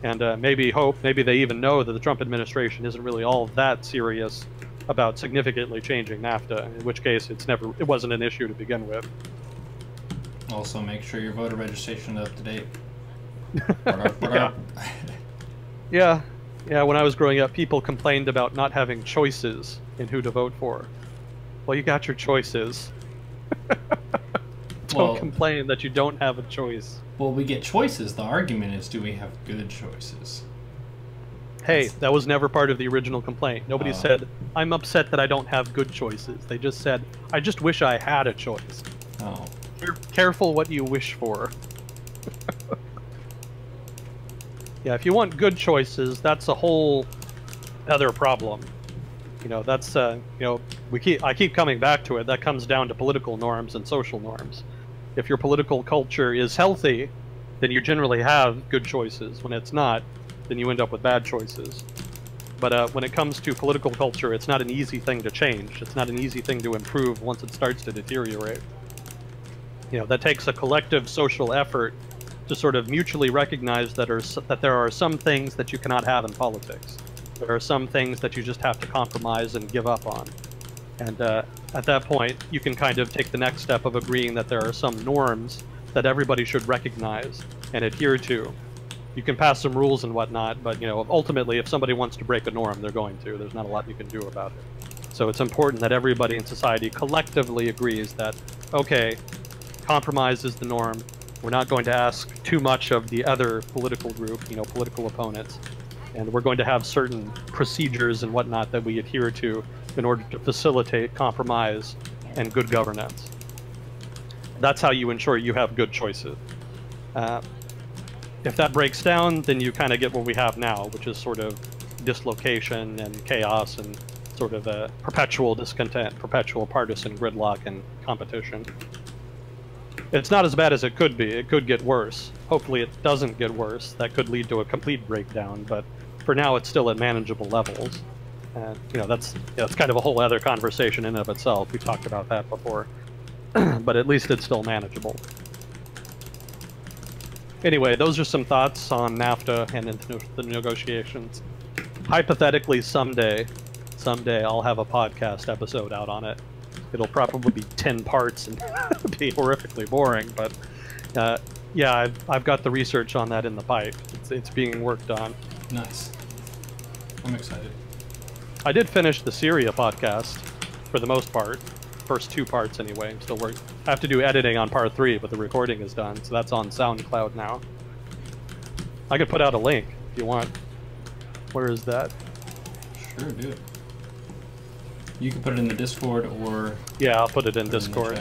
And maybe they even know that the Trump administration isn't really all that serious about significantly changing NAFTA, in which case it wasn't an issue to begin with. Also, make sure your voter registration is up to date. Yeah, when I was growing up, people complained about not having choices in who to vote for. Well, you got your choices. Don't complain that you don't have a choice. Well, we get choices. The argument is, do we have good choices? Hey, that was never part of the original complaint. Nobody said, I'm upset that I don't have good choices. They just said, I just wish I had a choice. Oh. Careful what you wish for. Yeah, if you want good choices, that's a whole other problem. That's, I keep coming back to it. That comes down to political norms and social norms. If your political culture is healthy, then you generally have good choices. When it's not, then you end up with bad choices. But when it comes to political culture, it's not an easy thing to change. It's not an easy thing to improve once it starts to deteriorate. That takes a collective social effort to sort of mutually recognize that there are some things that you cannot have in politics. There are some things that you just have to compromise and give up on. And at that point, you can kind of take the next step of agreeing that there are some norms that everybody should recognize and adhere to. You can pass some rules and whatnot, but ultimately, if somebody wants to break a norm, they're going to. There's not a lot you can do about it. So it's important that everybody in society collectively agrees that, okay, compromise is the norm. We're not going to ask too much of the other political group, political opponents. And we're going to have certain procedures and whatnot that we adhere to in order to facilitate compromise and good governance. That's how you ensure you have good choices. If that breaks down, then you kind of get what we have now, which is sort of dislocation and chaos and sort of a perpetual discontent, perpetual partisan gridlock and competition. It's not as bad as it could be. It could get worse. Hopefully it doesn't get worse. That could lead to a complete breakdown, but for now it's still at manageable levels. And that's kind of a whole other conversation in and of itself. We talked about that before. But at least it's still manageable. Anyway, those are some thoughts on NAFTA and the negotiations. Hypothetically, someday I'll have a podcast episode out on it. It'll probably be 10 parts and be horrifically boring, but yeah, I've got the research on that in the pipe. It's being worked on. Nice. I'm excited. I did finish the Syria podcast for the most part. First 2 parts anyway. I'm still working. I have to do editing on part 3, but the recording is done, so that's on SoundCloud now. I could put out a link if you want. Where is that? Sure, do it. You can put it in the Discord or... Yeah, I'll put it in Discord.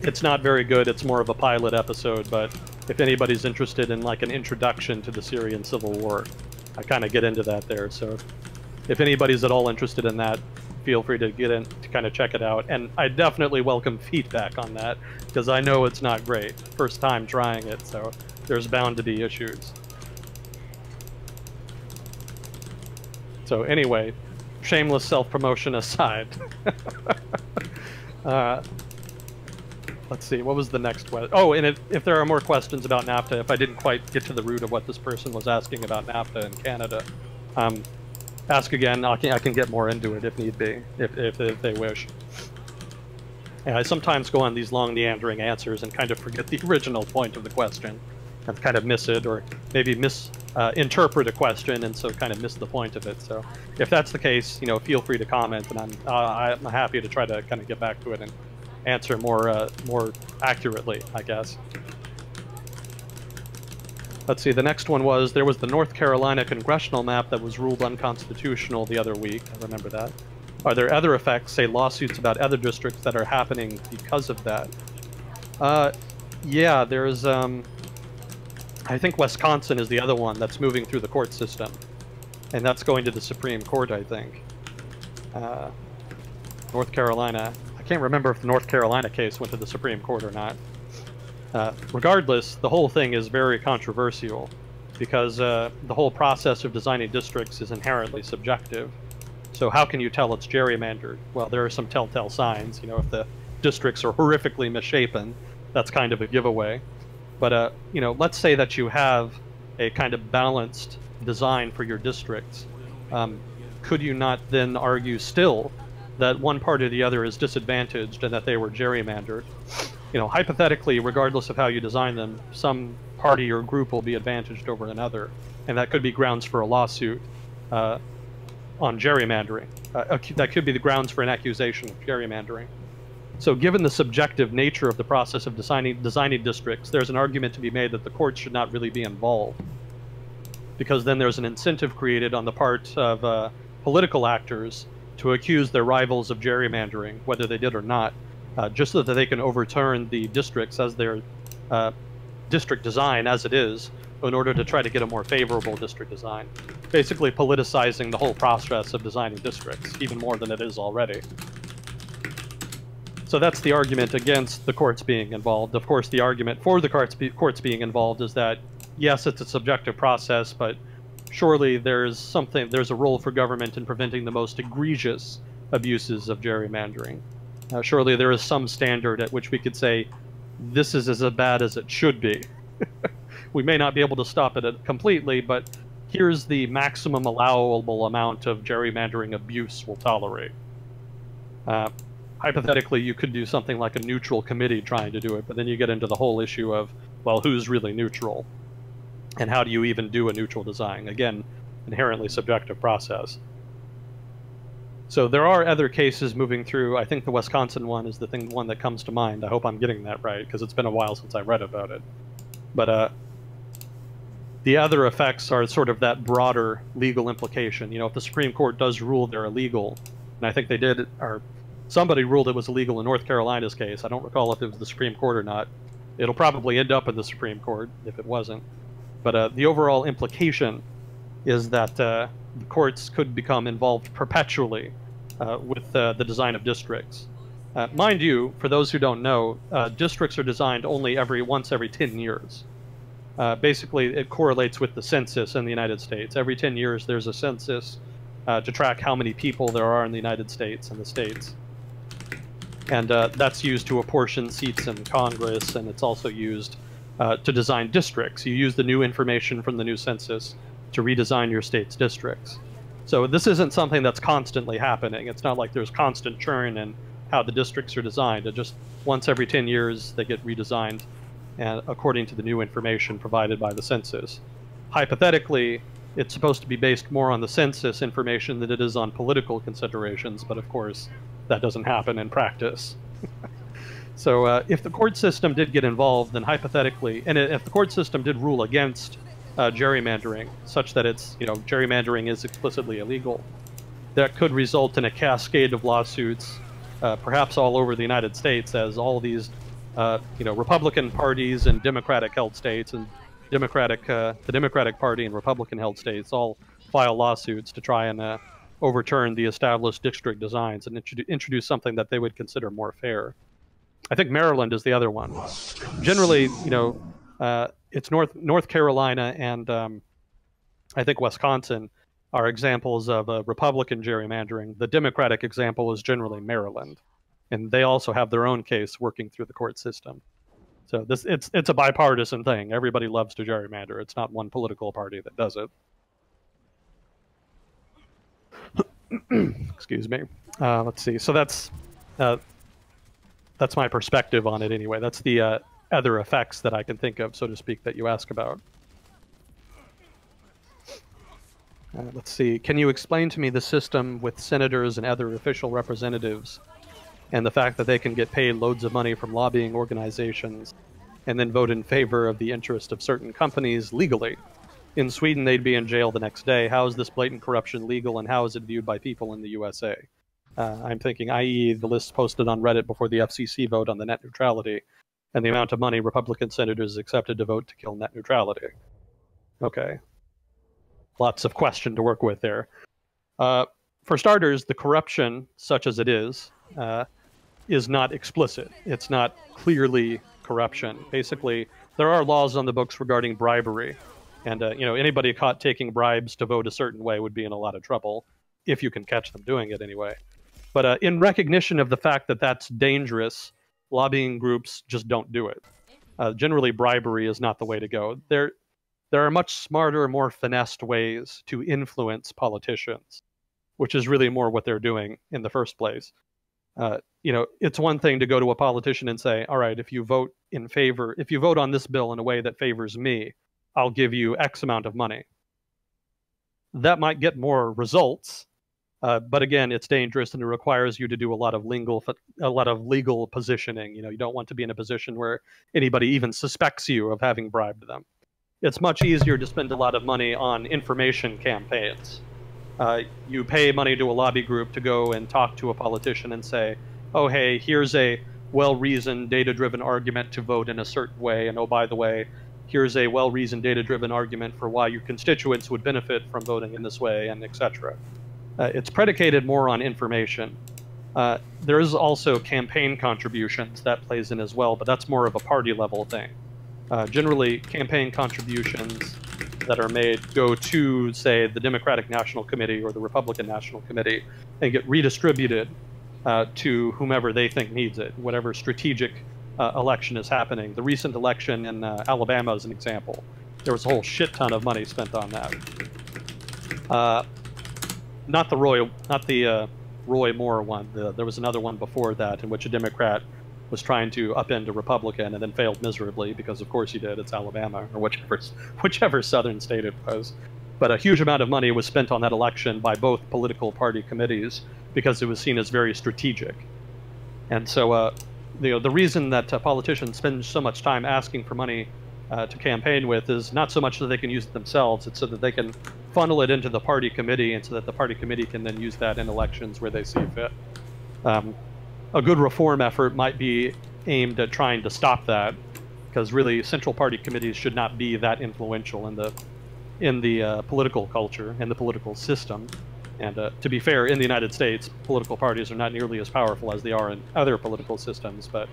It's not very good, it's more of a pilot episode, but if anybody's interested in like an introduction to the Syrian civil war, I kind of get into that there. So if anybody's at all interested in that, feel free to get in to kind of check it out. And I definitely welcome feedback on that, because I know it's not great. First time trying it, so there's bound to be issues. So anyway, shameless self-promotion aside. Let's see, what was the next question? Oh, and if there are more questions about NAFTA, if I didn't quite get to the root of what this person was asking about NAFTA in Canada, ask again. I can get more into it if need be, if they wish. And I sometimes go on these long meandering answers and kind of forget the original point of the question, and kind of miss it, or maybe misinterpret a question, and so kind of miss the point of it. So if that's the case, feel free to comment, and I'm happy to try to kind of get back to it and answer more accurately, I guess. Let's see, the next one was, there was the North Carolina congressional map that was ruled unconstitutional the other week. I remember that. Are there other effects, say lawsuits about other districts, that are happening because of that? Yeah, there's, I think Wisconsin is the other one that's moving through the court system. And that's going to the Supreme Court, I think. North Carolina. I can't remember if the North Carolina case went to the Supreme Court or not. Regardless, the whole thing is very controversial, because the whole process of designing districts is inherently subjective. So how can you tell it's gerrymandered? Well, there are some telltale signs. If the districts are horrifically misshapen, that's kind of a giveaway. But let's say that you have a kind of balanced design for your districts. Could you not then argue still that one part or the other is disadvantaged and that they were gerrymandered? Hypothetically, regardless of how you design them, some party or group will be advantaged over another, and that could be grounds for a lawsuit on gerrymandering. That could be the grounds for an accusation of gerrymandering. So given the subjective nature of the process of designing districts, there's an argument to be made that the courts should not really be involved, because then there's an incentive created on the part of political actors to accuse their rivals of gerrymandering, whether they did or not, just so that they can overturn the districts as their district design as it is, in order to try to get a more favorable district design. Basically politicizing the whole process of designing districts, even more than it is already. So that's the argument against the courts being involved. Of course, the argument for the courts being involved is that, yes, it's a subjective process, but surely there's a role for government in preventing the most egregious abuses of gerrymandering. Surely there is some standard at which we could say, this is as bad as it should be. We may not be able to stop it completely, but here's the maximum allowable amount of gerrymandering abuse we'll tolerate. Hypothetically, you could do something like a neutral committee trying to do it, but then you get into the whole issue of, well, who's really neutral? And how do you even do a neutral design? Again, inherently subjective process. So there are other cases moving through. I think the Wisconsin one is the one that comes to mind. I hope I'm getting that right, because it's been a while since I read about it. But the other effects are sort of that broader legal implication. If the Supreme Court does rule they're illegal, and I think they did, or somebody ruled it was illegal in North Carolina's case. I don't recall if it was the Supreme Court or not. It'll probably end up in the Supreme Court if it wasn't. But the overall implication is that the courts could become involved perpetually with the design of districts. Mind you, for those who don't know, districts are designed only once every 10 years. Basically, it correlates with the census in the United States. Every 10 years, there's a census to track how many people there are in the United States and the states. And that's used to apportion seats in Congress, and it's also used to design districts. You use the new information from the new census to redesign your state's districts. So this isn't something that's constantly happening. It's not like there's constant churn in how the districts are designed. It just once every 10 years they get redesigned and according to the new information provided by the census. Hypothetically, it's supposed to be based more on the census information than it is on political considerations, but of course that doesn't happen in practice. So if the court system did get involved, then hypothetically, and if the court system did rule against gerrymandering, such that it's, gerrymandering is explicitly illegal. That could result in a cascade of lawsuits, perhaps all over the United States, as all these, Republican parties and Democratic-held states and the Democratic Party and Republican-held states all file lawsuits to try and overturn the established district designs and introduce something that they would consider more fair. I think Maryland is the other one. Generally, it's North Carolina and I think Wisconsin are examples of Republican gerrymandering. The Democratic example is generally Maryland, and they also have their own case working through the court system. So it's a bipartisan thing. Everybody loves to gerrymander. It's not one political party that does it. Excuse me. Let's see. So that's my perspective on it anyway. That's the other effects that I can think of, so to speak, that you ask about. Let's see. Can you explain to me the system with senators and other official representatives and the fact that they can get paid loads of money from lobbying organizations and then vote in favor of the interest of certain companies legally? In Sweden, they'd be in jail the next day. How is this blatant corruption legal, and how is it viewed by people in the USA? I'm thinking, i.e., the list posted on Reddit before the FCC vote on the net neutrality and the amount of money Republican senators accepted to vote to kill net neutrality. Okay. Lots of question to work with there. For starters, the corruption, such as it is not explicit. It's not clearly corruption. Basically, there are laws on the books regarding bribery. And, anybody caught taking bribes to vote a certain way would be in a lot of trouble, if you can catch them doing it anyway. But in recognition of the fact that that's dangerous, lobbying groups just don't do it. Generally, bribery is not the way to go. There are much smarter, more finessed ways to influence politicians, which is really more what they're doing in the first place. It's one thing to go to a politician and say, all right, if you vote on this bill in a way that favors me, I'll give you X amount of money. That might get more results, but again, it's dangerous and it requires you to do a lot of legal positioning. You don't want to be in a position where anybody even suspects you of having bribed them. It's much easier to spend a lot of money on information campaigns. You pay money to a lobby group to go and talk to a politician and say, oh, hey, here's a well-reasoned, data-driven argument to vote in a certain way, and oh, by the way, here's a well-reasoned, data-driven argument for why your constituents would benefit from voting in this way, and etc. It's predicated more on information. There is also campaign contributions that plays in as well, but that's more of a party-level thing. Generally, campaign contributions that are made go to, say, the Democratic National Committee or the Republican National Committee and get redistributed to whomever they think needs it, whatever strategic election is happening. The recent election in Alabama is an example. There was a whole shit ton of money spent on that. Not the Roy Moore one. There was another one before that in which a Democrat was trying to upend a Republican and then failed miserably because, of course, he did. It's Alabama, or whichever southern state it was. But a huge amount of money was spent on that election by both political party committees because it was seen as very strategic. And so, the reason that politicians spend so much time asking for money to campaign with is not so much so that they can use it themselves, it's so that they can funnel it into the party committee and so that the party committee can then use that in elections where they see fit. A good reform effort might be aimed at trying to stop that, because really central party committees should not be that influential in the political culture and the political system. And to be fair, in the United States, political parties are not nearly as powerful as they are in other political systems, but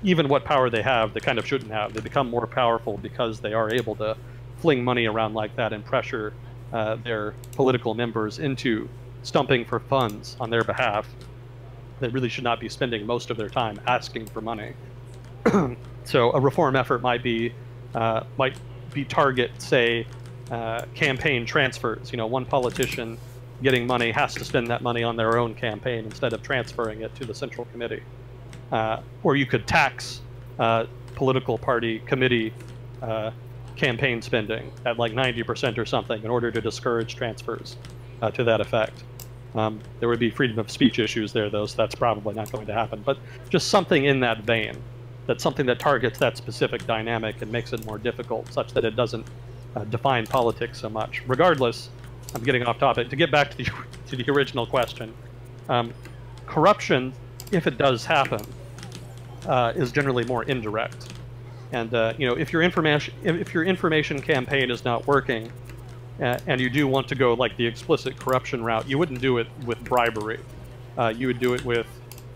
even what power they have, they kind of shouldn't have. They become more powerful because they are able to fling money around like that and pressure their political members into stumping for funds on their behalf. They really should not be spending most of their time asking for money. So a reform effort might be target, say, campaign transfers. One politician getting money has to spend that money on their own campaign instead of transferring it to the central committee. Or you could tax political party committee campaign spending at like 90% or something in order to discourage transfers to that effect. There would be freedom of speech issues there, though, so that's probably not going to happen. But just something in that vein, that's something that targets that specific dynamic and makes it more difficult, such that it doesn't define politics so much. Regardless, I'm getting off topic. To get back to the original question, corruption, if it does happen, is generally more indirect. And if your information campaign is not working, and you do want to go like the explicit corruption route, you wouldn't do it with bribery. You would do it with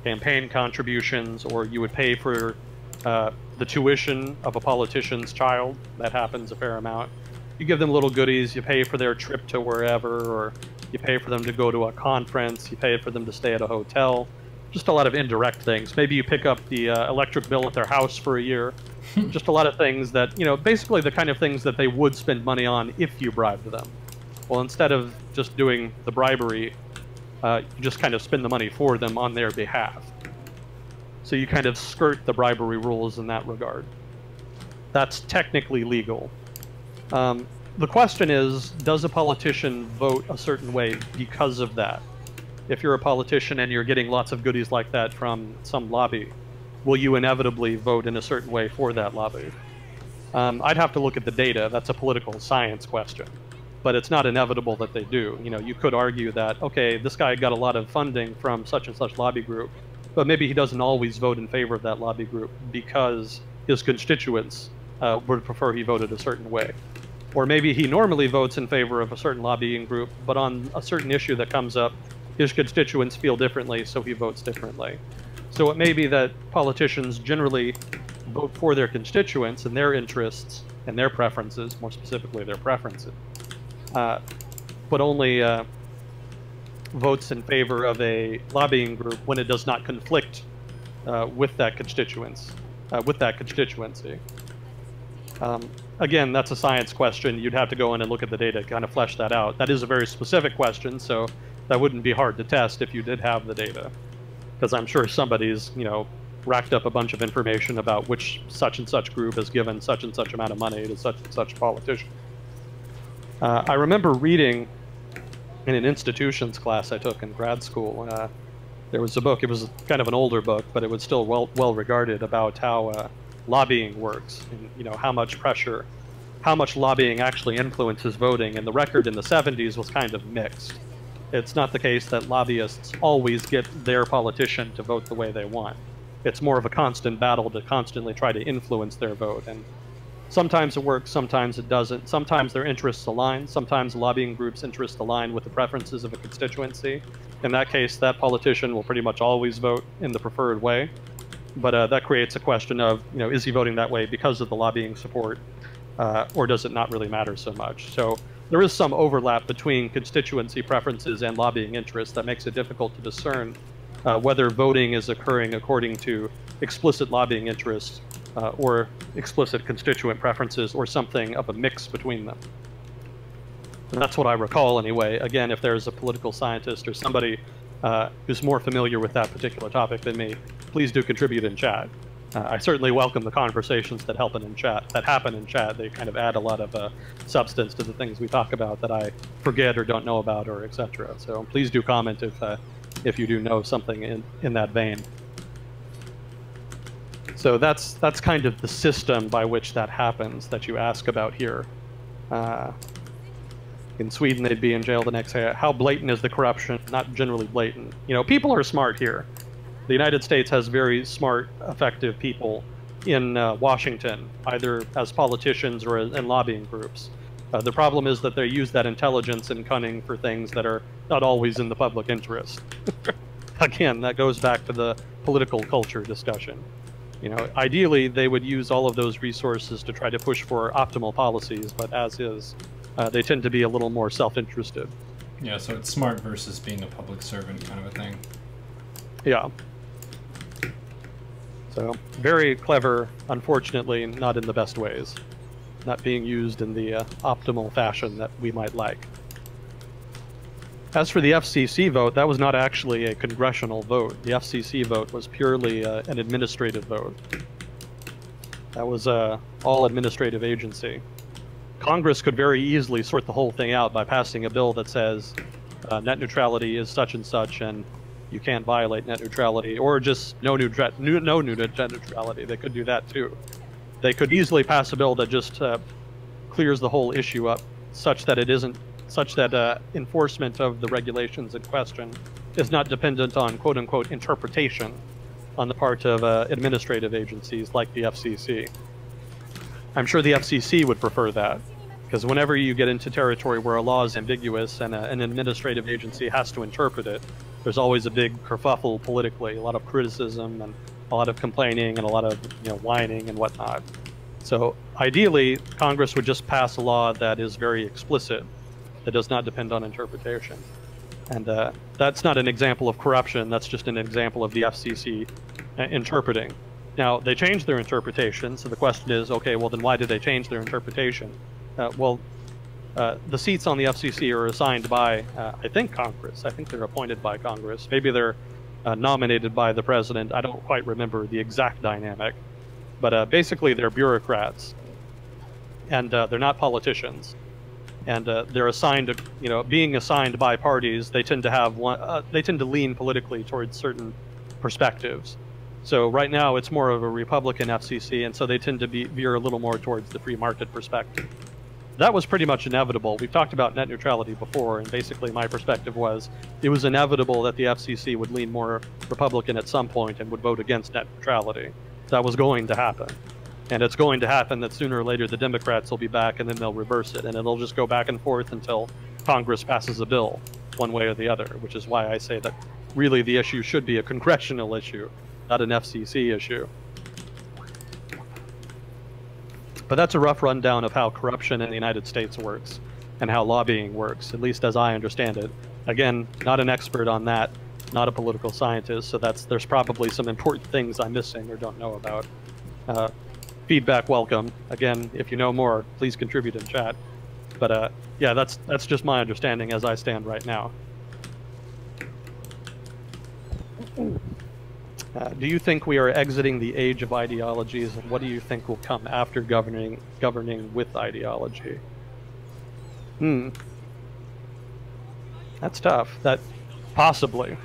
campaign contributions, or you would pay for the tuition of a politician's child. That happens a fair amount. You give them little goodies, you pay for their trip to wherever, or you pay for them to go to a conference, you pay for them to stay at a hotel. Just a lot of indirect things. Maybe you pick up the electric bill at their house for a year. Just a lot of things that, basically the kind of things that they would spend money on if you bribed them. Well, instead of just doing the bribery, you just kind of spend the money for them on their behalf. So you kind of skirt the bribery rules in that regard. That's technically legal. The question is, does a politician vote a certain way because of that? If you're a politician and you're getting lots of goodies like that from some lobby, will you inevitably vote in a certain way for that lobby? I'd have to look at the data. That's a political science question. But it's not inevitable that they do. You could argue that, okay, this guy got a lot of funding from such and such lobby group, but maybe he doesn't always vote in favor of that lobby group because his constituents would prefer he voted a certain way. Or maybe he normally votes in favor of a certain lobbying group, but on a certain issue that comes up, his constituents feel differently, so he votes differently. So it may be that politicians generally vote for their constituents and their interests and their preferences, more specifically their preferences, but only votes in favor of a lobbying group when it does not conflict with that constituency. Again, that's a science question. You'd have to go in and look at the data to kind of flesh that out. That is a very specific question, so that wouldn't be hard to test if you did have the data. Because I'm sure somebody's, racked up a bunch of information about which such and such group has given such and such amount of money to such and such politician. I remember reading in an institutions class I took in grad school, there was a book, it was kind of an older book, but it was still well regarded, about how lobbying works, and how much pressure, how much lobbying actually influences voting, and the record in the 70s was kind of mixed. It's not the case that lobbyists always get their politician to vote the way they want. It's more of a constant battle to constantly try to influence their vote, and sometimes it works, sometimes it doesn't. Sometimes their interests align, sometimes lobbying groups' interests align with the preferences of a constituency. In that case, that politician will pretty much always vote in the preferred way. But that creates a question of, is he voting that way because of the lobbying support, or does it not really matter so much? So there is some overlap between constituency preferences and lobbying interests that makes it difficult to discern whether voting is occurring according to explicit lobbying interests or explicit constituent preferences, or something of a mix between them. And that's what I recall anyway. Again, if there's a political scientist or somebody who's more familiar with that particular topic than me, please do contribute in chat. I certainly welcome the conversations that happen in chat. They kind of add a lot of substance to the things we talk about that I forget or don't know about, or etc. So please do comment if you do know something in that vein. So that's kind of the system by which that happens that you ask about here. In Sweden, they'd be in jail the next day. How blatant is the corruption? Not generally blatant. People are smart here. The United States has very smart, effective people in Washington, either as politicians or in lobbying groups. The problem is that they use that intelligence and cunning for things that are not always in the public interest. Again, that goes back to the political culture discussion. Ideally, they would use all of those resources to try to push for optimal policies, but as is, they tend to be a little more self-interested. Yeah, so it's smart versus being a public servant kind of a thing. Yeah. So, very clever, unfortunately not in the best ways. Not being used in the optimal fashion that we might like. As for the FCC vote, that was not actually a congressional vote. The FCC vote was purely an administrative vote. That was all administrative agency. Congress could very easily sort the whole thing out by passing a bill that says net neutrality is such and such, and you can't violate net neutrality, or just no net neutrality. They could do that too. They could easily pass a bill that just clears the whole issue up such that enforcement of the regulations in question is not dependent on quote-unquote interpretation on the part of administrative agencies like the FCC. I'm sure the FCC would prefer that, because whenever you get into territory where a law is ambiguous and an administrative agency has to interpret it, there's always a big kerfuffle politically, a lot of criticism and a lot of complaining and a lot of whining and whatnot. So ideally, Congress would just pass a law that is very explicit, that does not depend on interpretation. And that's not an example of corruption, that's just an example of the FCC interpreting. Now, they changed their interpretation, so the question is, okay, well then why did they change their interpretation? The seats on the FCC are assigned by, I think, Congress. I think they're appointed by Congress. Maybe they're nominated by the president. I don't quite remember the exact dynamic. But basically, they're bureaucrats, and they're not politicians. And they're assigned, being assigned by parties, they tend to have they tend to lean politically towards certain perspectives. So right now, it's more of a Republican FCC, and so they tend to veer a little more towards the free market perspective. That was pretty much inevitable. We've talked about net neutrality before, and basically my perspective was it was inevitable that the FCC would lean more Republican at some point and would vote against net neutrality. That was going to happen. And it's going to happen that sooner or later the Democrats will be back and then they'll reverse it, and it'll just go back and forth until Congress passes a bill one way or the other, which is why I say that really the issue should be a congressional issue, not an FCC issue. But that's a rough rundown of how corruption in the United States works and how lobbying works, at least as I understand it. Again, not an expert on that, not a political scientist, so there's probably some important things I'm missing or don't know about. Feedback welcome. Again, if you know more, please contribute in chat. But yeah, that's just my understanding as I stand right now. Do you think we are exiting the age of ideologies, and what do you think will come after governing with ideology? That's tough. That possibly.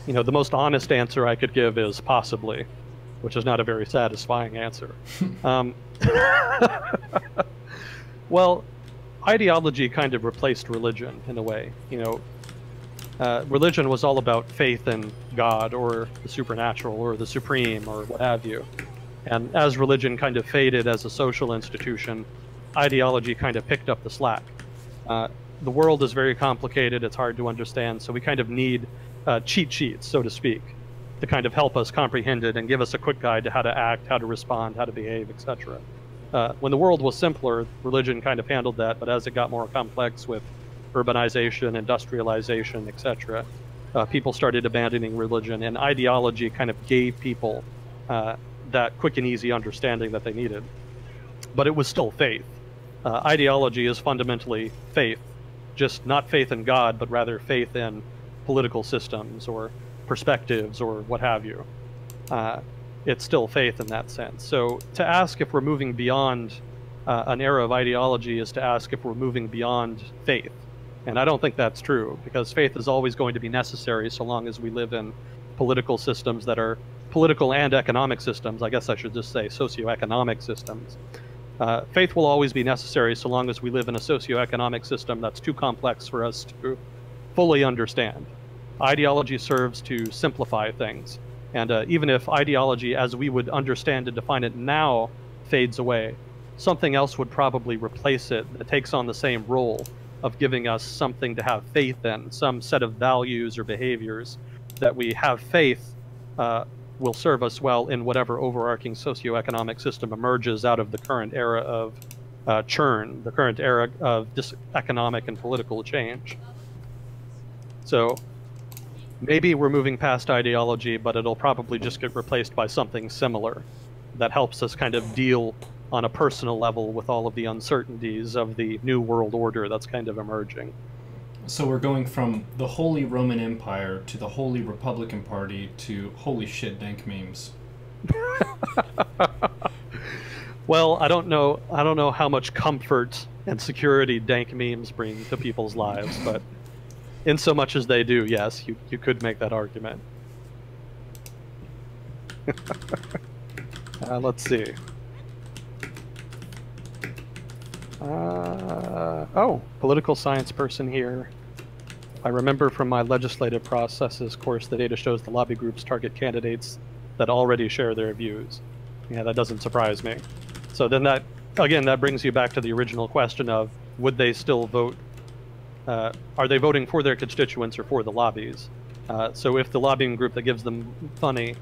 The most honest answer I could give is possibly, which is not a very satisfying answer. Well, ideology kind of replaced religion in a way. Religion was all about faith in God or the supernatural or the supreme or what have you. And as religion kind of faded as a social institution, ideology kind of picked up the slack. The world is very complicated, it's hard to understand, so we kind of need cheat sheets, so to speak, to kind of help us comprehend it and give us a quick guide to how to act, how to respond, how to behave, etc. When the world was simpler, religion kind of handled that, but as it got more complex with urbanization, industrialization, etc., people started abandoning religion, and ideology kind of gave people that quick and easy understanding that they needed. But it was still faith. Ideology is fundamentally faith, just not faith in God, but rather faith in political systems or perspectives or what have you. It's still faith in that sense. So to ask if we're moving beyond an era of ideology is to ask if we're moving beyond faith. And I don't think that's true, because faith is always going to be necessary so long as we live in political systems that are political and economic systems. I guess I should just say socioeconomic systems. Faith will always be necessary so long as we live in a socioeconomic system that's too complex for us to fully understand. Ideology serves to simplify things. And even if ideology as we would understand and define it now fades away, something else would probably replace it that takes on the same role of giving us something to have faith in, some set of values or behaviors that we have faith will serve us well in whatever overarching socioeconomic system emerges out of the current era of churn, the current era of economic and political change. So maybe we're moving past ideology, but it'll probably just get replaced by something similar that helps us kind of deal on a personal level with all of the uncertainties of the new world order that's kind of emerging. So we're going from the Holy Roman Empire to the Holy Republican Party to holy shit dank memes. Well, I don't know how much comfort and security dank memes bring to people's lives, but in so much as they do, yes, you could make that argument. Let's see. Oh, political science person here. I remember from my legislative processes course, the data shows the lobby groups target candidates that already share their views. Yeah, that doesn't surprise me. So then that, again, that brings you back to the original question of, would they still vote? Are they voting for their constituents or for the lobbies? So if the lobbying group that gives them money,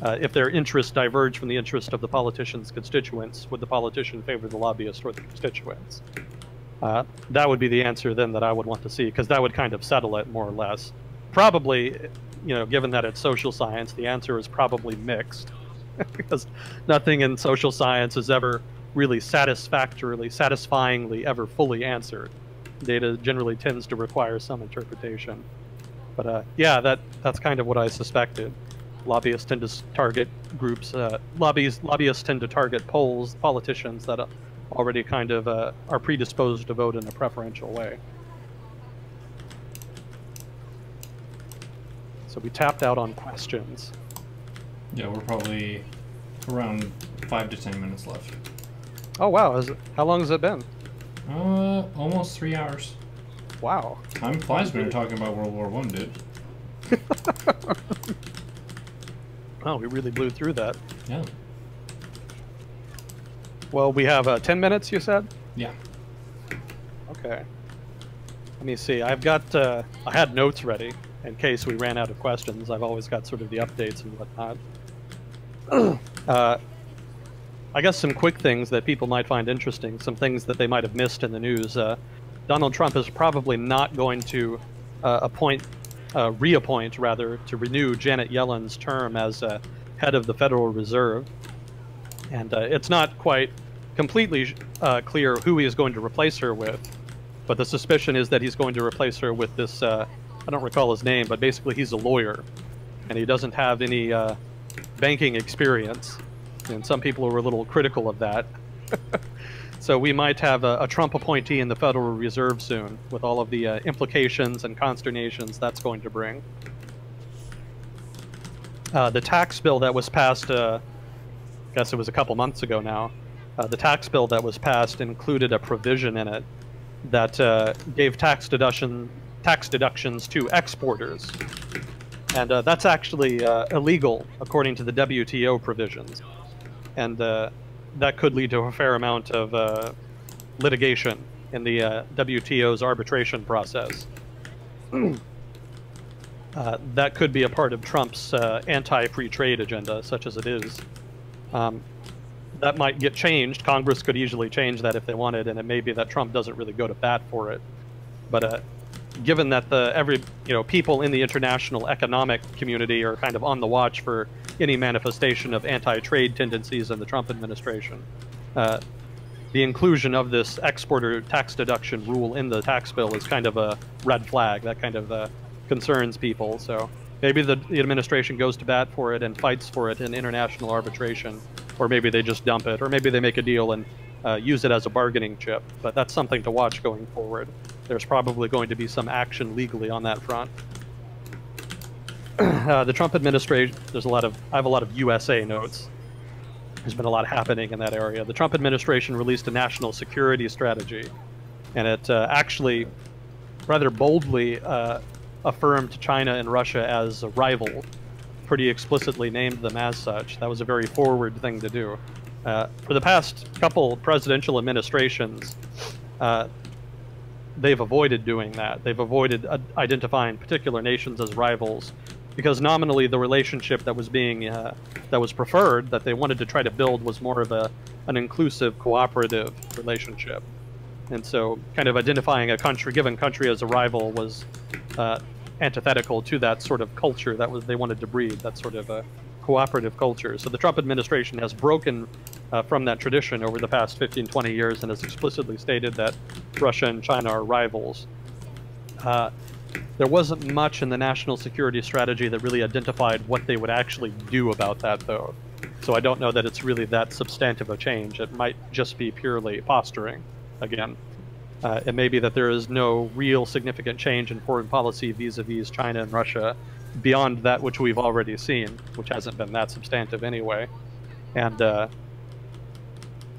if their interests diverge from the interest of the politician's constituents, would the politician favor the lobbyist or the constituents? That would be the answer then that I would want to see, because that would kind of settle it more or less. Probably, you know, given that it's social science, the answer is probably mixed, because nothing in social science is ever really satisfyingly ever fully answered. Data generally tends to require some interpretation. But yeah, that's kind of what I suspected. Lobbyists tend to target groups. Lobbyists tend to target politicians that already kind of are predisposed to vote in a preferential way. So we tapped out on questions. Yeah, we're probably around 5 to 10 minutes left. Oh wow! How long has it been? Almost 3 hours. Wow. Time flies when you're talking about World War I, dude. Oh, we really blew through that. Yeah. Well, we have 10 minutes, you said? Yeah. Okay. Let me see. I've got, I had notes ready in case we ran out of questions. I've always got sort of the updates and whatnot. I guess some quick things that people might find interesting, some things that they might have missed in the news. Donald Trump is probably not going to reappoint, rather, to renew Janet Yellen's term as head of the Federal Reserve. And it's not quite completely clear who he is going to replace her with, but the suspicion is that he's going to replace her with this, I don't recall his name, but basically he's a lawyer, and he doesn't have any banking experience, and some people were a little critical of that. So we might have a Trump appointee in the Federal Reserve soon, with all of the implications and consternations that's going to bring. The tax bill that was passed, I guess it was a couple months ago now, the tax bill that was passed included a provision in it that gave tax deductions to exporters. And that's actually illegal according to the WTO provisions. And that could lead to a fair amount of litigation in the WTO's arbitration process. That could be a part of Trump's anti-free trade agenda, such as it is. That might get changed. Congress could easily change that if they wanted, and it may be that Trump doesn't really go to bat for it. But given that people in the international economic community are kind of on the watch for any manifestation of anti-trade tendencies in the Trump administration, the inclusion of this exporter tax deduction rule in the tax bill is kind of a red flag. That kind of concerns people. So maybe the administration goes to bat for it and fights for it in international arbitration, or maybe they just dump it, or maybe they make a deal and use it as a bargaining chip. But that's something to watch going forward. There's probably going to be some action legally on that front. The Trump administration, I have a lot of USA notes. There's been a lot happening in that area. The Trump administration released a national security strategy, and it actually rather boldly affirmed China and Russia as a rival, pretty explicitly named them as such. That was a very forward thing to do. For the past couple presidential administrations, they've avoided doing that. They've avoided identifying particular nations as rivals, because nominally the relationship that was being that was preferred, that they wanted to try to build, was more of an inclusive, cooperative relationship. And so kind of identifying a given country as a rival was antithetical to that sort of culture that they wanted to breed, that sort of a cooperative culture. So the Trump administration has broken from that tradition over the past 15, 20 years, and has explicitly stated that Russia and China are rivals. There wasn't much in the national security strategy that really identified what they would actually do about that, though. So I don't know that it's really that substantive a change. It might just be purely posturing, again. It may be that there is no real significant change in foreign policy vis-a-vis China and Russia beyond that which we've already seen, which hasn't been that substantive anyway. And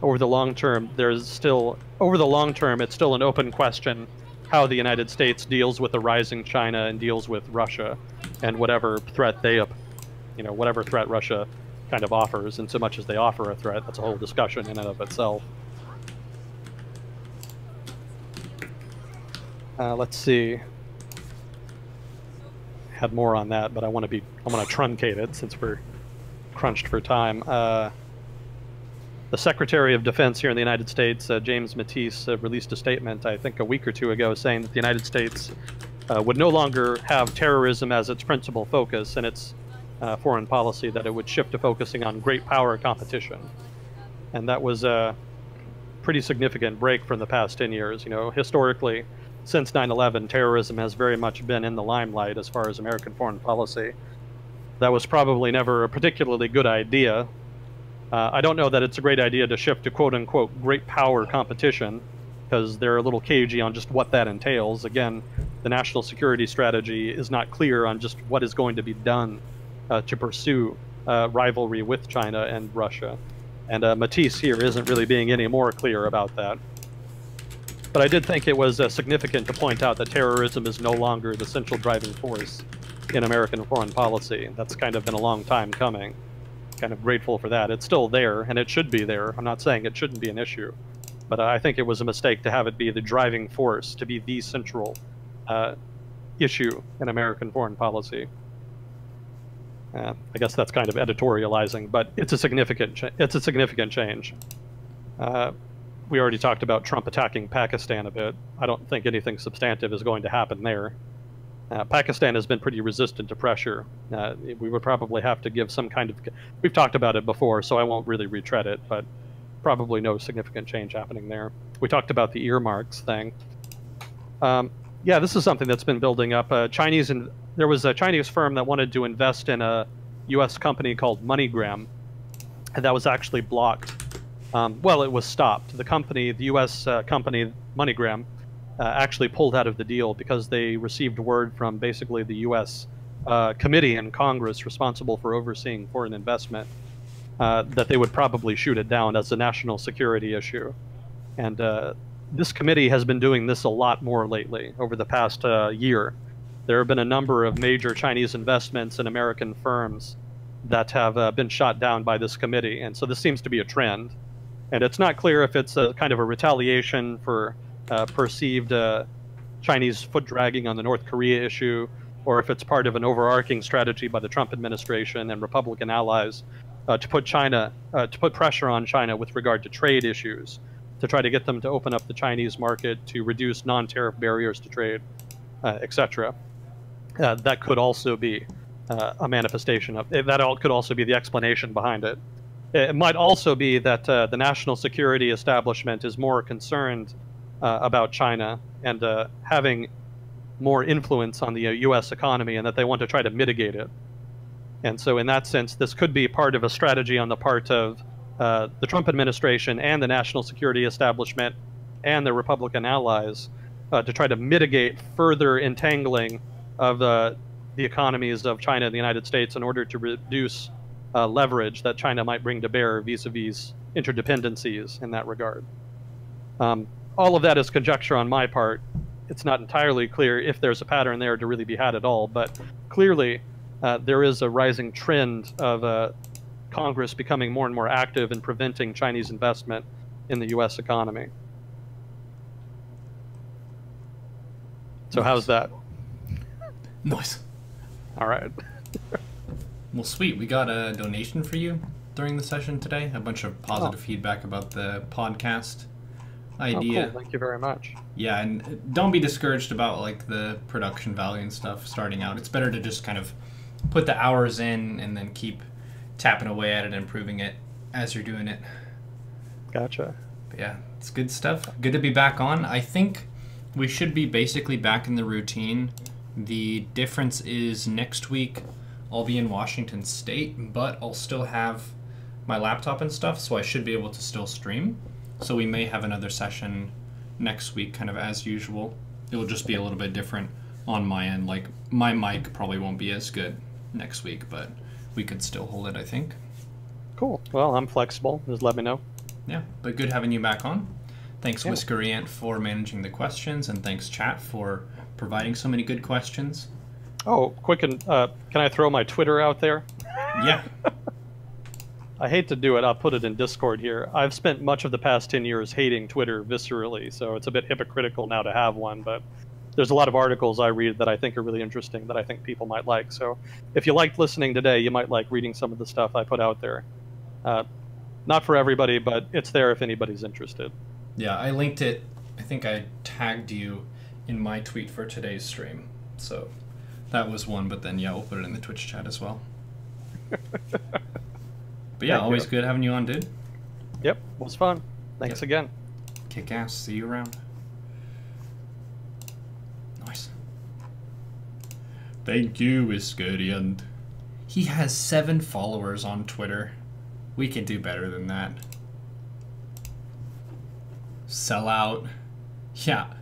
over the long term, it's still an open question how the United States deals with a rising China and deals with Russia, and whatever threat whatever threat Russia kind of offers, in so much as they offer a threat. That's a whole discussion in and of itself. Let's see. Had more on that, but I want to truncate it since we're crunched for time. The Secretary of Defense here in the United States, James Mattis, released a statement, I think a week or two ago, saying that the United States would no longer have terrorism as its principal focus in its foreign policy, that it would shift to focusing on great power competition. And that was a pretty significant break from the past 10 years. Historically, since 9/11, terrorism has very much been in the limelight as far as American foreign policy. That was probably never a particularly good idea. I don't know that it's a great idea to shift to quote-unquote great power competition, because they're a little cagey on just what that entails. Again, the national security strategy is not clear on just what is going to be done to pursue rivalry with China and Russia. And Mattis here isn't really being any more clear about that. But I did think it was significant to point out that terrorism is no longer the central driving force in American foreign policy. That's kind of been a long time coming. Kind of grateful for that. It's still there, and it should be there. I'm not saying it shouldn't be an issue, but I think it was a mistake to have it be the driving force, to be the central issue in American foreign policy. I guess that's kind of editorializing, but it's a significant change. We already talked about Trump attacking Pakistan a bit. I don't think anything substantive is going to happen there. Pakistan has been pretty resistant to pressure. We would probably have to give some kind of... We've talked about it before, so I won't really retread it, but probably no significant change happening there. We talked about the earmarks thing. Yeah, this is something that's been building up. There was a Chinese firm that wanted to invest in a U.S. company called MoneyGram, and that was actually blocked. Well, it was stopped. The U.S. company, MoneyGram, actually pulled out of the deal because they received word from basically the U.S. Committee in Congress responsible for overseeing foreign investment that they would probably shoot it down as a national security issue. And this committee has been doing this a lot more lately over the past year. There have been a number of major Chinese investments in American firms that have been shot down by this committee, and so this seems to be a trend. And it's not clear if it's a kind of a retaliation for perceived Chinese foot dragging on the North Korea issue, or if it's part of an overarching strategy by the Trump administration and Republican allies to put pressure on China with regard to trade issues, to try to get them to open up the Chinese market, to reduce non-tariff barriers to trade, etc. That could also be a manifestation of that. Could also be the explanation behind it. It might also be that the national security establishment is more concerned about China and having more influence on the U.S. economy, and that they want to try to mitigate it. And so in that sense, this could be part of a strategy on the part of the Trump administration and the national security establishment and the Republican allies to try to mitigate further entangling of the economies of China and the United States in order to reduce leverage that China might bring to bear vis-a-vis interdependencies in that regard. All of that is conjecture on my part. It's not entirely clear if there's a pattern there to really be had at all, but clearly there is a rising trend of Congress becoming more and more active in preventing Chinese investment in the U.S. economy. So how's that? Nice. All right. Well, sweet. We got a donation for you during the session today. A bunch of positive feedback about the podcast idea. Oh, cool. Thank you very much. Yeah, and don't be discouraged about like the production value and stuff starting out. It's better to just kind of put the hours in and then keep tapping away at it and improving it as you're doing it. Gotcha. But yeah, it's good stuff. Good to be back on. I think we should be basically back in the routine. The difference is next week I'll be in Washington State, but I'll still have my laptop and stuff, so I should be able to still stream. So we may have another session next week, kind of as usual. It will just be a little bit different on my end. Like, my mic probably won't be as good next week, but we could still hold it, I think. Cool. Well, I'm flexible. Just let me know. Yeah, but good having you back on. Thanks, Yeah. Whiskery Ant, for managing the questions, and thanks, chat, for providing so many good questions. Oh, quick, and can I throw my Twitter out there? Yeah. I hate to do it. I'll put it in Discord here. I've spent much of the past 10 years hating Twitter viscerally, so it's a bit hypocritical now to have one, but there's a lot of articles I read that I think are really interesting that I think people might like. So if you liked listening today, you might like reading some of the stuff I put out there. Not for everybody, but it's there if anybody's interested. Yeah, I linked it. I think I tagged you in my tweet for today's stream. So that was one, but then, yeah, we'll put it in the Twitch chat as well. But yeah, always good having you on, dude. Yep, it was fun. Thanks again. Kick ass. See you around. Nice. Thank you, Iskarian. He has 7 followers on Twitter. We can do better than that. Sell out. Yeah.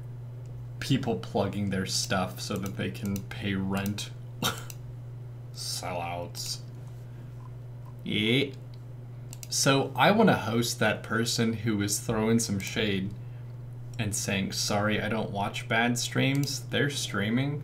People plugging their stuff so that they can pay rent. Sellouts. Yeah. So I want to host that person who is throwing some shade and saying, sorry, I don't watch bad streams. They're streaming.